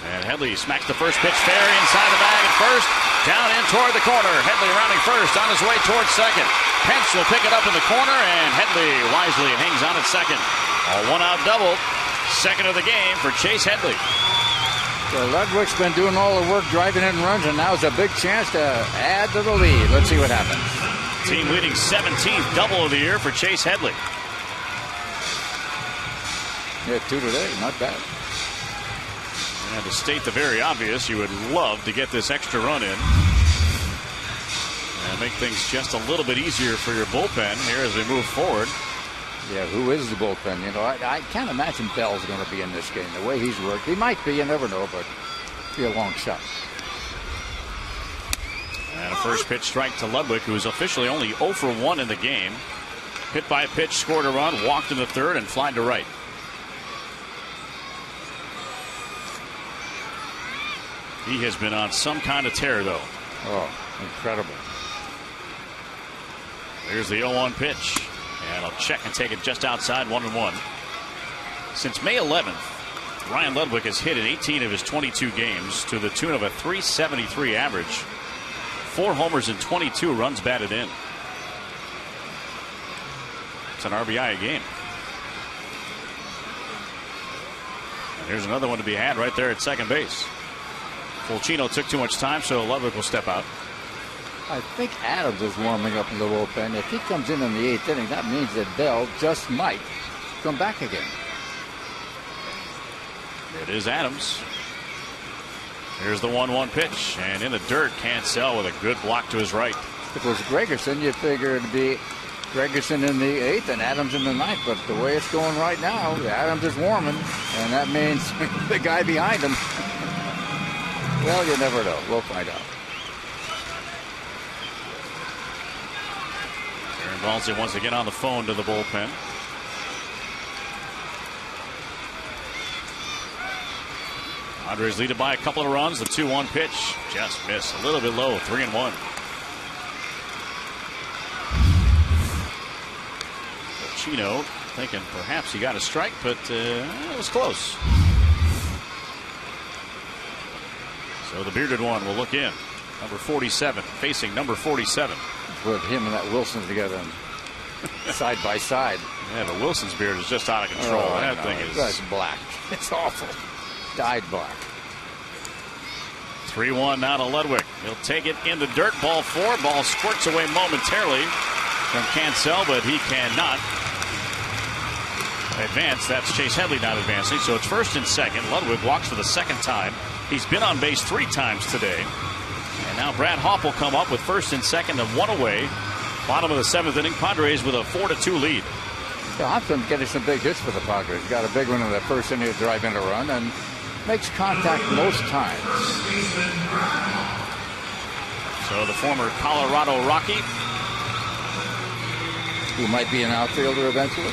And Headley smacks the first pitch fair inside the bag at first. Down in toward the corner. Headley rounding first on his way towards second. Pence will pick it up in the corner, and Headley wisely hangs on at second. A one-out double. Second of the game for Chase Headley. Well, Ludwig's been doing all the work driving in runs, and now's a big chance to add to the lead. Let's see what happens. Team leading 17th double of the year for Chase Headley. Yeah, 2 today. Not bad. And to state the very obvious, you would love to get this extra run in and make things just a little bit easier for your bullpen here as we move forward. Yeah, who is the bullpen? You know, I can't imagine Bell's going to be in this game. The way he's worked, he might be. You never know, but be a long shot. And a first pitch strike to Ludwig, who is officially only 0 for 1 in the game. Hit by a pitch, scored a run, walked in the third, and flied to right. He has been on some kind of tear, though. Oh, incredible. Here's the 0-1 pitch. And I'll check and take it just outside 1-1. Since May 11th, Ryan Ludwig has hit in 18 of his 22 games to the tune of a .373 average. 4 homers and 22 runs batted in. It's an RBI a game. And here's another one to be had right there at second base. Fulcino took too much time, so Ludwig will step out. I think Adams is warming up in the bullpen. If he comes in the 8th inning, that means that Bell just might come back again. It is Adams. Here's the 1-1 pitch, and in the dirt, Cancel with a good block to his right. If it was Gregerson, you figure it'd be Gregerson in the 8th and Adams in the 9th. But the way it's going right now, Adams is warming, and that means the guy behind him. Well, you never know. We'll find out. Aaron Balsley once again on the phone to the bullpen. Padres lead it by a couple of runs. The 2-1 pitch just missed a little bit low. 3-1. Chino thinking perhaps he got a strike, but it was close. So the bearded one will look in. Number 47 facing number 47. Put him and that Wilson together side by side. Yeah, but Wilson's beard is just out of control. Oh, That thing is. That's black. It's awful. Dyed black. 3-1 now to Ludwig. He'll take it in the dirt. Ball 4. Ball squirts away momentarily from Cancel, but he cannot advance. That's Chase Headley not advancing. So it's first and second. Ludwig walks for the second time. He's been on base 3 times today. And now Brad Hopp will come up with first and second and 1 away. Bottom of the 7th inning. Padres with a 4-2 lead. Yeah, Hopp's been getting some big hits for the Padres. Got a big one in the first inning to drive in a run and makes contact most times. So the former Colorado Rocky, who might be an outfielder eventually.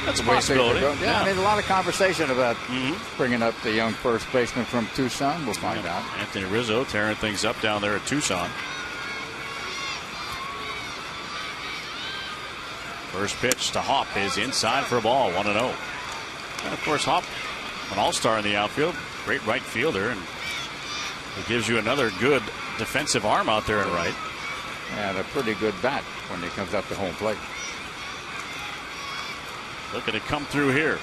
That's a possibility. Yeah, I mean, a lot of conversation about bringing up the young first baseman from Tucson. We'll find out. Anthony Rizzo tearing things up down there at Tucson. First pitch to Hopp is inside for a ball, 1-0. And of course, Hopp, an all-star in the outfield, great right fielder, and it gives you another good defensive arm out there in right. And a pretty good bat when he comes up to home plate. Looking to come through here.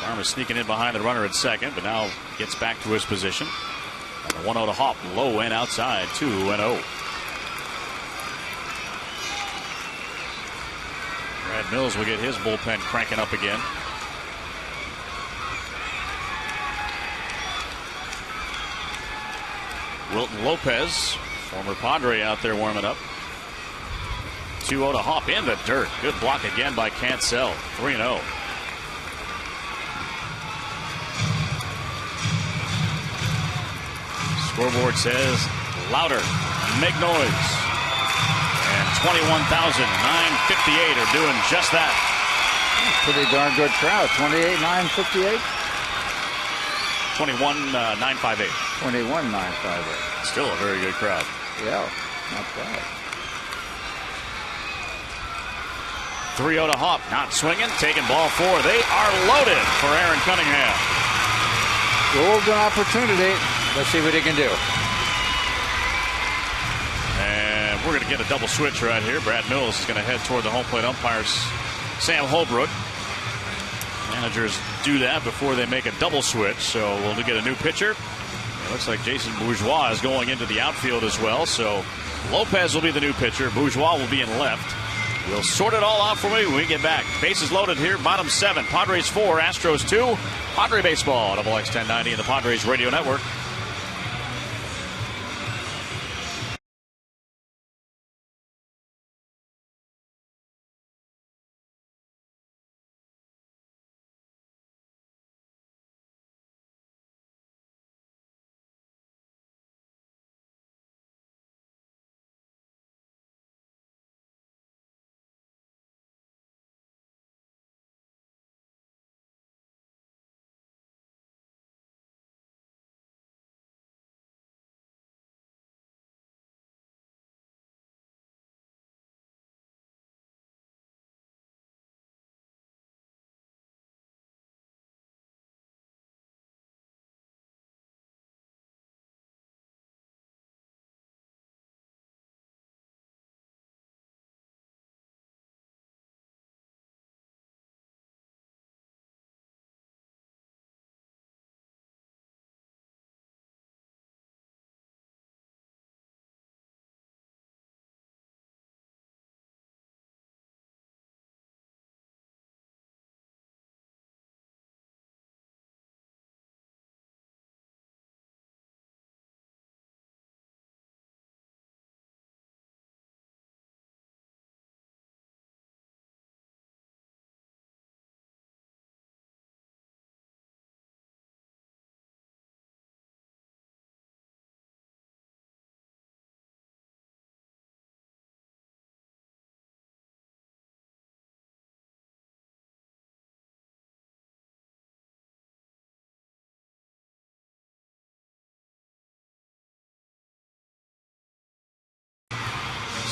Farm is sneaking in behind the runner at second, but now gets back to his position. And the 1-0 to Hopp, low and outside, 2-0. Brad Mills will get his bullpen cranking up again. Wilton Lopez, former Padre, out there warming up. 2-0 to Hopp in the dirt. Good block again by Cancel. 3-0. Scoreboard says louder. Make noise. And 21,958 are doing just that. Pretty darn good crowd. 28,958. 21,958. 21,958. Still a very good crowd. Yeah, not bad. 3-0 to Hawk. Not swinging. Taking ball 4. They are loaded for Aaron Cunningham. Golden opportunity. Let's see what he can do. And we're going to get a double switch right here. Brad Mills is going to head toward the home plate umpires, Sam Holbrook. Managers do that before they make a double switch. So we'll get a new pitcher. It looks like Jason Bourgeois is going into the outfield as well. So Lopez will be the new pitcher. Bourgeois will be in left. We'll sort it all out for you when we get back. Bases loaded here. Bottom 7. Padres 4. Astros 2. Padre Baseball. Double X 1090 and the Padres Radio Network.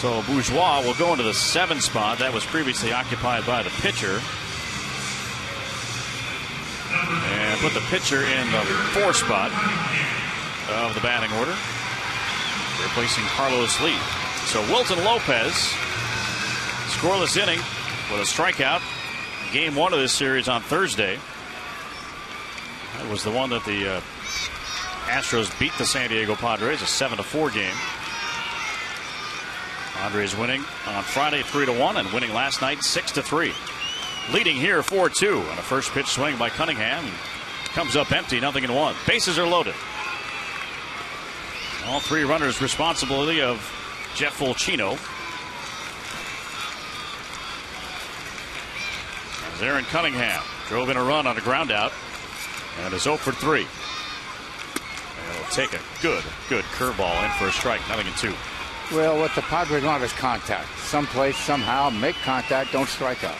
So Bourgeois will go into the 7 spot. That was previously occupied by the pitcher. And put the pitcher in the 4 spot of the batting order, replacing Carlos Lee. So Wilton Lopez, scoreless inning with a strikeout. Game 1 of this series on Thursday. That was the one that the Astros beat the San Diego Padres, a 7-4 game. Padres winning on Friday 3-1 and winning last night 6-3. Leading here 4-2 on a first pitch swing by Cunningham. Comes up empty, 0-1. Bases are loaded. All 3 runners responsibility of Jeff Fulcino. As Aaron Cunningham drove in a run on a ground out and is 0 for 3. And it'll take a good curveball in for a strike, 0-2. Well, what the Padres want is contact. Someplace, somehow, make contact, don't strike out.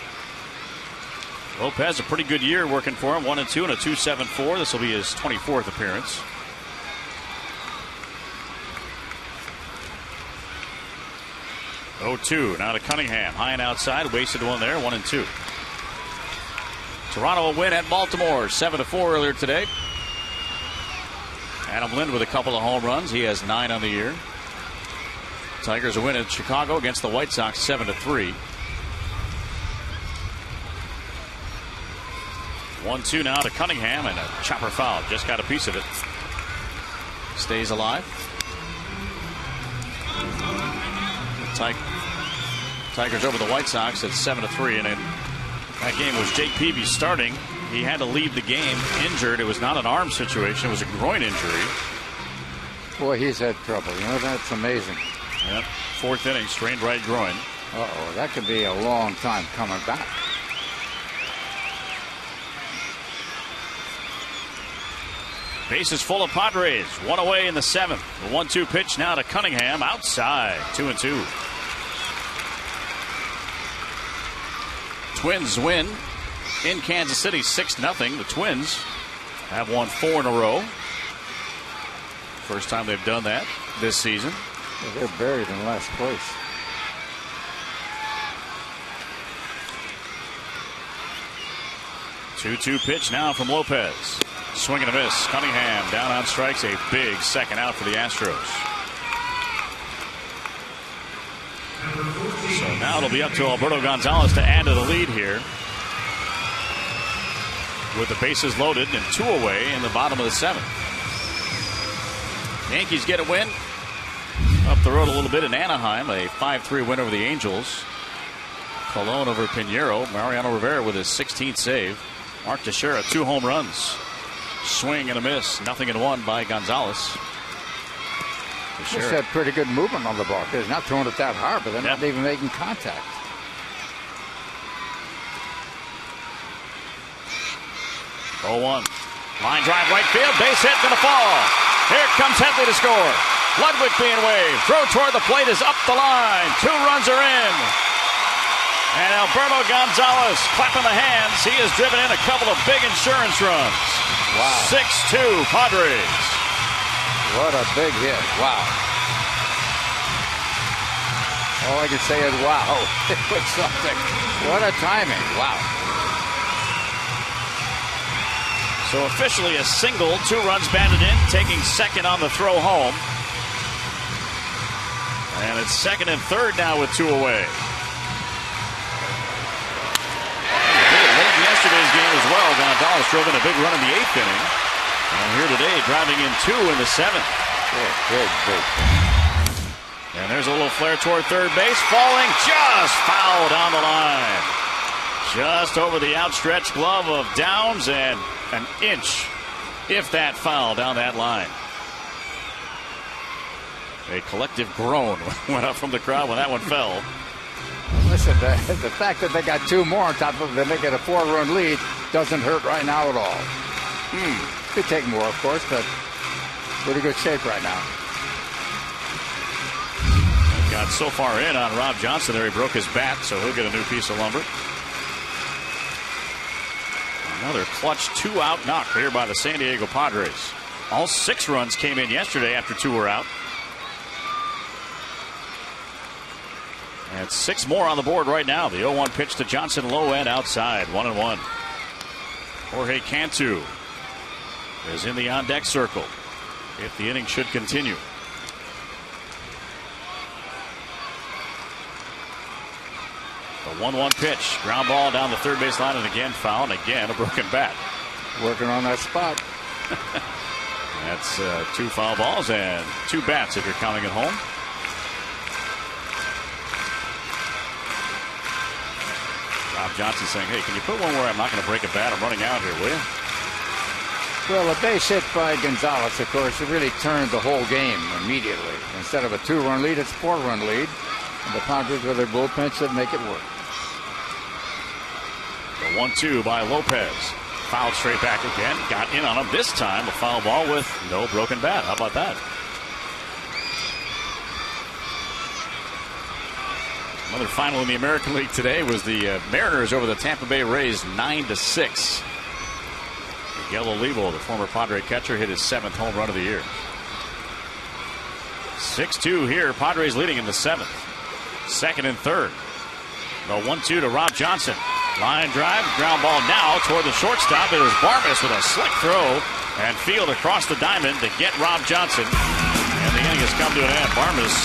Lopez, a pretty good year working for him. 1-2 and a 2.74. This will be his 24th appearance. Oh-2 now to Cunningham. High and outside. Wasted one there. 1-2. Toronto will win at Baltimore. 7-4 earlier today. Adam Lind with a couple of home runs. He has 9 on the year. Tigers will win at Chicago against the White Sox 7-3. 1-2 now to Cunningham and a chopper foul. Just got a piece of it. Stays alive. Tigers over the White Sox at 7-3. And in that game was Jake Peavy starting. He had to leave the game injured. It was not an arm situation. It was a groin injury. Boy, he's had trouble. You know, that's amazing. Yep. 4th inning, strained right groin. Uh-oh, that could be a long time coming back. Bases full of Padres. 1 away in the 7th. The 1-2 pitch now to Cunningham. Outside. 2-2. Twins win in Kansas City 6-0. The Twins have won 4 in a row. First time they've done that this season. Yeah, they're buried in last place. Two-two pitch now from Lopez. Swing and a miss. Cunningham down on strikes. A big second out for the Astros. So now it'll be up to Alberto Gonzalez to add to the lead here. With the bases loaded and 2 away in the bottom of the 7th. Yankees get a win. Up the road a little bit in Anaheim. A 5-3 win over the Angels. Colon over Pinheiro. Mariano Rivera with his 16th save. Mark Teixeira, 2 home runs. Swing and a miss. 0-1 by Gonzalez. Just had pretty good movement on the ball. They're not throwing it that hard, but they're not even making contact. Oh, 1. Line drive right field. Base hit. Gonna fall. Here comes Headley to score. Ludwig being waved. Throw toward the plate is up the line. 2 runs are in. And Alberto Gonzalez clapping the hands. He has driven in a couple of big insurance runs. Wow. 6-2 Padres. What a big hit. Wow. All I can say is wow. It was something. What a timing. Wow. So officially a single, 2 runs batted in, taking second on the throw home. And it's second and third now with 2 away. Late in yesterday's game as well, Gonzalez drove in a big run in the 8th inning. And here today, driving in 2 in the 7th. Big. And there's a little flare toward third base. Falling just foul down the line. Just over the outstretched glove of Downs and an inch, if that, foul down that line. A collective groan went up from the crowd when that one fell. Listen, the fact that they got 2 more on top of it, they get a 4-run lead, doesn't hurt right now at all. Could take more, of course, but pretty good shape right now. Got so far in on Rob Johnson there, he broke his bat, so he'll get a new piece of lumber. Another clutch 2-out knock here by the San Diego Padres. All 6 runs came in yesterday after 2 were out. And 6 more on the board right now. The 0-1 pitch to Johnson, low end outside, 1-1. Jorge Cantu is in the on-deck circle if the inning should continue. The 1-1 pitch, ground ball down the third base line, and again foul, and again a broken bat. Working on that spot. That's 2 foul balls and 2 bats if you're counting at home. Rob Johnson saying, hey, can you put one where I'm not going to break a bat? I'm running out here, will you? Well, a base hit by Gonzalez, of course, it really turned the whole game immediately. Instead of a 2-run lead, it's a 4-run lead. And the Padres with their bullpen should make it work. The 1-2 by Lopez. Fouled straight back again. Got in on him this time. A foul ball with no broken bat. How about that? Another final in the American League today was the Mariners over the Tampa Bay Rays 9-6. Miguel Olivo, the former Padre catcher, hit his 7th home run of the year. 6-2 here. Padres leading in the 7th. Second and third. The 1-2 to Rob Johnson. Line drive, ground ball now toward the shortstop. It is Barmes with a slick throw and field across the diamond to get Rob Johnson. And the inning has come to an end. Barmes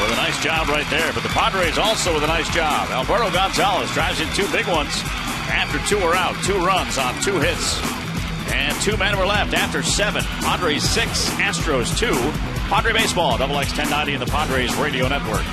with a nice job right there. But the Padres also with a nice job. Alberto Gonzalez drives in 2 big ones. After 2 are out, 2 runs on 2 hits. And 2 men were left after 7. Padres 6, Astros 2. Padre Baseball, XX 1090 in the Padres Radio Network.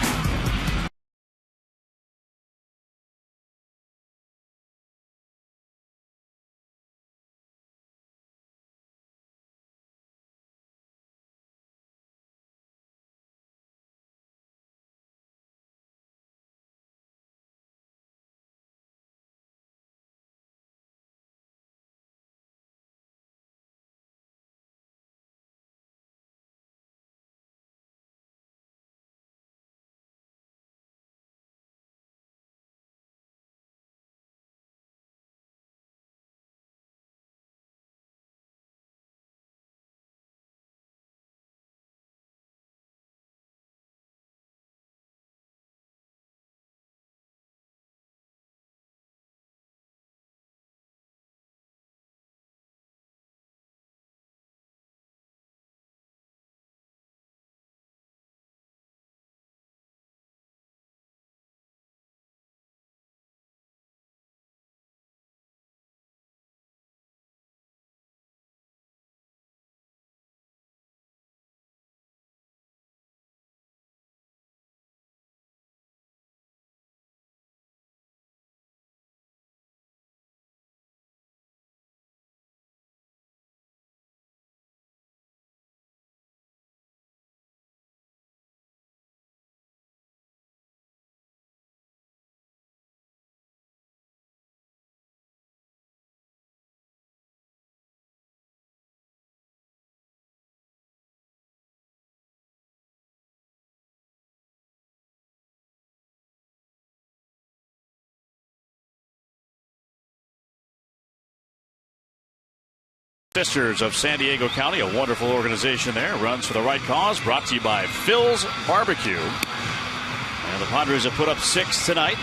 Sisters of San Diego County, a wonderful organization there, runs for the right cause, brought to you by Phil's Barbecue. And the Padres have put up 6 tonight.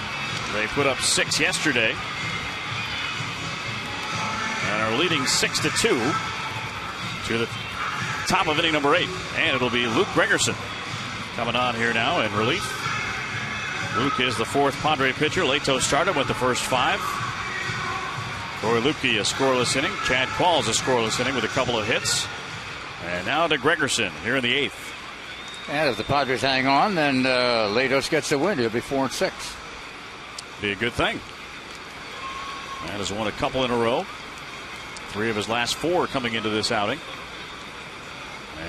They put up 6 yesterday. And are leading 6-2 to the top of inning number 8. And it'll be Luke Gregerson coming on here now in relief. Luke is the 4th Padre pitcher. Leto started with the first 5. Corey Lupke, a scoreless inning. Chad Qualls, a scoreless inning with a couple of hits. And now to Gregerson here in the 8th. And if the Padres hang on, then Latos gets the win. He'll be 4-6. Be a good thing. And has won a couple in a row. 3 of his last 4 coming into this outing.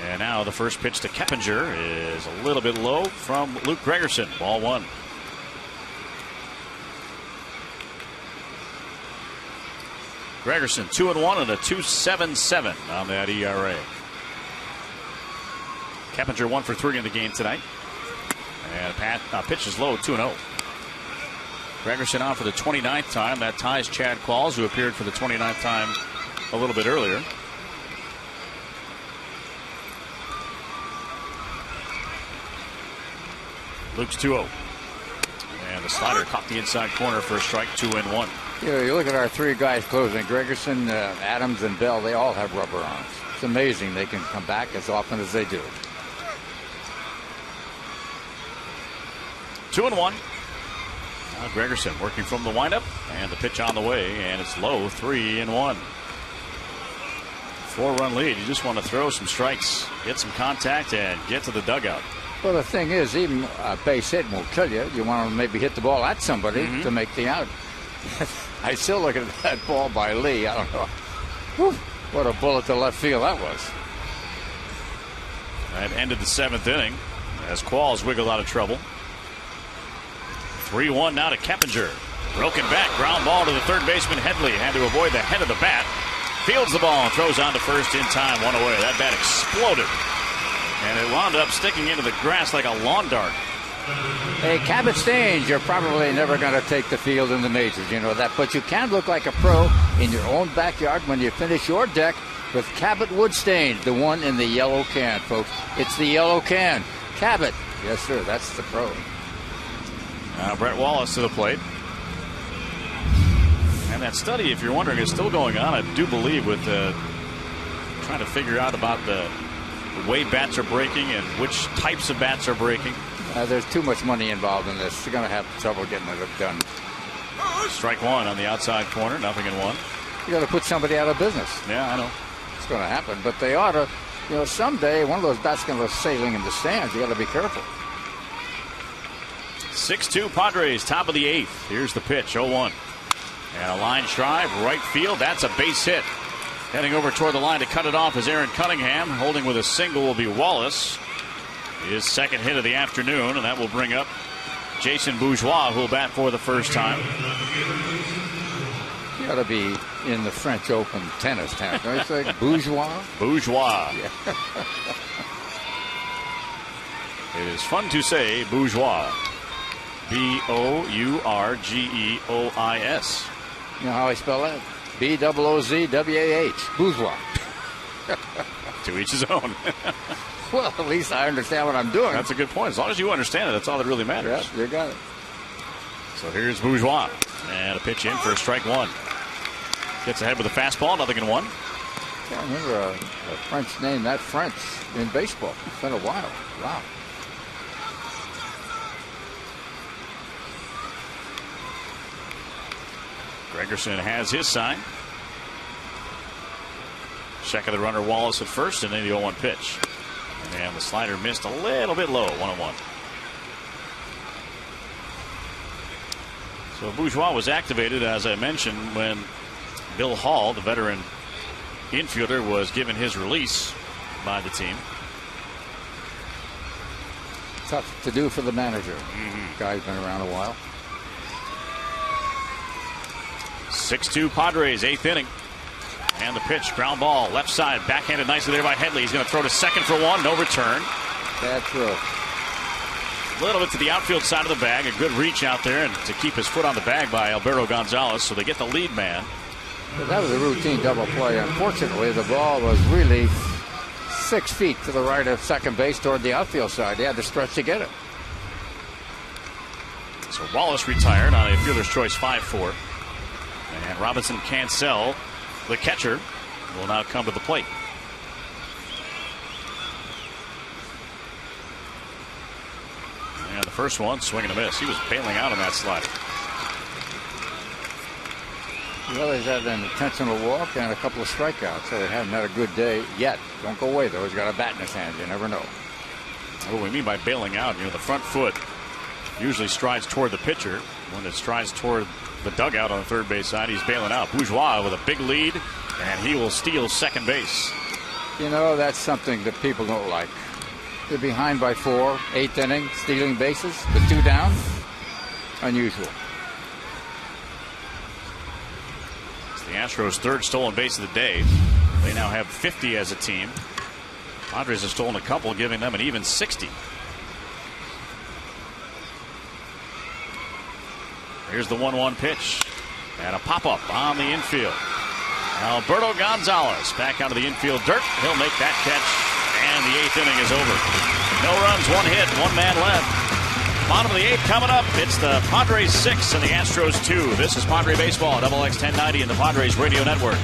And now the first pitch to Keppinger is a little bit low from Luke Gregerson. Ball 1. Gregerson 2-1 and a 2.77 on that ERA. Keppinger 1 for 3 in the game tonight. And pitch is low, 2-0. Gregerson on for the 29th time. That ties Chad Qualls, who appeared for the 29th time a little bit earlier. Luke's 2-0. And the slider caught the inside corner for a strike, 2-1. You know, you look at our 3 guys closing, Gregerson, Adams, and Bell, they all have rubber arms. It's amazing they can come back as often as they do. 2-1. Now Gregerson working from the windup, and the pitch on the way, and it's low, 3-1. 4-run lead. You just want to throw some strikes, get some contact, and get to the dugout. Well, the thing is, even a base hit won't kill you. You want to maybe hit the ball at somebody to make the out. I still look at that ball by Lee. I don't know. Whew, what a bullet to left field that was. That ended the 7th inning as Qualls wiggled out of trouble. 3-1 now to Keppinger. Broken back, ground ball to the third baseman Headley. Had to avoid the head of the bat. Fields the ball and throws on to first in time. 1 away. That bat exploded. And it wound up sticking into the grass like a lawn dart. Hey, Cabot Staines, you're probably never going to take the field in the majors, you know that. But you can look like a pro in your own backyard when you finish your deck with Cabot Wood Stains, the one in the yellow can, folks. It's the yellow can. Cabot. Yes, sir, that's the pro. Now Brett Wallace to the plate. And that study, if you're wondering, is still going on, I do believe, with trying to figure out about the way bats are breaking and which types of bats are breaking. There's too much money involved in this. You're going to have trouble getting it done. Strike 1 on the outside corner, 0-1. You got to put somebody out of business. Yeah, I know. It's going to happen, but they ought to. You know, someday one of those bats going to go sailing in the stands. You got to be careful. 6-2 Padres, top of the 8th. Here's the pitch, 0-1. And a line drive, right field. That's a base hit. Heading over toward the line to cut it off is Aaron Cunningham. Holding with a single will be Wallace. His second hit of the afternoon, and that will bring up Jason Bourgeois, who will bat for the first time. You got to be in the French Open tennis town. Don't you think? Bourgeois? Bourgeois. Yeah. It is fun to say bourgeois. B-O-U-R-G-E-O-I-S. You know how I spell that? B-O-O-Z-W-A-H. Bourgeois. To each his own. Well, at least I understand what I'm doing. That's a good point. As long as you understand it, that's all that really matters. Yeah, you got it. So here's Bourgeois. And a pitch in for strike 1. Gets ahead with a fastball, 0-1. Can't remember a French name that French in baseball. It's been a while. Wow. Gregerson has his sign. Check of the runner Wallace at first, and then the 0-1 pitch. And the slider missed a little bit low, 1-1. So Bourgeois was activated, as I mentioned, when Bill Hall, the veteran infielder, was given his release by the team. Tough to do for the manager. Guy's been around a while. 6-2 Padres, 8th inning. And the pitch, ground ball, left side, backhanded nicely there by Headley. He's going to throw to second for 1, no return. Bad throw. A little bit to the outfield side of the bag. A good reach out there and to keep his foot on the bag by Alberto Gonzalez. So they get the lead man. But that was a routine double play. Unfortunately, the ball was really 6 feet to the right of second base toward the outfield side. They had to stretch to get it. So Wallace retired on a fielder's choice 5-4. And Robinson Cancel, the catcher, will now come to the plate. And the first one, swing and a miss. He was bailing out on that slider. Well, he's had an intentional walk and a couple of strikeouts, so he hasn't had a good day yet. Don't go away, though. He's got a bat in his hand. You never know. What we mean by bailing out, the front foot usually strides toward the pitcher. When it strides toward the dugout on the third base side, he's bailing out. Bourgeois with a big lead, and he will steal second base. That's something that people don't like. They're behind by 4, 8th inning, stealing bases, the 2 down. Unusual. It's the Astros' third stolen base of the day. They now have 50 as a team. Padres have stolen a couple, giving them an even 60. Here's the 1-1 pitch. And a pop-up on the infield. Alberto Gonzalez back out of the infield dirt. He'll make that catch. And the 8th inning is over. No runs, 1 hit, 1 man left. Bottom of the 8th coming up. It's the Padres 6 and the Astros 2. This is Padre Baseball, XX 1090 and the Padres Radio Network.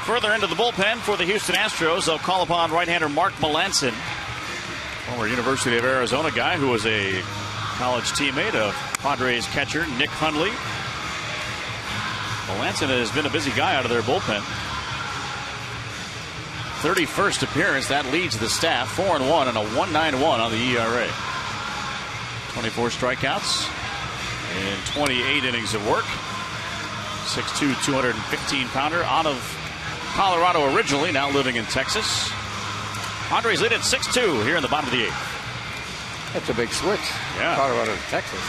Further into the bullpen for the Houston Astros, they'll call upon right-hander Mark Melanson, former University of Arizona guy who was a college teammate of Padres catcher Nick Hundley. Melanson has been a busy guy out of their bullpen. 31st appearance, that leads the staff 4-1 and a 1.91 on the ERA. 24 strikeouts in 28 innings of work. 6'2", 215-pounder out of Colorado originally, now living in Texas. Padres lead at 6-2 here in the bottom of the 8th. That's a big switch. Yeah. Colorado to Texas.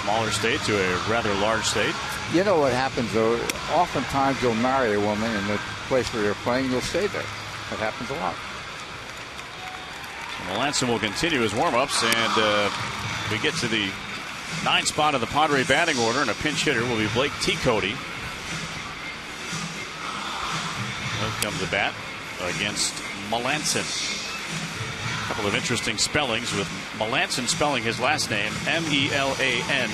Smaller state to a rather large state. You know what happens, though? Oftentimes you'll marry a woman in the place where you're playing, you'll stay there. That happens a lot. Melanson will continue his warm-ups, and we get to the 9th spot of the Padre batting order, and a pinch hitter will be Blake T. Cody. Here comes the bat against Melanson. A couple of interesting spellings with Melanson spelling his last name Melancon.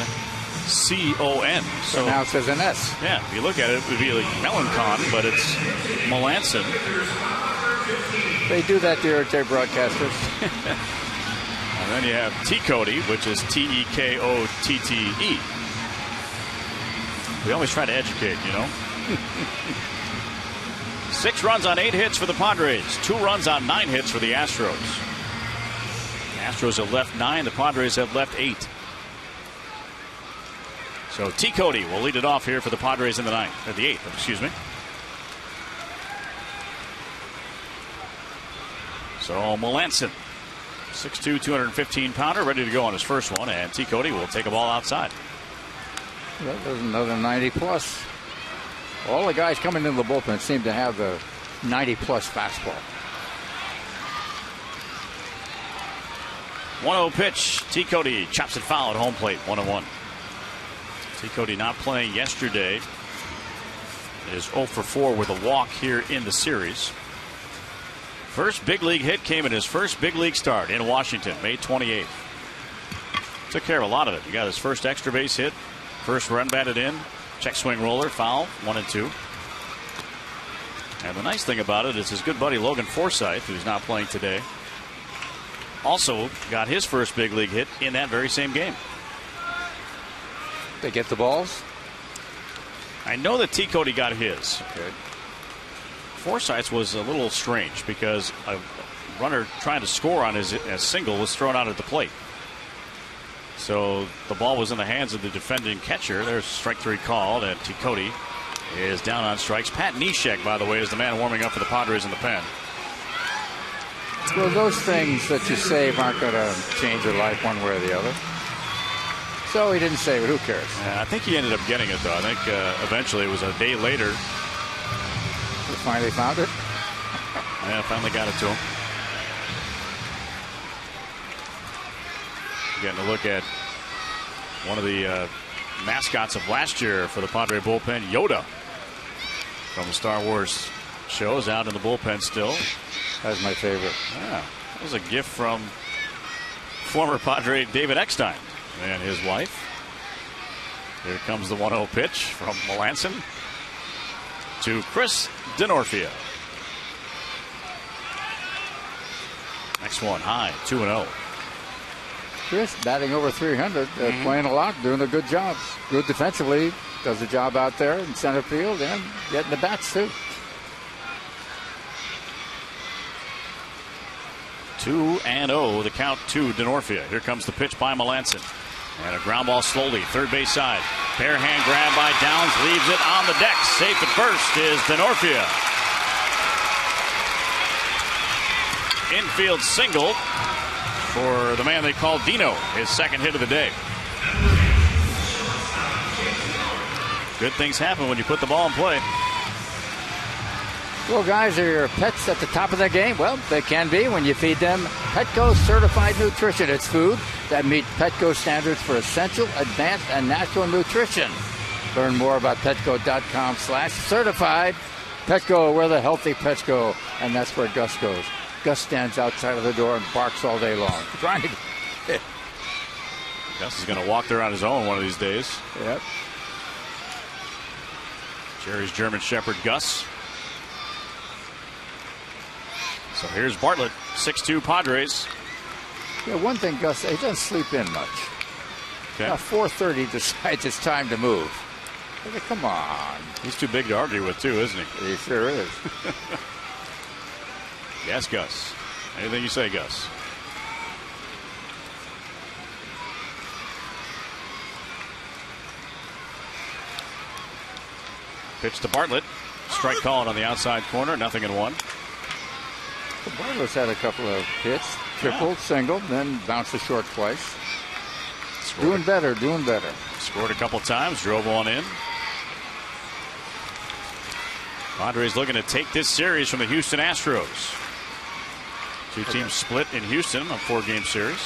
So now it says an S. Yeah, if you look at it, it would be like Melancon, but it's Melanson. They do that to irritate broadcasters. And then you have T. Cody, which is Tekotte. We always try to educate, you know. 6 runs on 8 hits for the Padres. 2 runs on 9 hits for the Astros. The Astros have left 9. The Padres have left 8. So T. Cody will lead it off here for the Padres in the ninth, or the eighth, excuse me. So Melanson, 6'2", 215-pounder, ready to go on his first one, and T. Cody will take a ball outside. That was another 90-plus. All the guys coming into the bullpen seem to have the 90-plus fastball. 1-0 pitch. T. Cody chops it foul at home plate. 1-1. T. Cody not playing yesterday. Is 0 for 4 with a walk here in the series. First big league hit came in his first big league start in Washington, May 28th. Took care of a lot of it. He got his first extra base hit, first run batted in, check swing roller, foul, 1-2. And the nice thing about it is his good buddy Logan Forsythe, who's not playing today, also got his first big league hit in that very same game. They get the balls? I know that T. Cody got his. Okay. Forsythe's was a little strange because a runner trying to score on his single was thrown out at the plate. So the ball was in the hands of the defending catcher. There's strike 3 called, and T. Cody is down on strikes. Pat Neshek, by the way, is the man warming up for the Padres in the pen. Well, those things that you save aren't going to change your life one way or the other. So he didn't save it. Who cares? I think he ended up getting it, though. I think eventually it was a day later. We finally found it. Yeah, finally got it to him. Getting a look at one of the mascots of last year for the Padre bullpen, Yoda, from the Star Wars shows, out in the bullpen still. That's my favorite. Yeah, that was a gift from former Padre David Eckstein and his wife. Here comes the 1-0 pitch from Melanson to Chris Denorfia. Next one high, 2-0. Chris batting over 300, playing a lot, doing a good job. Good defensively, does a job out there in center field and getting the bats too. 2-0, the count to Denorfia. Here comes the pitch by Melanson. And a ground ball slowly, third base side. Bare hand grab by Downs, leaves it on the deck. Safe at first is Denorfia. Infield single for the man they call Dino, his second hit of the day. Good things happen when you put the ball in play. Well, guys, are your pets at the top of their game? Well, they can be when you feed them Petco certified nutrition. It's food that meets Petco standards for essential, advanced, and natural nutrition. Learn more about petco.com/certified. Petco, where the healthy pets go, and that's where Gus goes. Gus stands outside of the door and barks all day long. Trying to Gus is going to walk there on his own one of these days. Yep. Jerry's German Shepherd, Gus. So here's Bartlett, 6'2" Padres. Yeah, one thing, Gus, he doesn't sleep in much. Okay. Now, 4:30 decides it's time to move. Come on. He's too big to argue with, too, isn't he? He sure is. Yes, Gus. Anything you say, Gus. Pitch to Bartlett. Strike called on the outside corner. 0-1. Well, Bartlett's had a couple of hits, triple, single, then bounced to short twice. Doing better. Scored a couple times, drove one in. Padres looking to take this series from the Houston Astros. Two teams split in Houston, a 4-game series.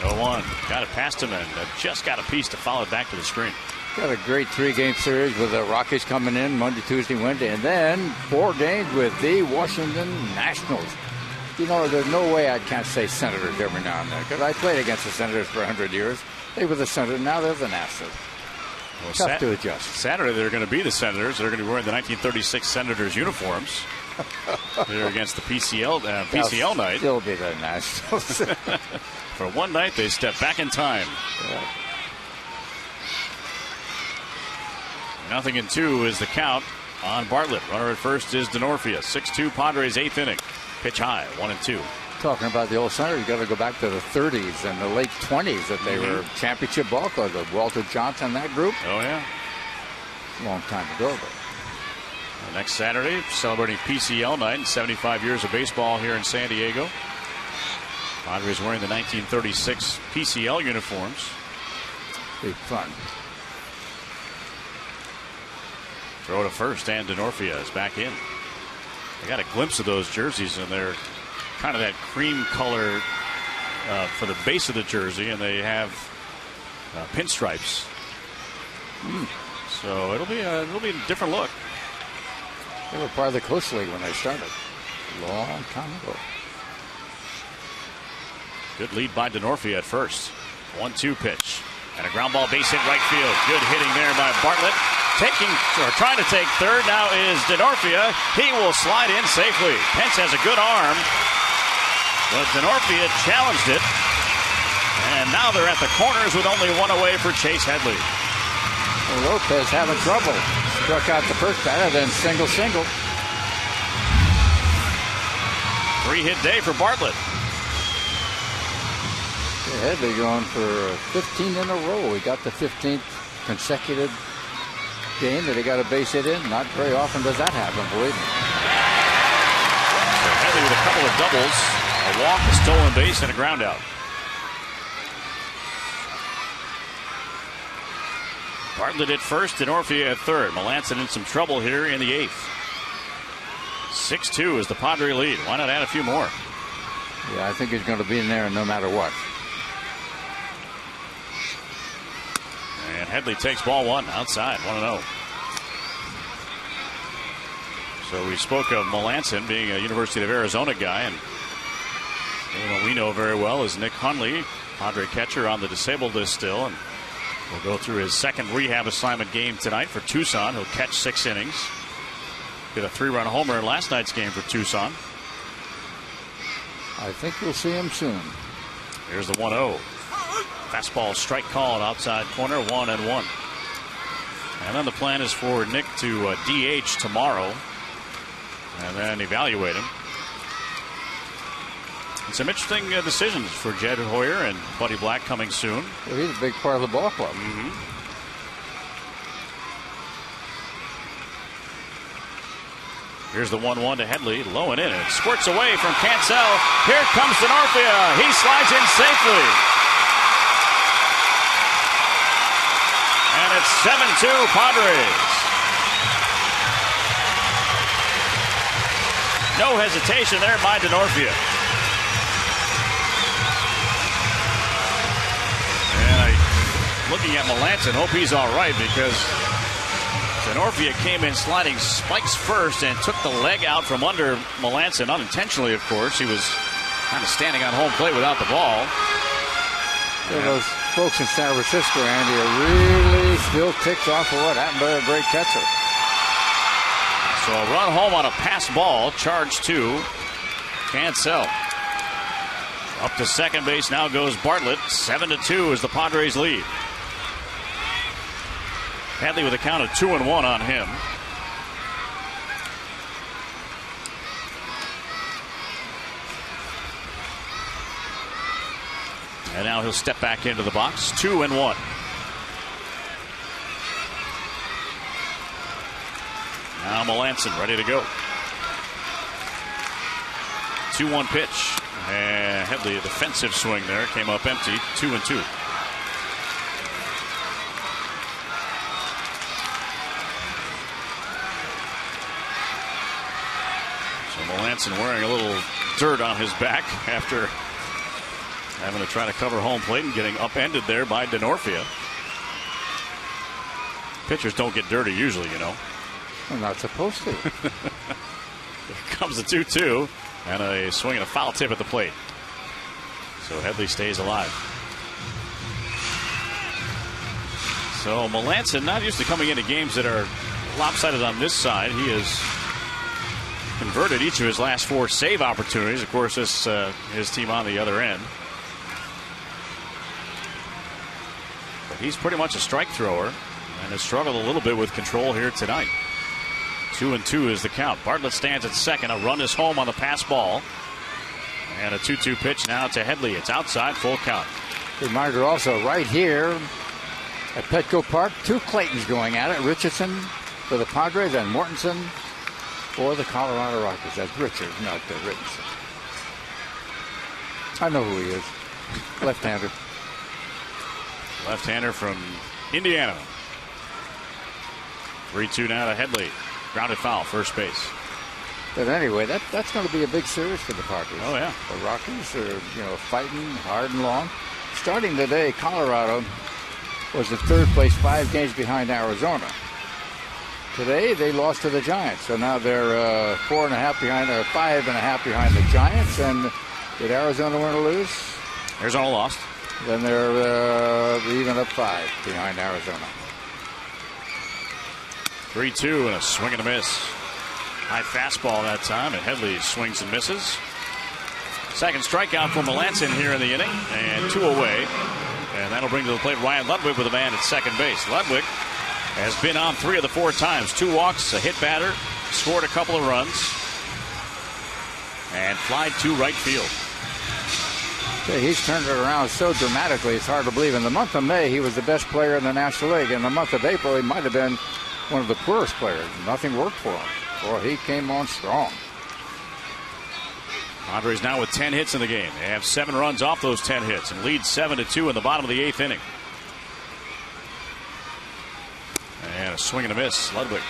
0-1. Got it past him and just got a piece to follow it back to the screen. Got a great 3-game series with the Rockies coming in Monday, Tuesday, Wednesday, and then 4 games with the Washington Nationals. You know, there's no way I can't say Senators every now and then, because I played against the Senators for 100 years. They were the Senators, now they're the Nationals. Well, tough to adjust. Saturday they're going to be the Senators. They're going to be wearing the 1936 Senators uniforms. They're against the PCL night. Still be the Nationals. For one night, they step back in time. Yeah. 0-2 is the count on Bartlett. Runner at first is Denorfia. 6-2 Padres, 8th inning. Pitch high, 1-2. Talking about the old center, you got to go back to the 30s and the late 20s that they were championship ball clubs. Walter Johnson, that group. Oh, yeah. Long time ago, but. Next Saturday, celebrating PCL night and 75 years of baseball here in San Diego. Padres wearing the 1936 PCL uniforms. Big fun. Throw to first, and Denorfia is back in. I got a glimpse of those jerseys, and they're kind of that cream color for the base of the jersey, and they have pinstripes. So it'll be a different look. They were part of the Coast League when they started. A long time ago. Good lead by Denorfia at first. 1-2 pitch. And a ground ball base hit right field. Good hitting there by Bartlett. Trying to take third now is Denorfia. He will slide in safely. Pence has a good arm. But Denorfia challenged it. And now they're at the corners with only one away for Chase Headley. Well, Lopez having trouble. Struck out the first batter, then single. 3-hit day for Bartlett. Headley going for 15 in a row. He got the 15th consecutive game that he got a base hit in. Not very often does that happen, believe me. So Headley with a couple of doubles, a walk, a stolen base, and a ground out. Bartlett at first, Denorfia at third. Melanson in some trouble here in the 8th. 6-2 is the Padre lead. Why not add a few more? Yeah, I think he's going to be in there no matter what. And Headley takes ball one outside, 1-0. So we spoke of Melanson being a University of Arizona guy, and what we know very well is Nick Hundley, Padre catcher, on the disabled list still, and will go through his second rehab assignment game tonight for Tucson. He'll catch 6 innings. Hit a 3-run homer in last night's game for Tucson. I think we'll see him soon. Here's the 1-0. Fastball strike call outside corner, 1-1. And then the plan is for Nick to DH tomorrow and then evaluate him. And some interesting decisions for Jed Hoyer and Buddy Black coming soon. Well, he's a big part of the ball club. Here's the 1-1 to Headley, low and in. It squirts away from Cancel. Here comes Denorfia. He slides in safely. And it's 7-2 Padres. No hesitation there by Denorfia. And looking at Melanson, hope he's all right, because Denorfia came in sliding spikes first and took the leg out from under Melanson, unintentionally, of course. He was kind of standing on home plate without the ball. Yeah, those folks in San Francisco, Andy, are really still ticked off for what happened to a great catcher. So a run home on a pass ball, charge to Cancel. Up to second base now goes Bartlett. 7-2 is the Padres lead. Headley with a count of 2-1 on him. And now he'll step back into the box. 2-1. Now Melanson ready to go. 2-1 pitch. And Headley, a defensive swing there, came up empty. 2-2. Melanson wearing a little dirt on his back after having to try to cover home plate and getting upended there by Denorfia. Pitchers don't get dirty usually, you know. They're not supposed to. Here comes the 2-2 and a swing and a foul tip at the plate. So Headley stays alive. So Melanson not used to coming into games that are lopsided on this side. He has converted each of his last 4 save opportunities. Of course, this his team on the other end. But he's pretty much a strike thrower and has struggled a little bit with control here tonight. 2-2 is the count. Bartlett stands at second. A run is home on the pass ball. And a 2-2 pitch now to Headley. It's outside, full count. Reminder also right here at Petco Park, 2 Claytons going at it. Richardson for the Padres and Mortensen for the Colorado Rockies. That's Richards, not Richardson. I know who he is. Left-hander. Left-hander from Indiana. 3-2 now to Headley. Grounded foul, first base. But anyway, that's going to be a big series for the Padres. Oh, yeah. The Rockies are, fighting hard and long. Starting today, Colorado was in third place, 5 games behind Arizona. Today, they lost to the Giants, so now they're 4.5 behind, or 5.5 behind the Giants. And did Arizona win or lose? Arizona lost. Then they're even up 5 behind Arizona. 3-2 and a swing and a miss. High fastball that time, and Headley swings and misses. Second strikeout for Melanson here in the inning, and 2 away. And that'll bring to the plate Ryan Ludwig with a man at second base. Ludwig has been on 3 of the 4 times. 2 walks, a hit batter, scored a couple of runs, and flied to right field. He's turned it around so dramatically, it's hard to believe. In the month of May, he was the best player in the National League. In the month of April, he might have been one of the poorest players. Nothing worked for him. Boy, he came on strong. Padres now with 10 hits in the game. They have 7 runs off those 10 hits and lead 7-2 in the bottom of the 8th inning. And a swing and a miss. Ludwig.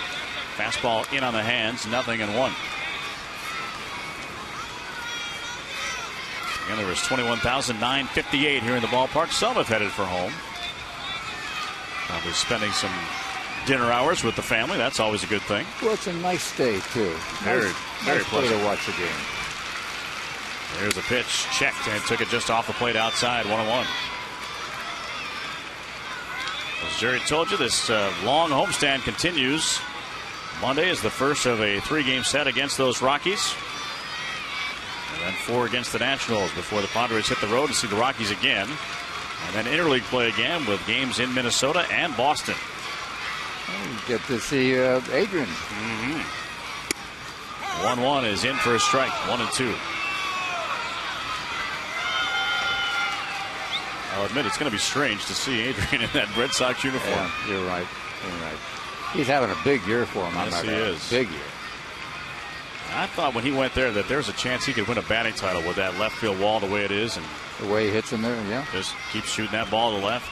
Fastball in on the hands. 0-1. Again, there was 21,958 here in the ballpark. Some have headed for home. Probably spending some dinner hours with the family. That's always a good thing. Well, it's a nice day, too. Very nice pleasant to watch the game. There's a pitch. Checked and took it just off the plate outside. 1-1. As Jerry told you, this long homestand continues. Monday is the first of a 3-game set against those Rockies. And then 4 against the Nationals before the Padres hit the road to see the Rockies again. And then interleague play again with games in Minnesota and Boston. Get to see Adrian. 1-1 is in for a strike. 1-2. I'll admit it's going to be strange to see Adrian in that Red Sox uniform. Yeah, you're right. He's having a big year for him. Yes, he is. Big year. I thought when he went there that there's a chance he could win a batting title with that left field wall the way it is. And the way he hits in there, yeah. Just keep shooting that ball to the left.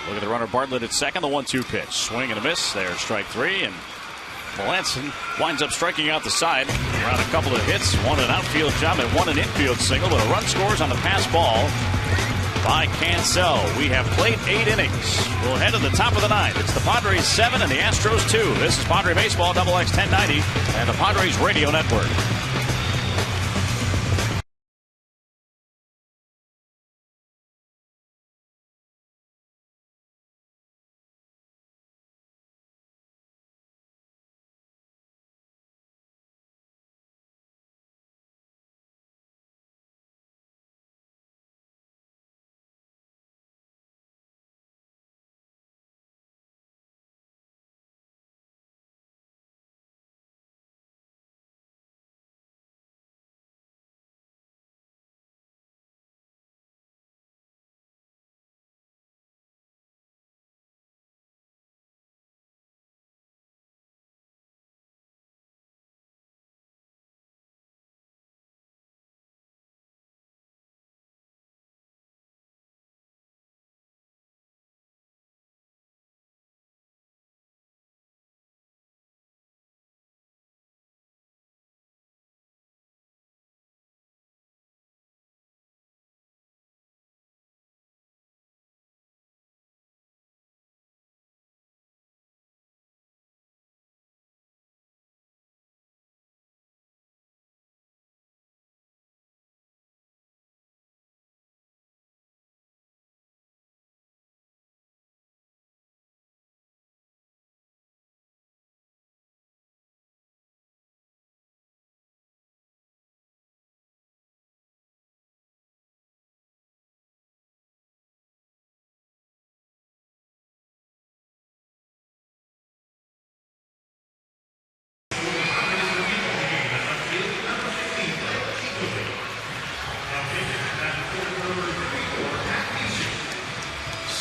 Look at the runner Bartlett at second. The 1-2 pitch. Swing and a miss. There's strike 3. And Melanson winds up striking out the side. Around a couple of hits. 1 an outfield job and 1 an infield single. But a run scores on the pass ball by Cancel. We have played 8 innings. We'll head to the top of the 9th. It's the Padres 7 and the Astros 2. This is Padre Baseball, XX 1090 and the Padres Radio Network.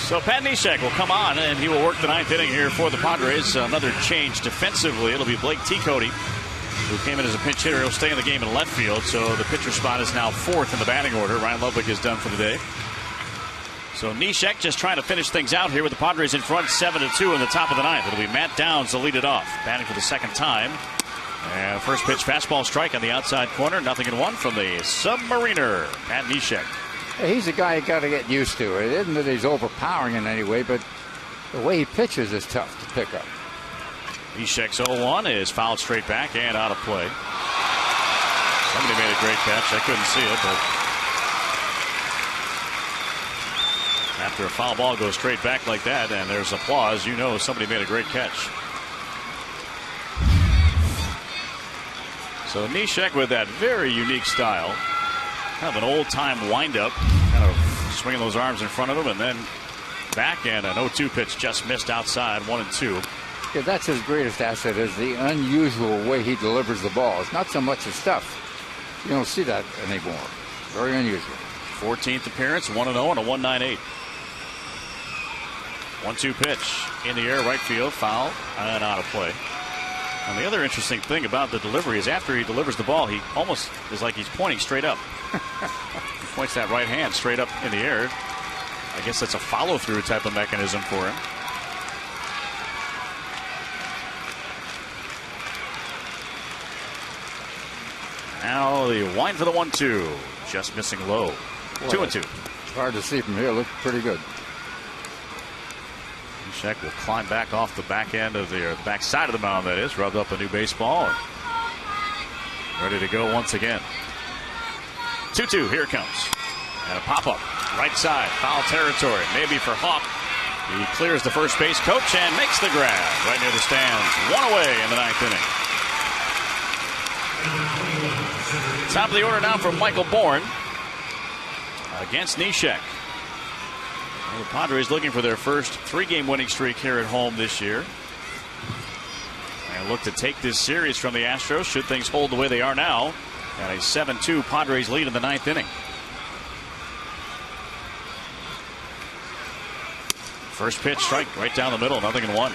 So Pat Neshek will come on, and he will work the ninth inning here for the Padres. Another change defensively. It'll be Blake T-Cody, who came in as a pinch hitter. He'll stay in the game in left field, so the pitcher spot is now fourth in the batting order. Ryan Ludwig is done for the day. So Neshek just trying to finish things out here with the Padres in front 7-2 in the top of the ninth. It'll be Matt Downs to lead it off, batting for the second time. And first pitch fastball strike on the outside corner. 0-1 from the Submariner, Pat Neshek. He's a guy you got to get used to. It isn't that he's overpowering in any way, but the way he pitches is tough to pick up. Neshek's 0-1 is fouled straight back and out of play. Somebody made a great catch. I couldn't see it, but after a foul ball goes straight back like that and there's applause, you know somebody made a great catch. So Neshek with that very unique style. Kind of an old-time windup, kind of swinging those arms in front of him and then back, and an 0-2 pitch just missed outside, 1-2. Yeah, that's his greatest asset, is the unusual way he delivers the ball. It's not so much his stuff. You don't see that anymore. Very unusual. 14th appearance, 1-0 and a 1.98. 1-2 pitch in the air, right field, foul, and out of play. And the other interesting thing about the delivery is after he delivers the ball, he almost is like he's pointing straight up. He points that right hand straight up in the air. I guess that's a follow-through type of mechanism for him. Now the wind for the 1-2. Just missing low. 2-2. It's hard to see from here. Looks pretty good. Neshek will climb back off the back end of the back side of the mound, that is. Rubbed up a new baseball. And ready to go once again. 2-2. Here it comes. And a pop-up. Right side. Foul territory. Maybe for Hawk. He clears the first base coach and makes the grab right near the stands. One away in the ninth inning. Top of the order now from Michael Bourne against Neshek. Well, the Padres looking for their first three-game winning streak here at home this year. And look to take this series from the Astros should things hold the way they are now. And a 7-2 Padres lead in the ninth inning. First pitch, strike right down the middle, 0-1.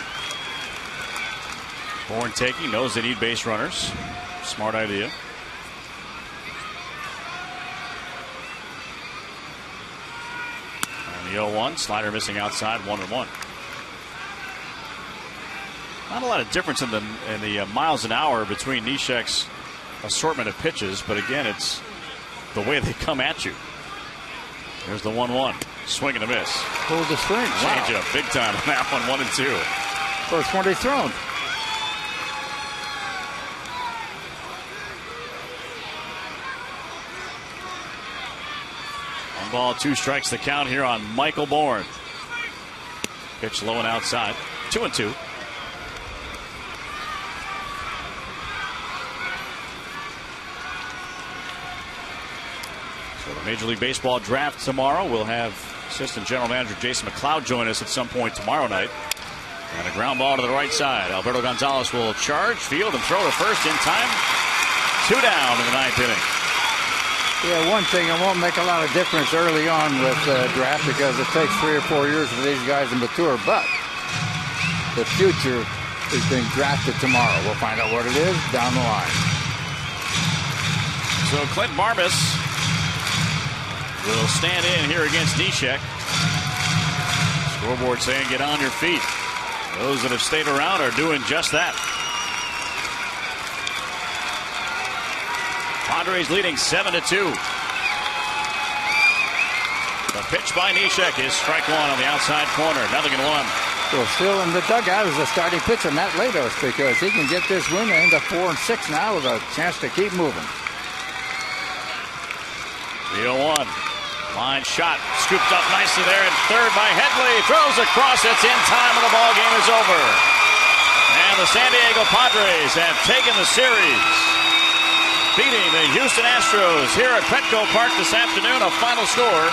Bourne taking, knows they need base runners. Smart idea. And the 0-1, slider missing outside, 1-1. Not a lot of difference in the miles an hour between Neshek's assortment of pitches, but again, it's the way they come at you. There's the 1-1. Swing and a miss. Pulled the string. Change up big time on that one, 1-2. First one he's thrown. 1 ball, 2 strikes the count here on Michael Bourne. Pitch low and outside. 2-2. So the Major League Baseball draft tomorrow. We'll have Assistant General Manager Jason McLeod join us at some point tomorrow night. And a ground ball to the right side. Alberto Gonzalez will charge, field, and throw to first in time. 2 down in the ninth inning. Yeah, one thing, it won't make a lot of difference early on with the draft because it takes 3 or 4 years for these guys to mature. But the future is being drafted tomorrow. We'll find out what it is down the line. So Clint Marmis will stand in here against Neshek. Scoreboard saying get on your feet. Those that have stayed around are doing just that. Padres leading 7-2. The pitch by Neshek is strike one on the outside corner. 0-1. Well, still in the dugout is the starting pitcher, Matt Latos, because he can get this win into 4-6 now with a chance to keep moving. The 0-1. Line shot, scooped up nicely there at third by Headley. Throws across, it's in time, and the ball game is over. And the San Diego Padres have taken the series, beating the Houston Astros here at Petco Park this afternoon. A final score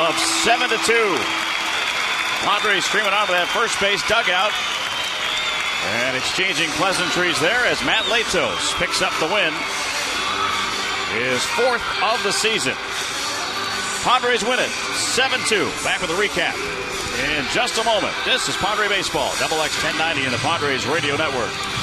of 7-2. Padres streaming out of that first base dugout and exchanging pleasantries there as Matt Latos picks up the win. His 4th of the season. Padres win it 7-2. Back with a recap in just a moment. This is Padre Baseball, Double X 1090 in the Padres Radio Network.